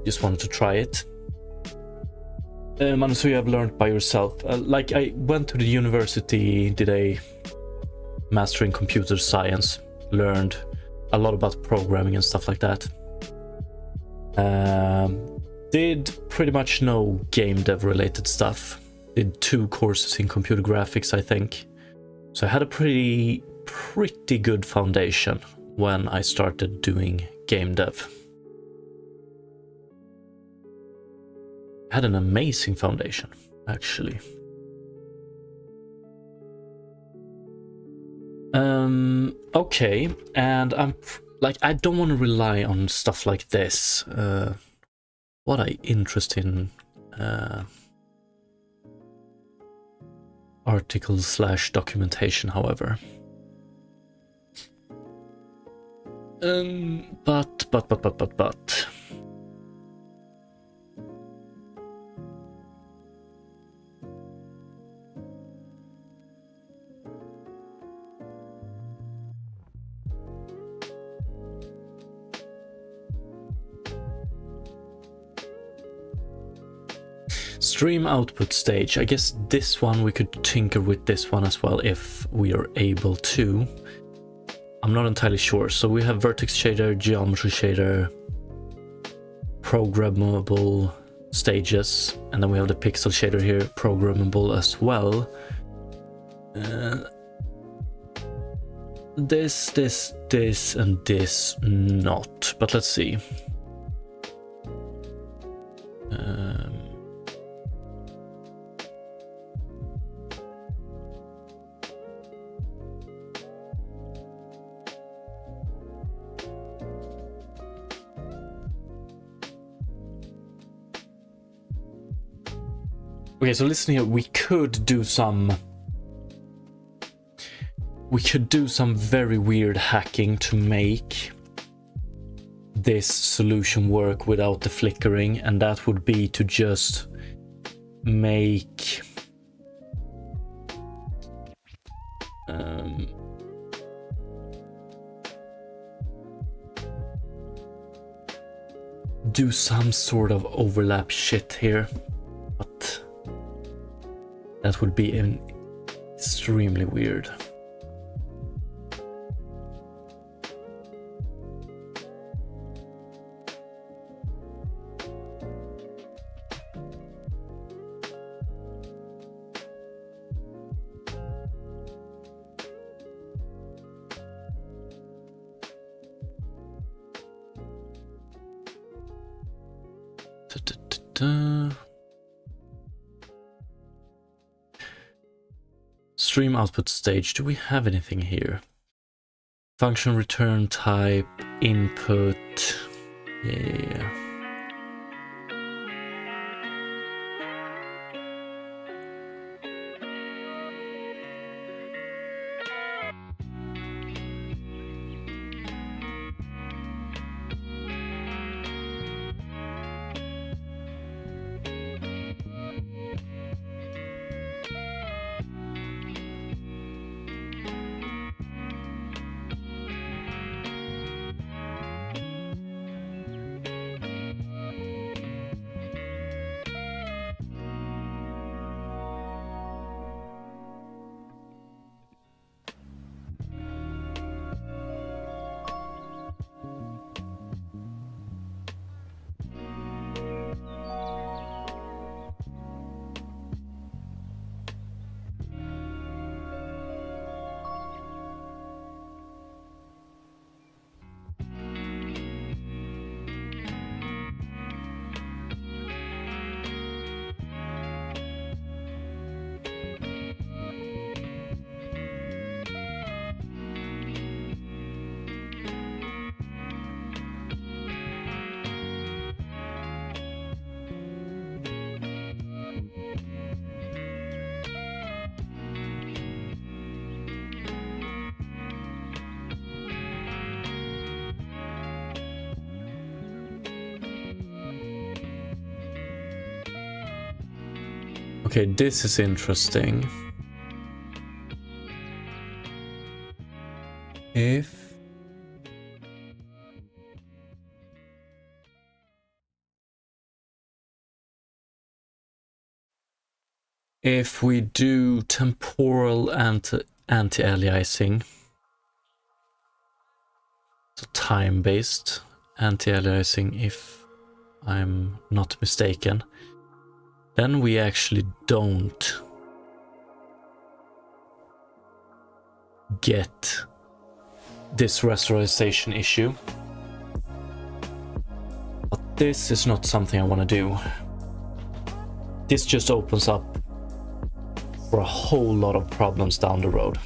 [SPEAKER 1] just wanted to try it. Manu, so you have learned by yourself. Like, I went to the university, did a master in computer science, learned a lot about programming and stuff like that. Did pretty much no game dev related stuff. Did 2 courses in computer graphics, I think. So I had a pretty good foundation when I started doing game dev. I had an amazing foundation, actually. Okay, and I'm like, I don't want to rely on stuff like this. What I interest in articles/documentation, however. But. Stream output stage. I guess this one we could tinker with this one as well if we are able to. I'm not entirely sure. So we have vertex shader, geometry shader, programmable stages, and then we have the pixel shader here, programmable as well. This, and this not. But let's see. Okay, so listen here, we could do some very weird hacking to make this solution work without the flickering, and that would be to just make do some sort of overlap shit here, but that would be extremely weird. Stream output stage. Do we have anything here? Function return type input. Yeah. Okay, this is interesting. If we do temporal anti-aliasing, so time-based anti-aliasing, if I'm not mistaken, then we actually don't get this rasterization issue. But this is not something I want to do. This just opens up for a whole lot of problems down the road.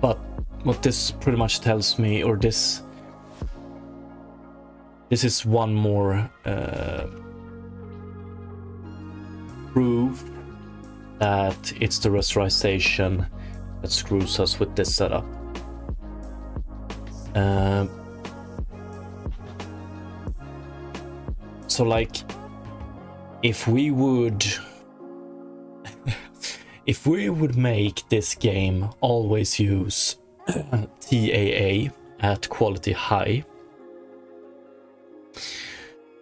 [SPEAKER 1] But what this pretty much tells me, or this is one more proof that it's the rasterization that screws us with this setup. So like, if we would make this game always use TAA at quality high,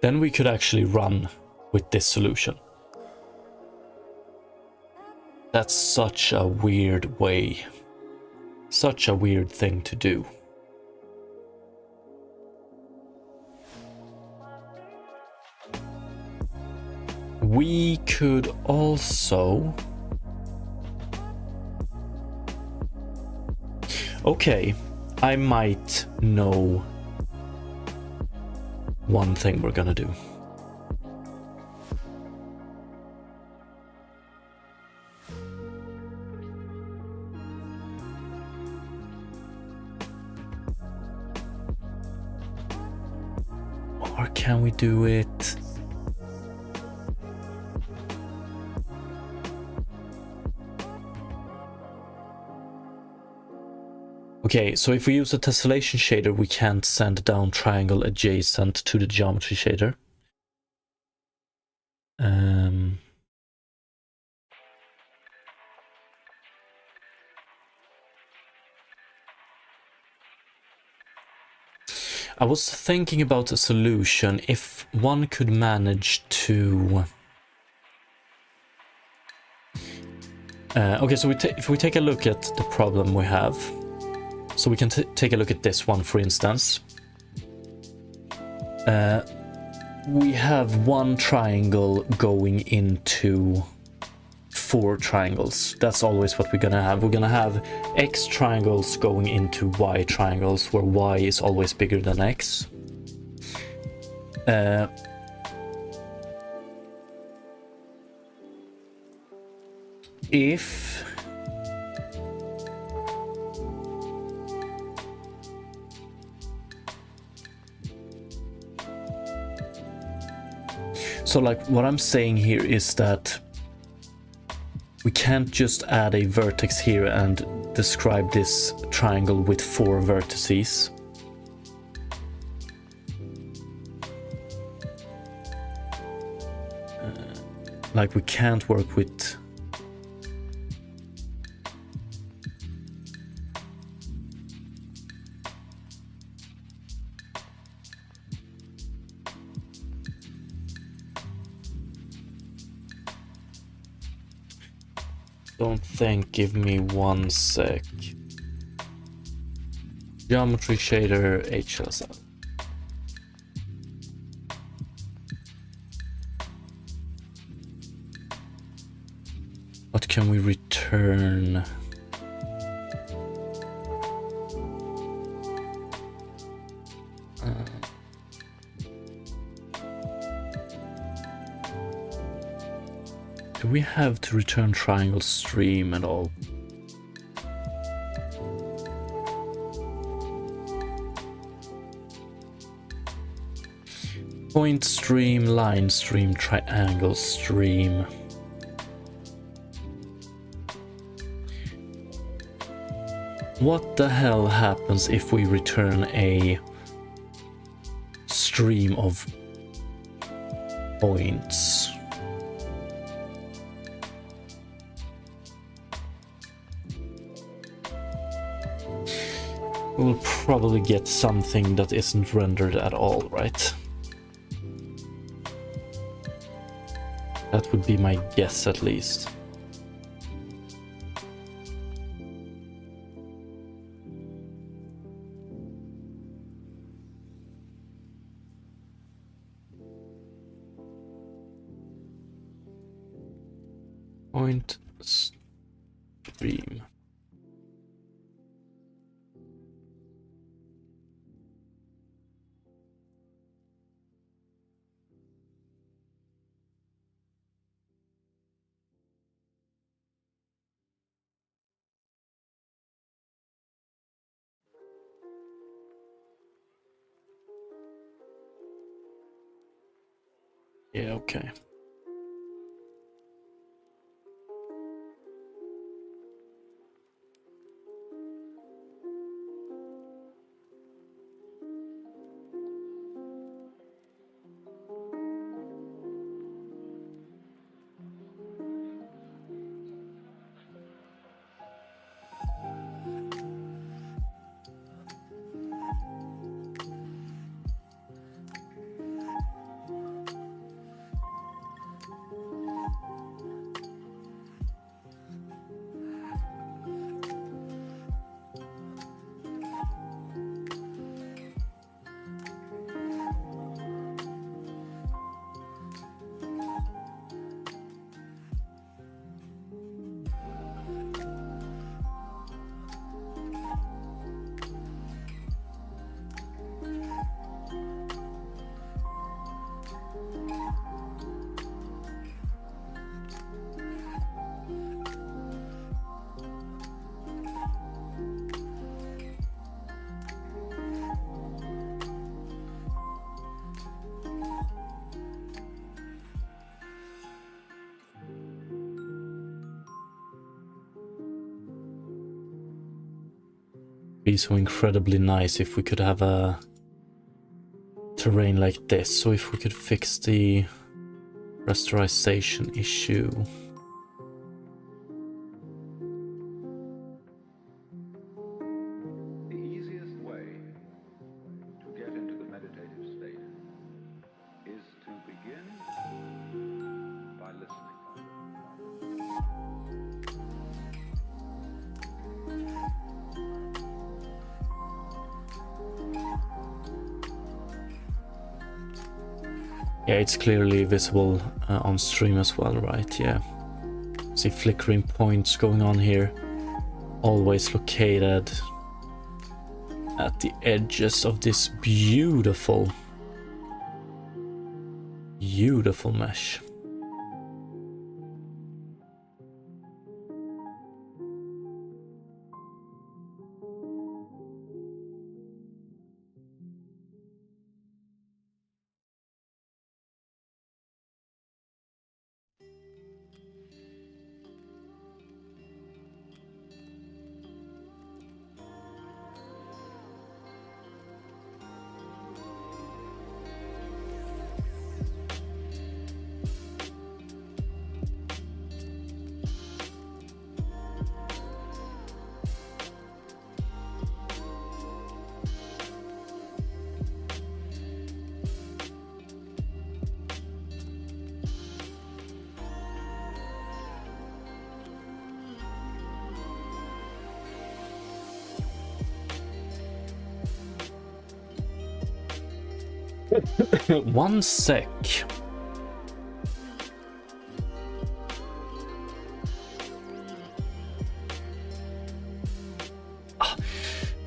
[SPEAKER 1] then we could actually run with this solution. That's such a weird way, such a weird thing to do. We could also... Okay, I might know one thing we're gonna do. Or can we do it? Okay, so if we use a tessellation shader, we can't send down triangle adjacent to the geometry shader. I was thinking about a solution if one could manage to... okay, so if we take a look at the problem we have, so we can take a look at this one, for instance. We have one triangle going into 4 triangles. That's always what we're gonna have. We're gonna have X triangles going into Y triangles, where Y is always bigger than X. So like what I'm saying here is that we can't just add a vertex here and describe this triangle with 4 vertices. Like we can't work with... Don't think, give me one sec. Geometry shader HLSL. What can we return? Do we have to return triangle stream and all? Point stream, line stream, triangle stream. What the hell happens if we return a stream of points? we'll probably get something that isn't rendered at all, right? That would be my guess, at least. Point stream. Yeah, okay. Be so incredibly nice if we could have a terrain like this. So if we could fix the rasterization issue.
[SPEAKER 2] The easiest way to get into the meditative state is to begin by listening.
[SPEAKER 1] Yeah, it's clearly visible on stream as well, right? Yeah. See flickering points going on here. Always located at the edges of this beautiful, beautiful mesh. One sec.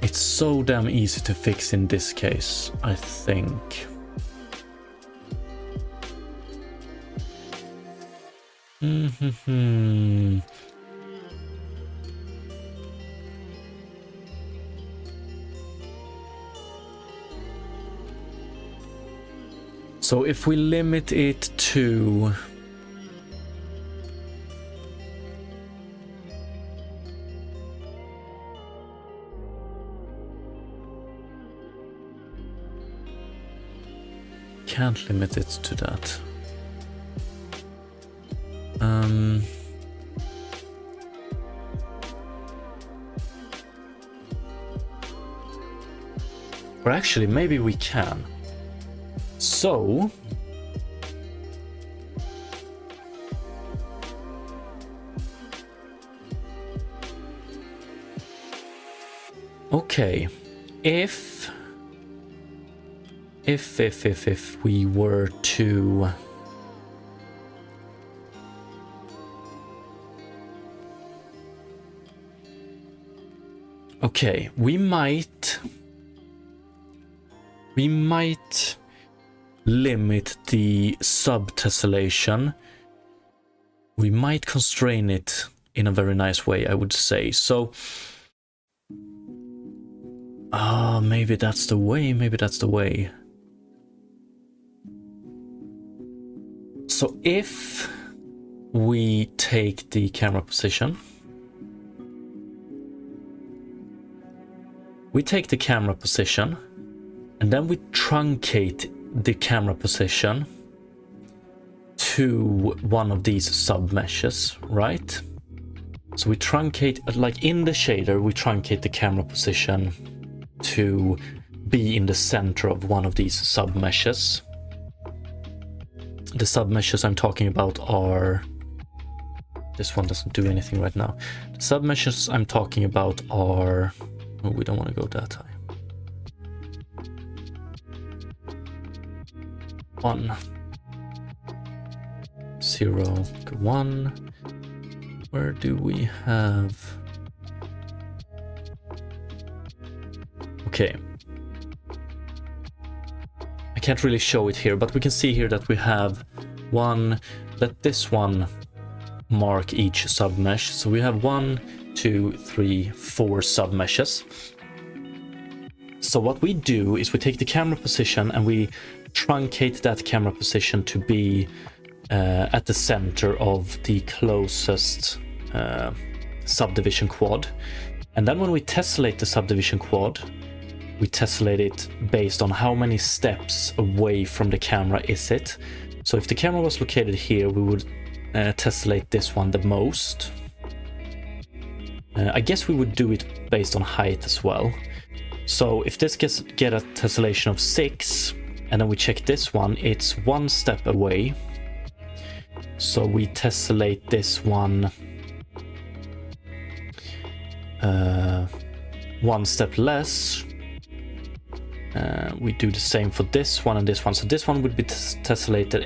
[SPEAKER 1] It's so damn easy to fix in this case, I think. So if we limit it to can't limit it to that. Or actually, maybe we can. So... okay, if we were to... okay, we might limit the sub-tessellation. We might constrain it in a very nice way, I would say. So... maybe that's the way, maybe that's the way. So if we take the camera position, and then we truncate the camera position to one of these sub-meshes, right? So we truncate, like in the shader, we truncate the camera position to be in the center of one of these sub-meshes. The sub-meshes I'm talking about are... this one doesn't do anything right now. The sub-meshes I'm talking about are... oh, we don't want to go that high. 1, 0, 1. Where do we have... okay. I can't really show it here, but we can see here that we have one... let this one mark each submesh. So we have 1, 2, 3, 4 submeshes. So what we do is we take the camera position and we truncate that camera position to be at the center of the closest subdivision quad. And then when we tessellate the subdivision quad, we tessellate it based on how many steps away from the camera is it. So if the camera was located here, we would tessellate this one the most. I guess we would do it based on height as well. So if this get a tessellation of 6, and then we check this one, it's 1 step away. So we tessellate this one 1 step less. We do the same for this one and this one. So this one would be tessellated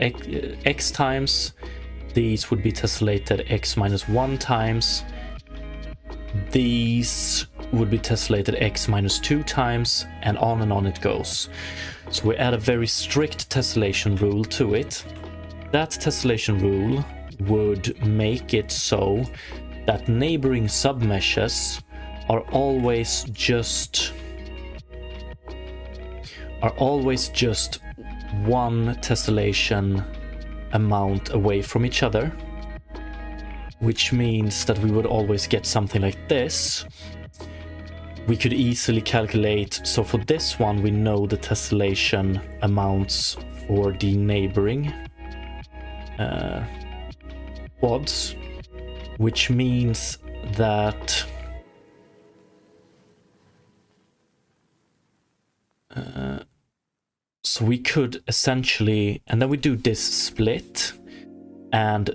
[SPEAKER 1] x times. These would be tessellated x minus 1 times. These would be tessellated x minus 2 times, and on it goes. So we add a very strict tessellation rule to it. That tessellation rule would make it so that neighboring submeshes are always just one tessellation amount away from each other, which means that we would always get something like this. We could easily calculate, so for this one we know the tessellation amounts for the neighboring quads, which means that so we could essentially, and then we do this split, and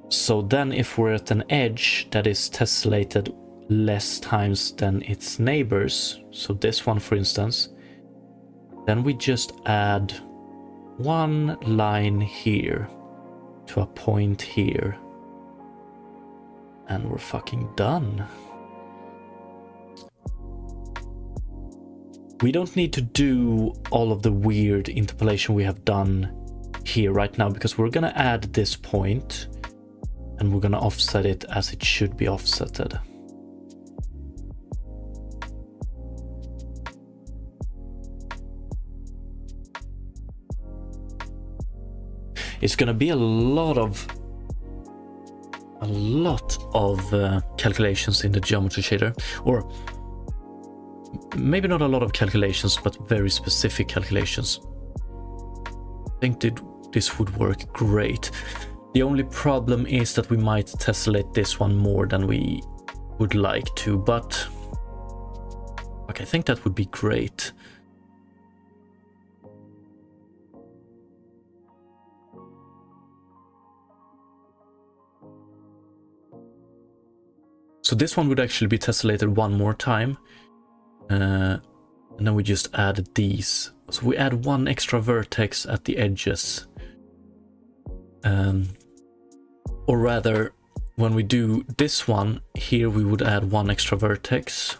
[SPEAKER 1] so then if we're at an edge that is tessellated less times than its neighbors, so this one for instance, then we just add one line here to a point here, and we're fucking done. We don't need to do all of the weird interpolation we have done here right now, because we're gonna add this point and we're gonna offset it as it should be offsetted. It's gonna be a lot of calculations in the geometry shader, or maybe not a lot of calculations, but very specific calculations. I think this would work great. The only problem is that we might tessellate this one more than we would like to, but okay, I think that would be great. So this one would actually be tessellated one more time. And then we just add these. So we add one extra vertex at the edges. Or rather, when we do this one, here we would add one extra vertex.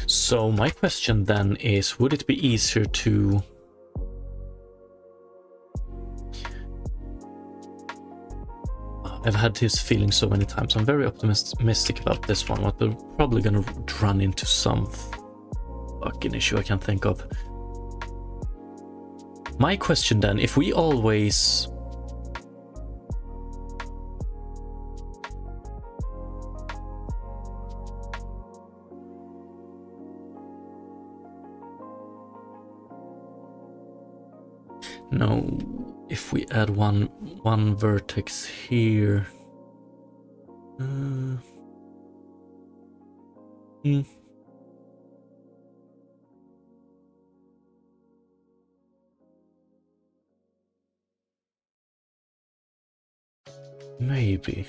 [SPEAKER 1] So my question then is, would it be easier to I've had this feeling so many times. I'm very optimistic about this one, but we're probably gonna run into some fucking issue I can't think of. My question then, if we always no, if we add one vertex here, maybe.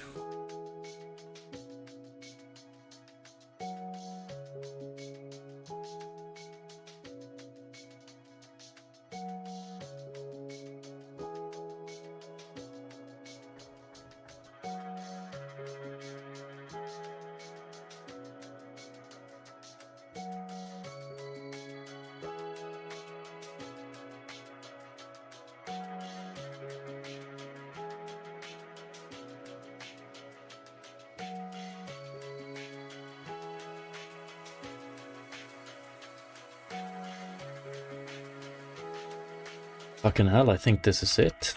[SPEAKER 1] Fucking hell, I think this is it.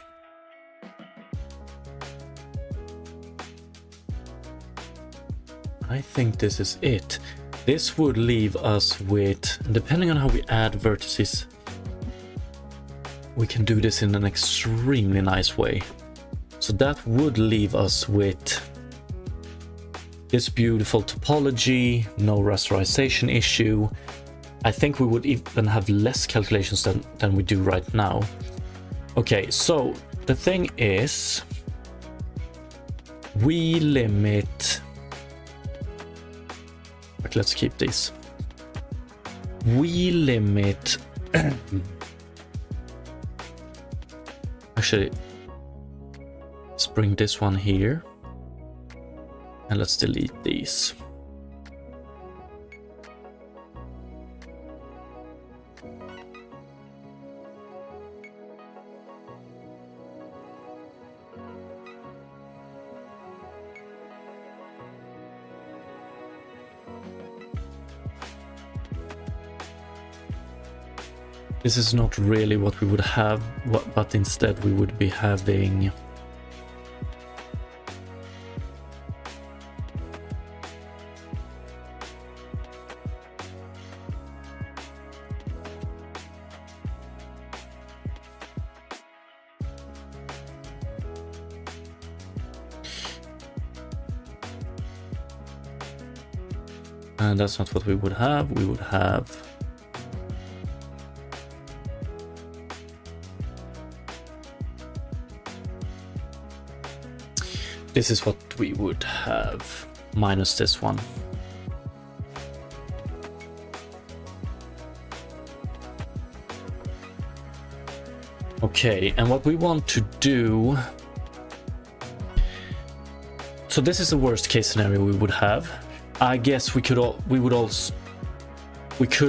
[SPEAKER 1] I think this is it. This would leave us with, depending on how we add vertices, we can do this in an extremely nice way. So that would leave us with this beautiful topology, no rasterization issue. I think we would even have less calculations than we do right now. Okay, so the thing is, we limit... But let's keep these. We limit... Actually, let's bring this one here. And let's delete these. This is not really what we would have, but instead we would be having... And that's not what we would have. We would have... This is what we would have, minus this one. Okay, and what we want to do... So this is the worst case scenario we would have. I guess we could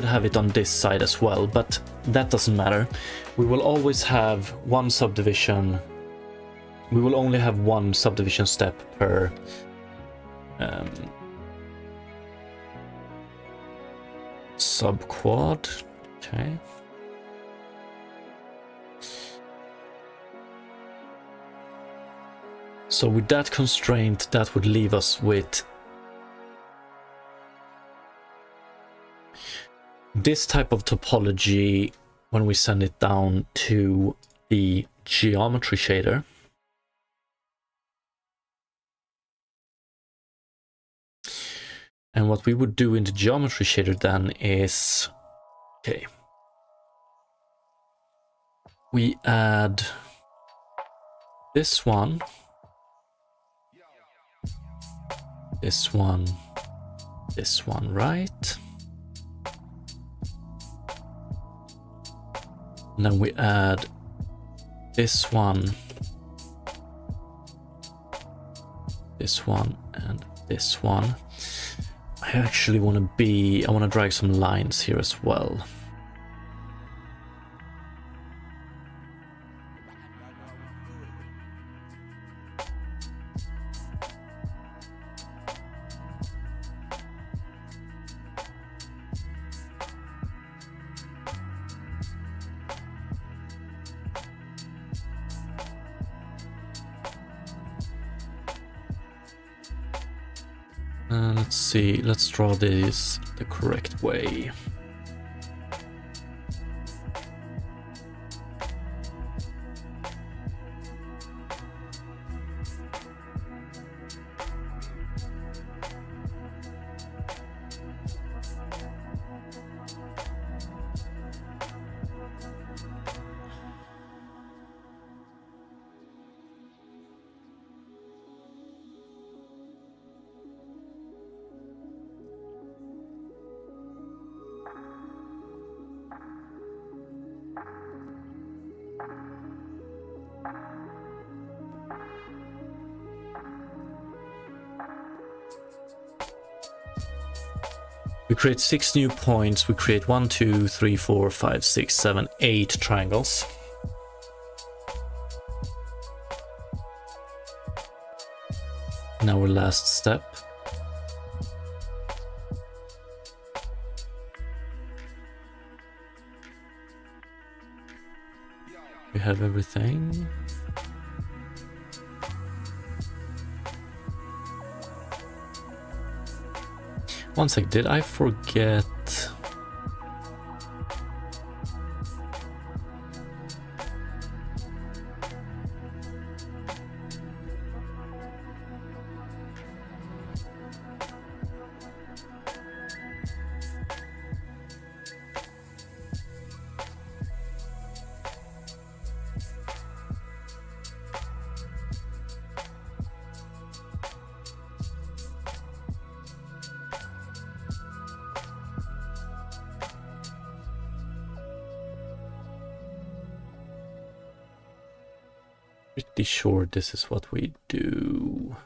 [SPEAKER 1] have it on this side as well, but that doesn't matter. We will always have one subdivision. We will only have one subdivision step per subquad. Okay. So with that constraint, that would leave us with this type of topology when we send it down to the geometry shader. And what we would do in the geometry shader then is Okay. We add this one, this one, this one, right? And then we add this one, and this one. I actually want to drag some lines here as well. Let's see, let's draw this the correct way. We create 6 new points. We create 1, 2, 3, 4, 5, 6, 7, 8 triangles. Now our last step. We have everything. One sec, did I forget? Pretty sure this is what we do.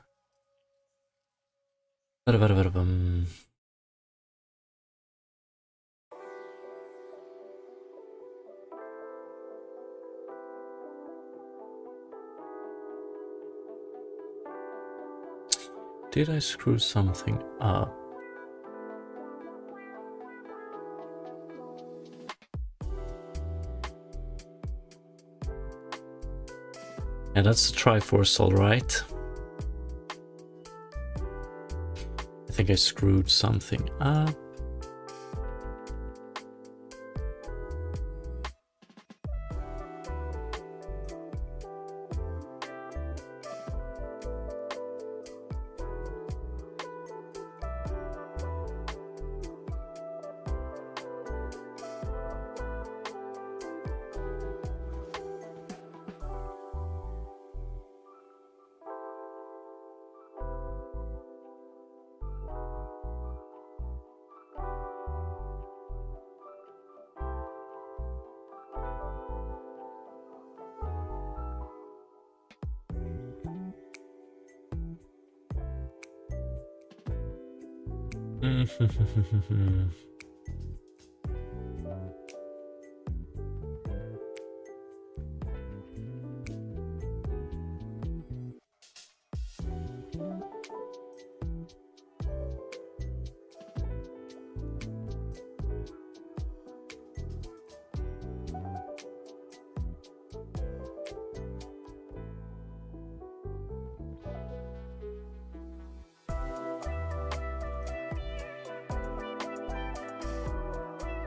[SPEAKER 1] Did I screw something up? And that's the Triforce, all right. I think I screwed something up.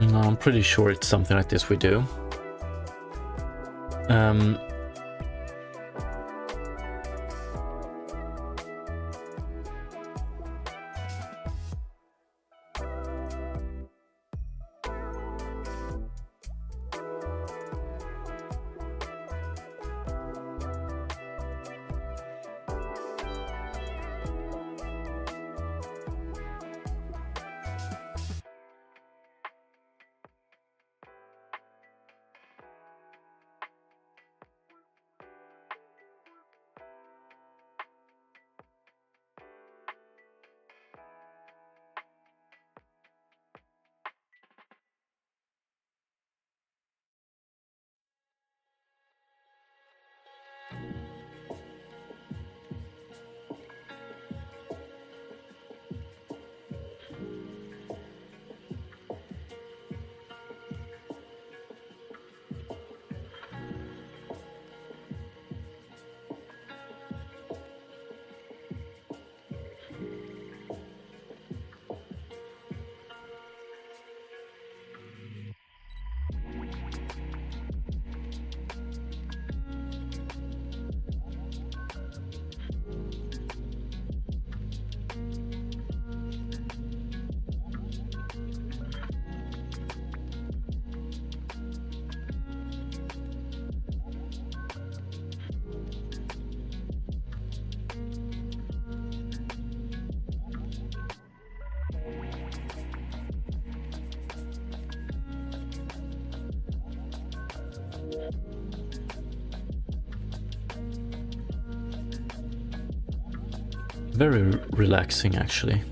[SPEAKER 1] No, I'm pretty sure it's something like this we do. Very relaxing, actually.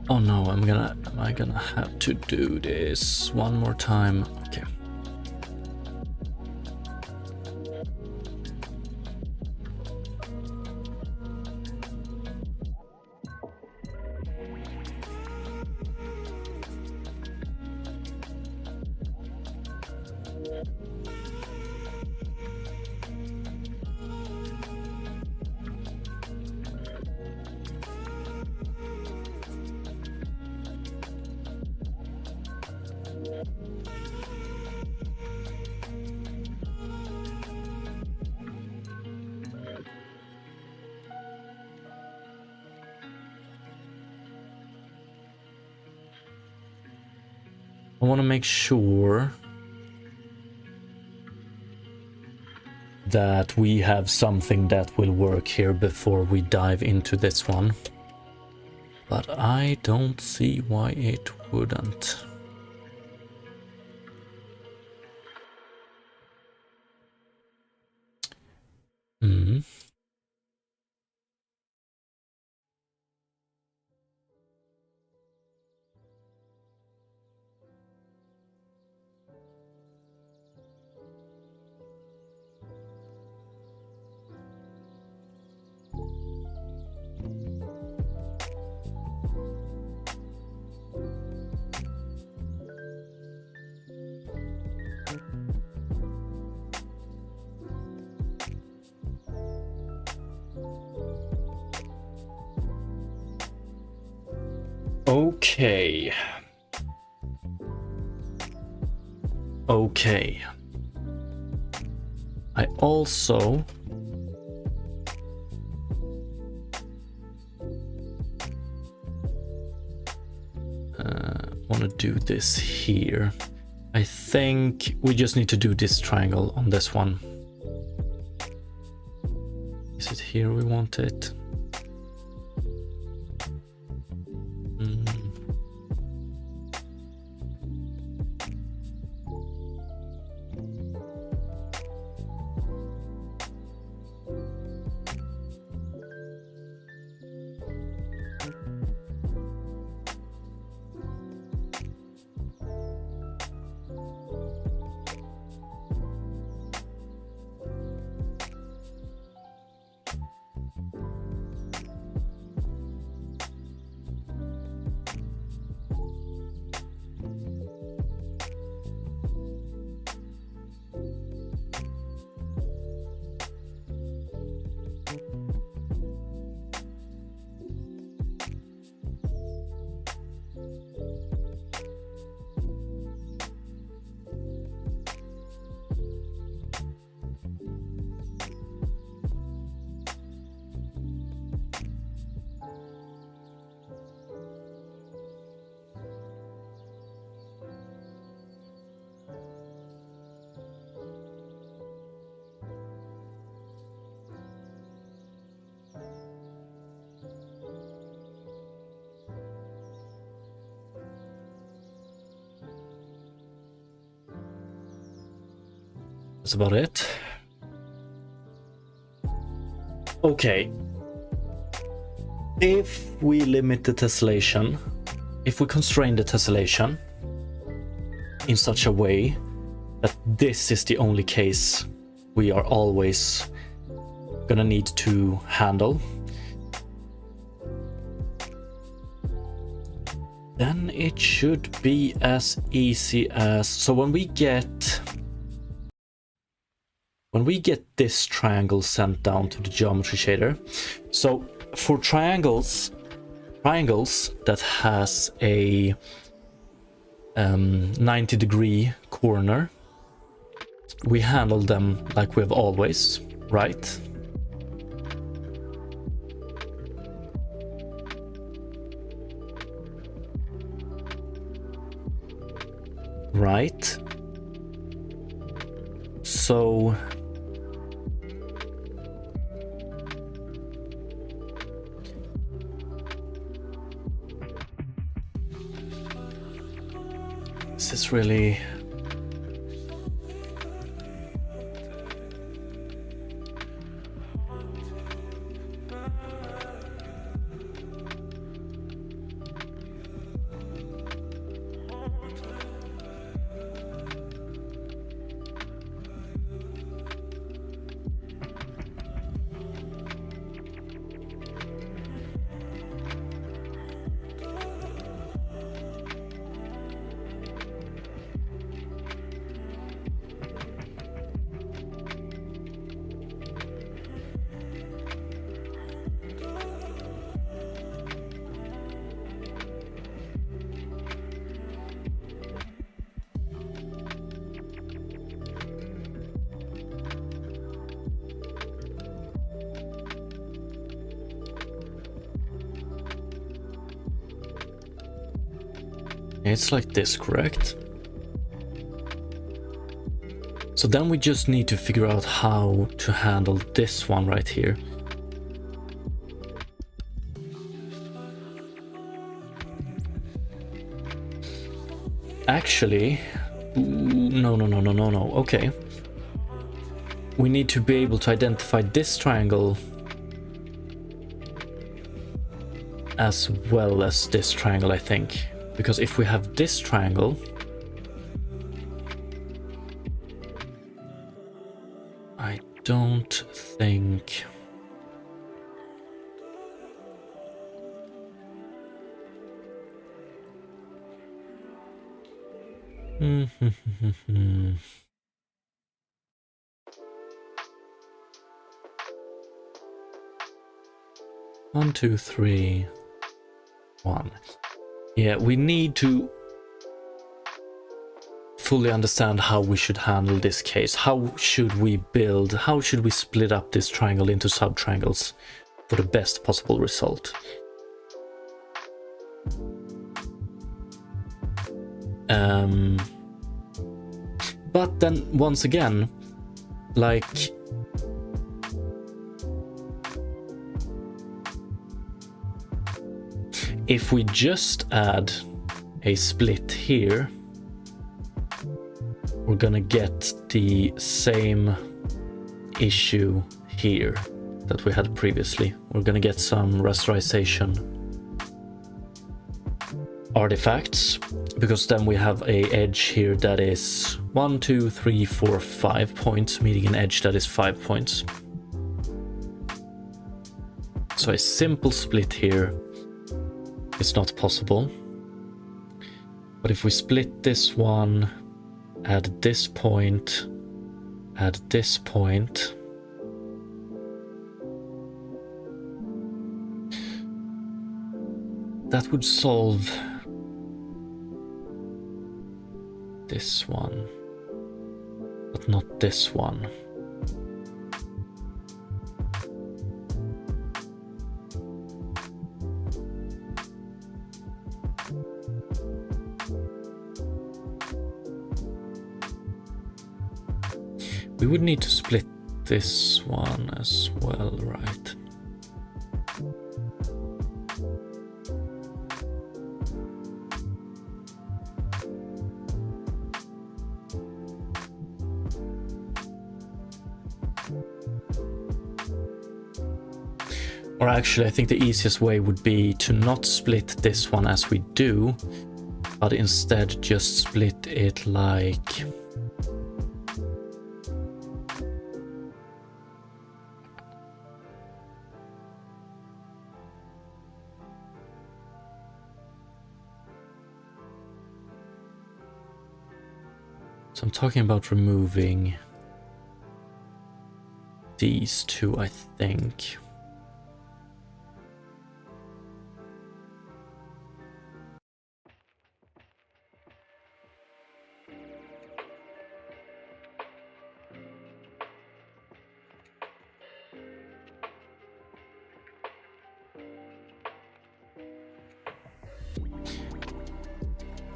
[SPEAKER 1] Oh no, am I gonna have to do this one more time? Okay. I want to make sure that we have something that will work here before we dive into this one. But I don't see why it wouldn't. Hmm. Okay. Okay. I also want to do this here. I think we just need to do this triangle on this one. Is it here we want it? That's about it. Okay. If we limit the tessellation, if we constrain the tessellation in such a way that this is the only case we are always gonna need to handle, then it should be as easy as... So when when we get this triangle sent down to the geometry shader, so for triangles that has a 90-degree corner, we handle them like we have always, right? Right. So this is really it's like this, correct? So then we just need to figure out how to handle this one right here. Actually, no. Okay. We need to be able to identify this triangle as well as this triangle, I think. Because if we have this triangle, I don't think... One, two, three, one. Yeah, we need to fully understand how we should handle this case. How should we split up this triangle into sub-triangles for the best possible result? But then, once again, like... if we just add a split here, we're gonna get the same issue here that we had previously. We're gonna get some rasterization artifacts, because then we have a edge here that is 1, 2, 3, 4, 5 points, meeting an edge that is 5 points. So a simple split here is not possible. But if we split this one, add this point, add this point, that would solve this one, but not this one. We would need to split this one as well, right? Or actually, I think the easiest way would be to not split this one as we do, but instead just split it like... So I'm talking about removing these two, I think.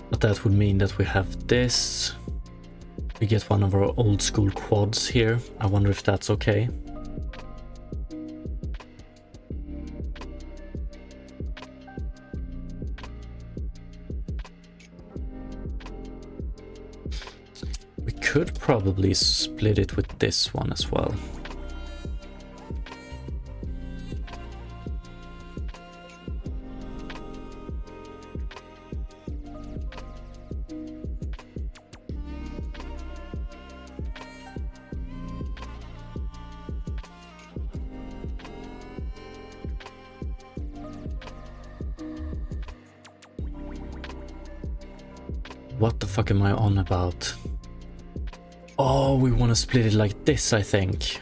[SPEAKER 1] But that would mean that we have this. We get one of our old school quads here. I wonder if that's okay. We could probably split it with this one as well. What the fuck am I on about? Oh, we want to split it like this, I think.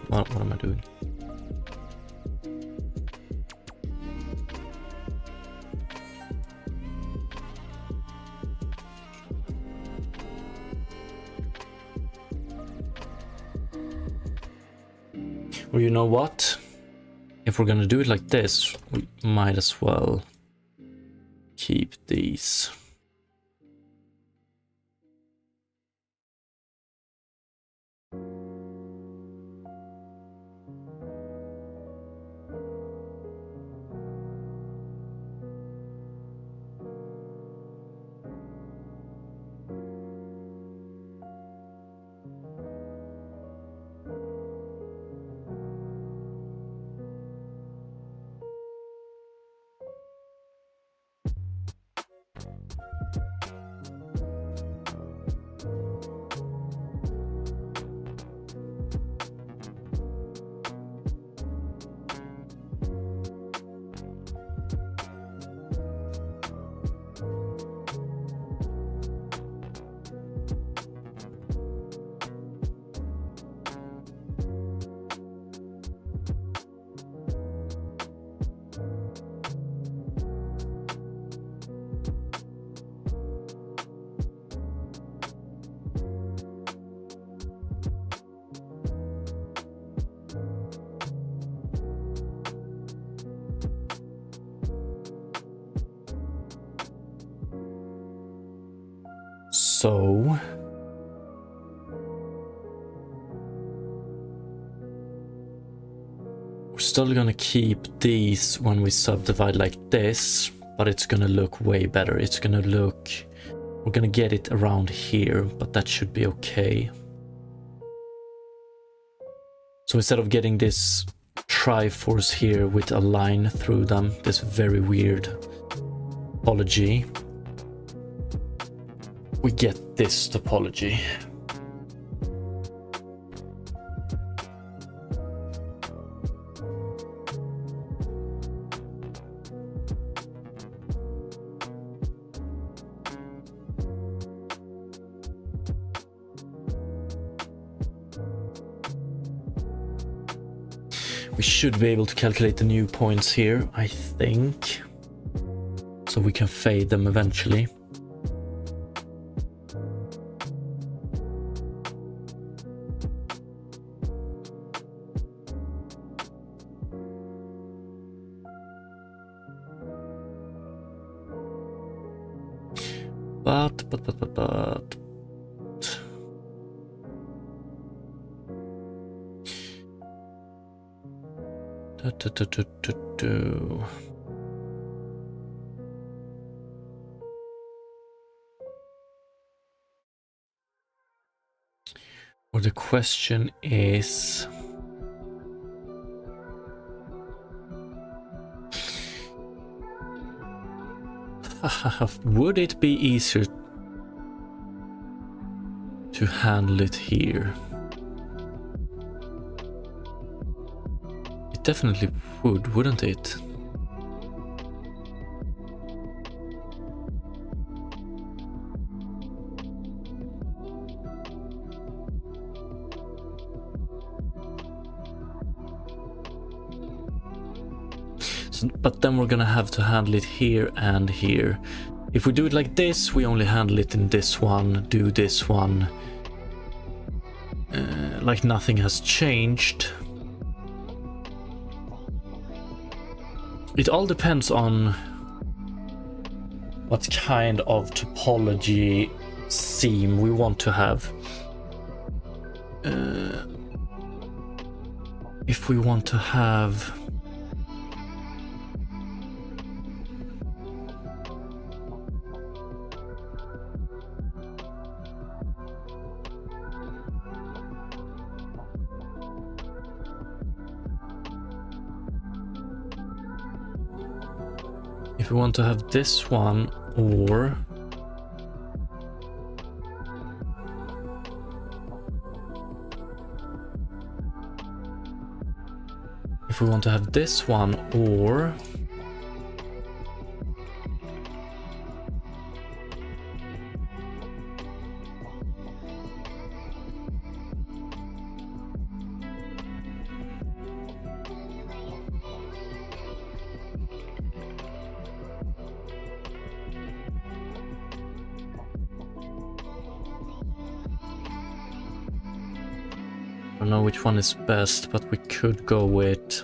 [SPEAKER 1] What am I doing? Or you know what? If we're gonna do it like this, we might as well keep these. So we're still gonna keep these when we subdivide like this, but it's gonna look way better. It's gonna look, we're gonna get it around here, but that should be okay. So instead of getting this Triforce here with a line through them, this very weird topology, we get this topology. We should be able to calculate the new points here, I think, so we can fade them eventually. But Or the question is, would it be easier to handle it here? It definitely would, wouldn't it? So, but then we're gonna have to handle it here and here. If we do it like this, we only handle it in this one, do this one. Like nothing has changed. It all depends on what kind of topology seam we want to have. If we want to have... If we want to have this one, or if we want to have this one, or I don't know which one is best, but we could go with...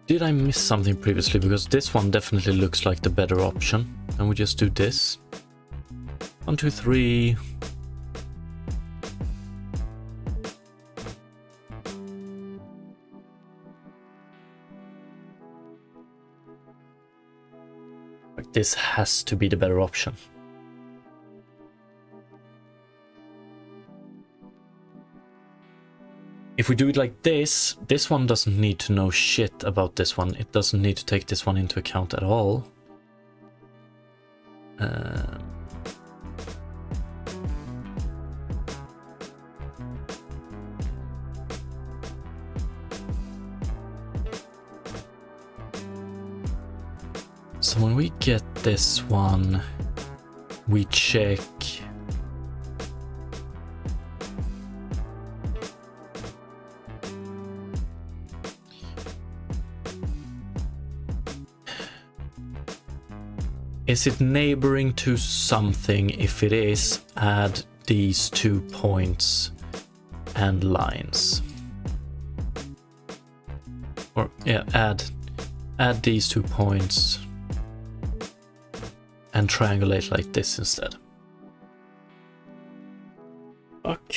[SPEAKER 1] Did I miss something previously? Because this one definitely looks like the better option. And we just do this. 1, 2, 3. Like this has to be the better option. If we do it like this, this one doesn't need to know shit about this one. It doesn't need to take this one into account at all. So when we get this one, we check is it neighboring to something? If it is, add these 2 points and lines. Or yeah, add these 2 points and triangulate like this instead. Fuck.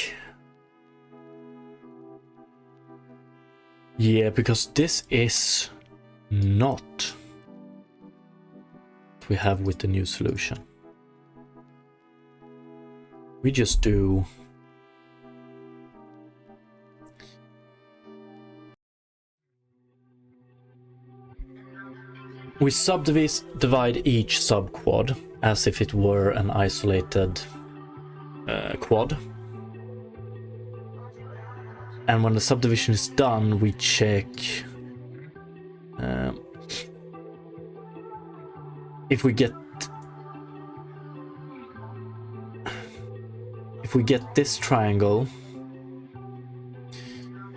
[SPEAKER 1] Yeah, because this is not we have with the new solution. We just do we subdivide each subquad as if it were an isolated quad. And when the subdivision is done, we check if we get this triangle,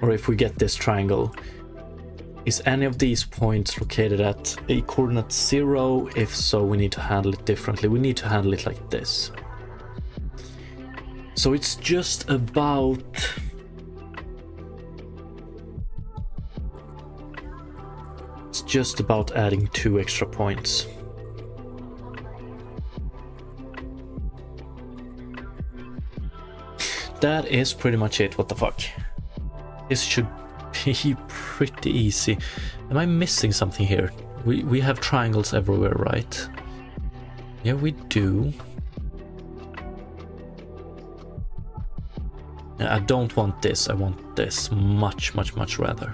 [SPEAKER 1] or if we get this triangle, is any of these points located at a coordinate 0? If so, we need to handle it differently. We need to handle it like this. So it's just about adding 2 extra points. That is pretty much it. What the fuck? This should be pretty easy. Am I missing something here? We have triangles everywhere, right? Yeah, we do. I don't want this. I want this much rather.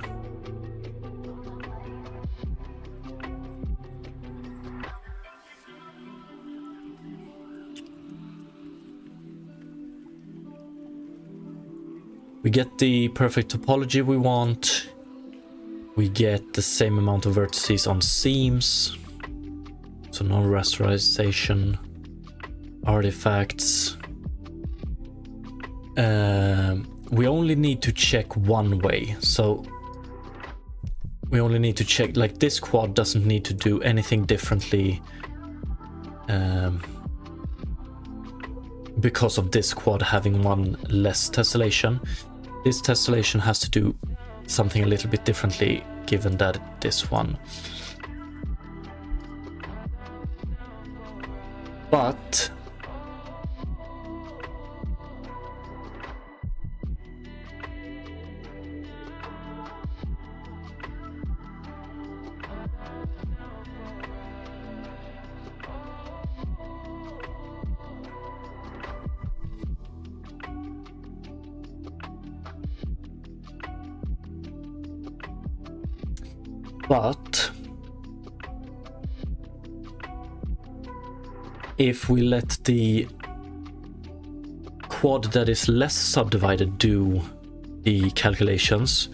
[SPEAKER 1] We get the perfect topology we want. We get the same amount of vertices on seams. So no rasterization. Artifacts. We only need to check one way. So we only need to check, like, this quad doesn't need to do anything differently because of this quad having one less tessellation. This tessellation has to do something a little bit differently given that this one. But if we let the quad that is less subdivided do the calculations,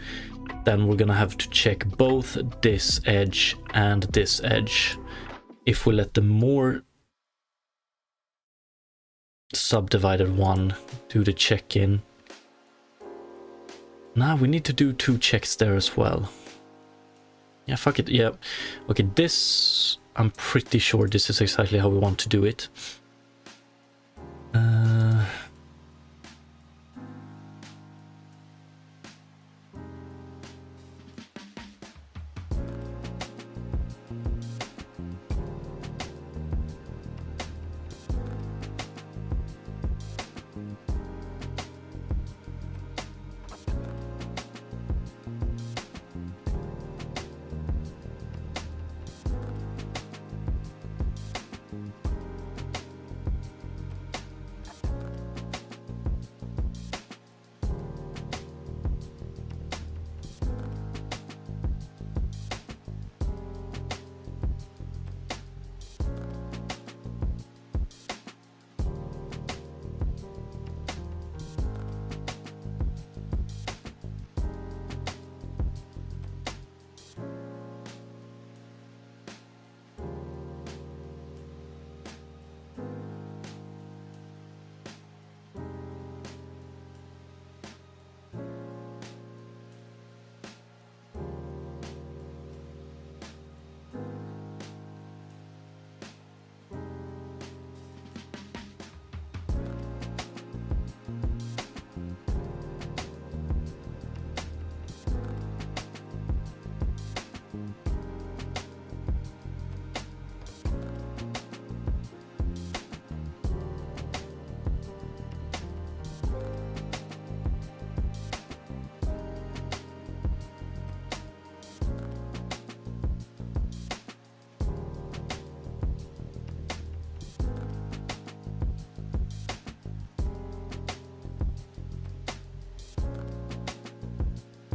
[SPEAKER 1] then we're gonna have to check both this edge and this edge. If we let the more subdivided one do the check-in, now we need to do 2 checks there as well. Yeah, fuck it. Yeah. Okay, this, I'm pretty sure this is exactly how we want to do it.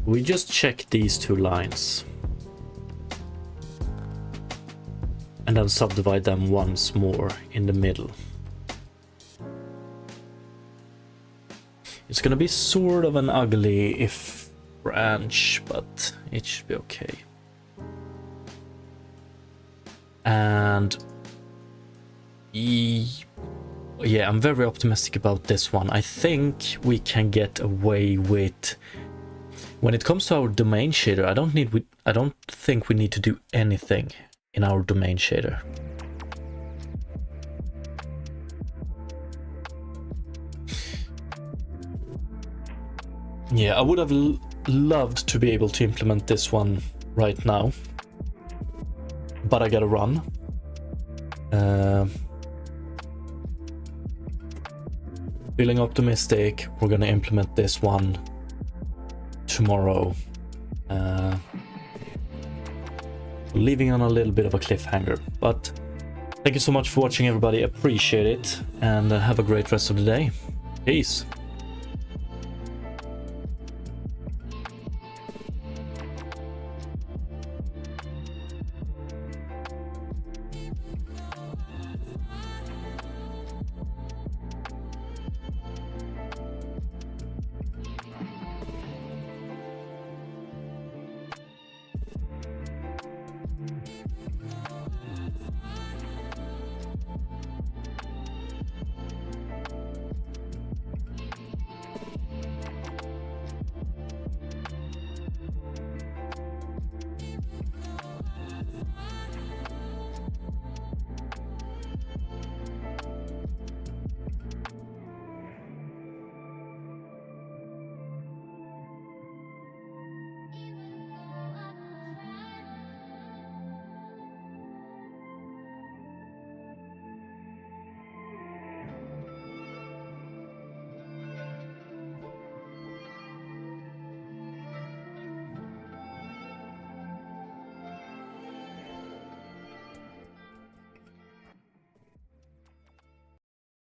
[SPEAKER 1] We just check these two lines. And then subdivide them once more in the middle. It's gonna be sort of an ugly if branch, but it should be okay. And yeah, I'm very optimistic about this one. I think we can get away with, when it comes to our domain shader, I don't think we need to do anything in our domain shader. Yeah, I would have loved to be able to implement this one right now, but I gotta run. Feeling optimistic, we're gonna implement this one tomorrow. Leaving on a little bit of a cliffhanger, but thank you so much for watching, everybody. Appreciate it, and have a great rest of the day. Peace.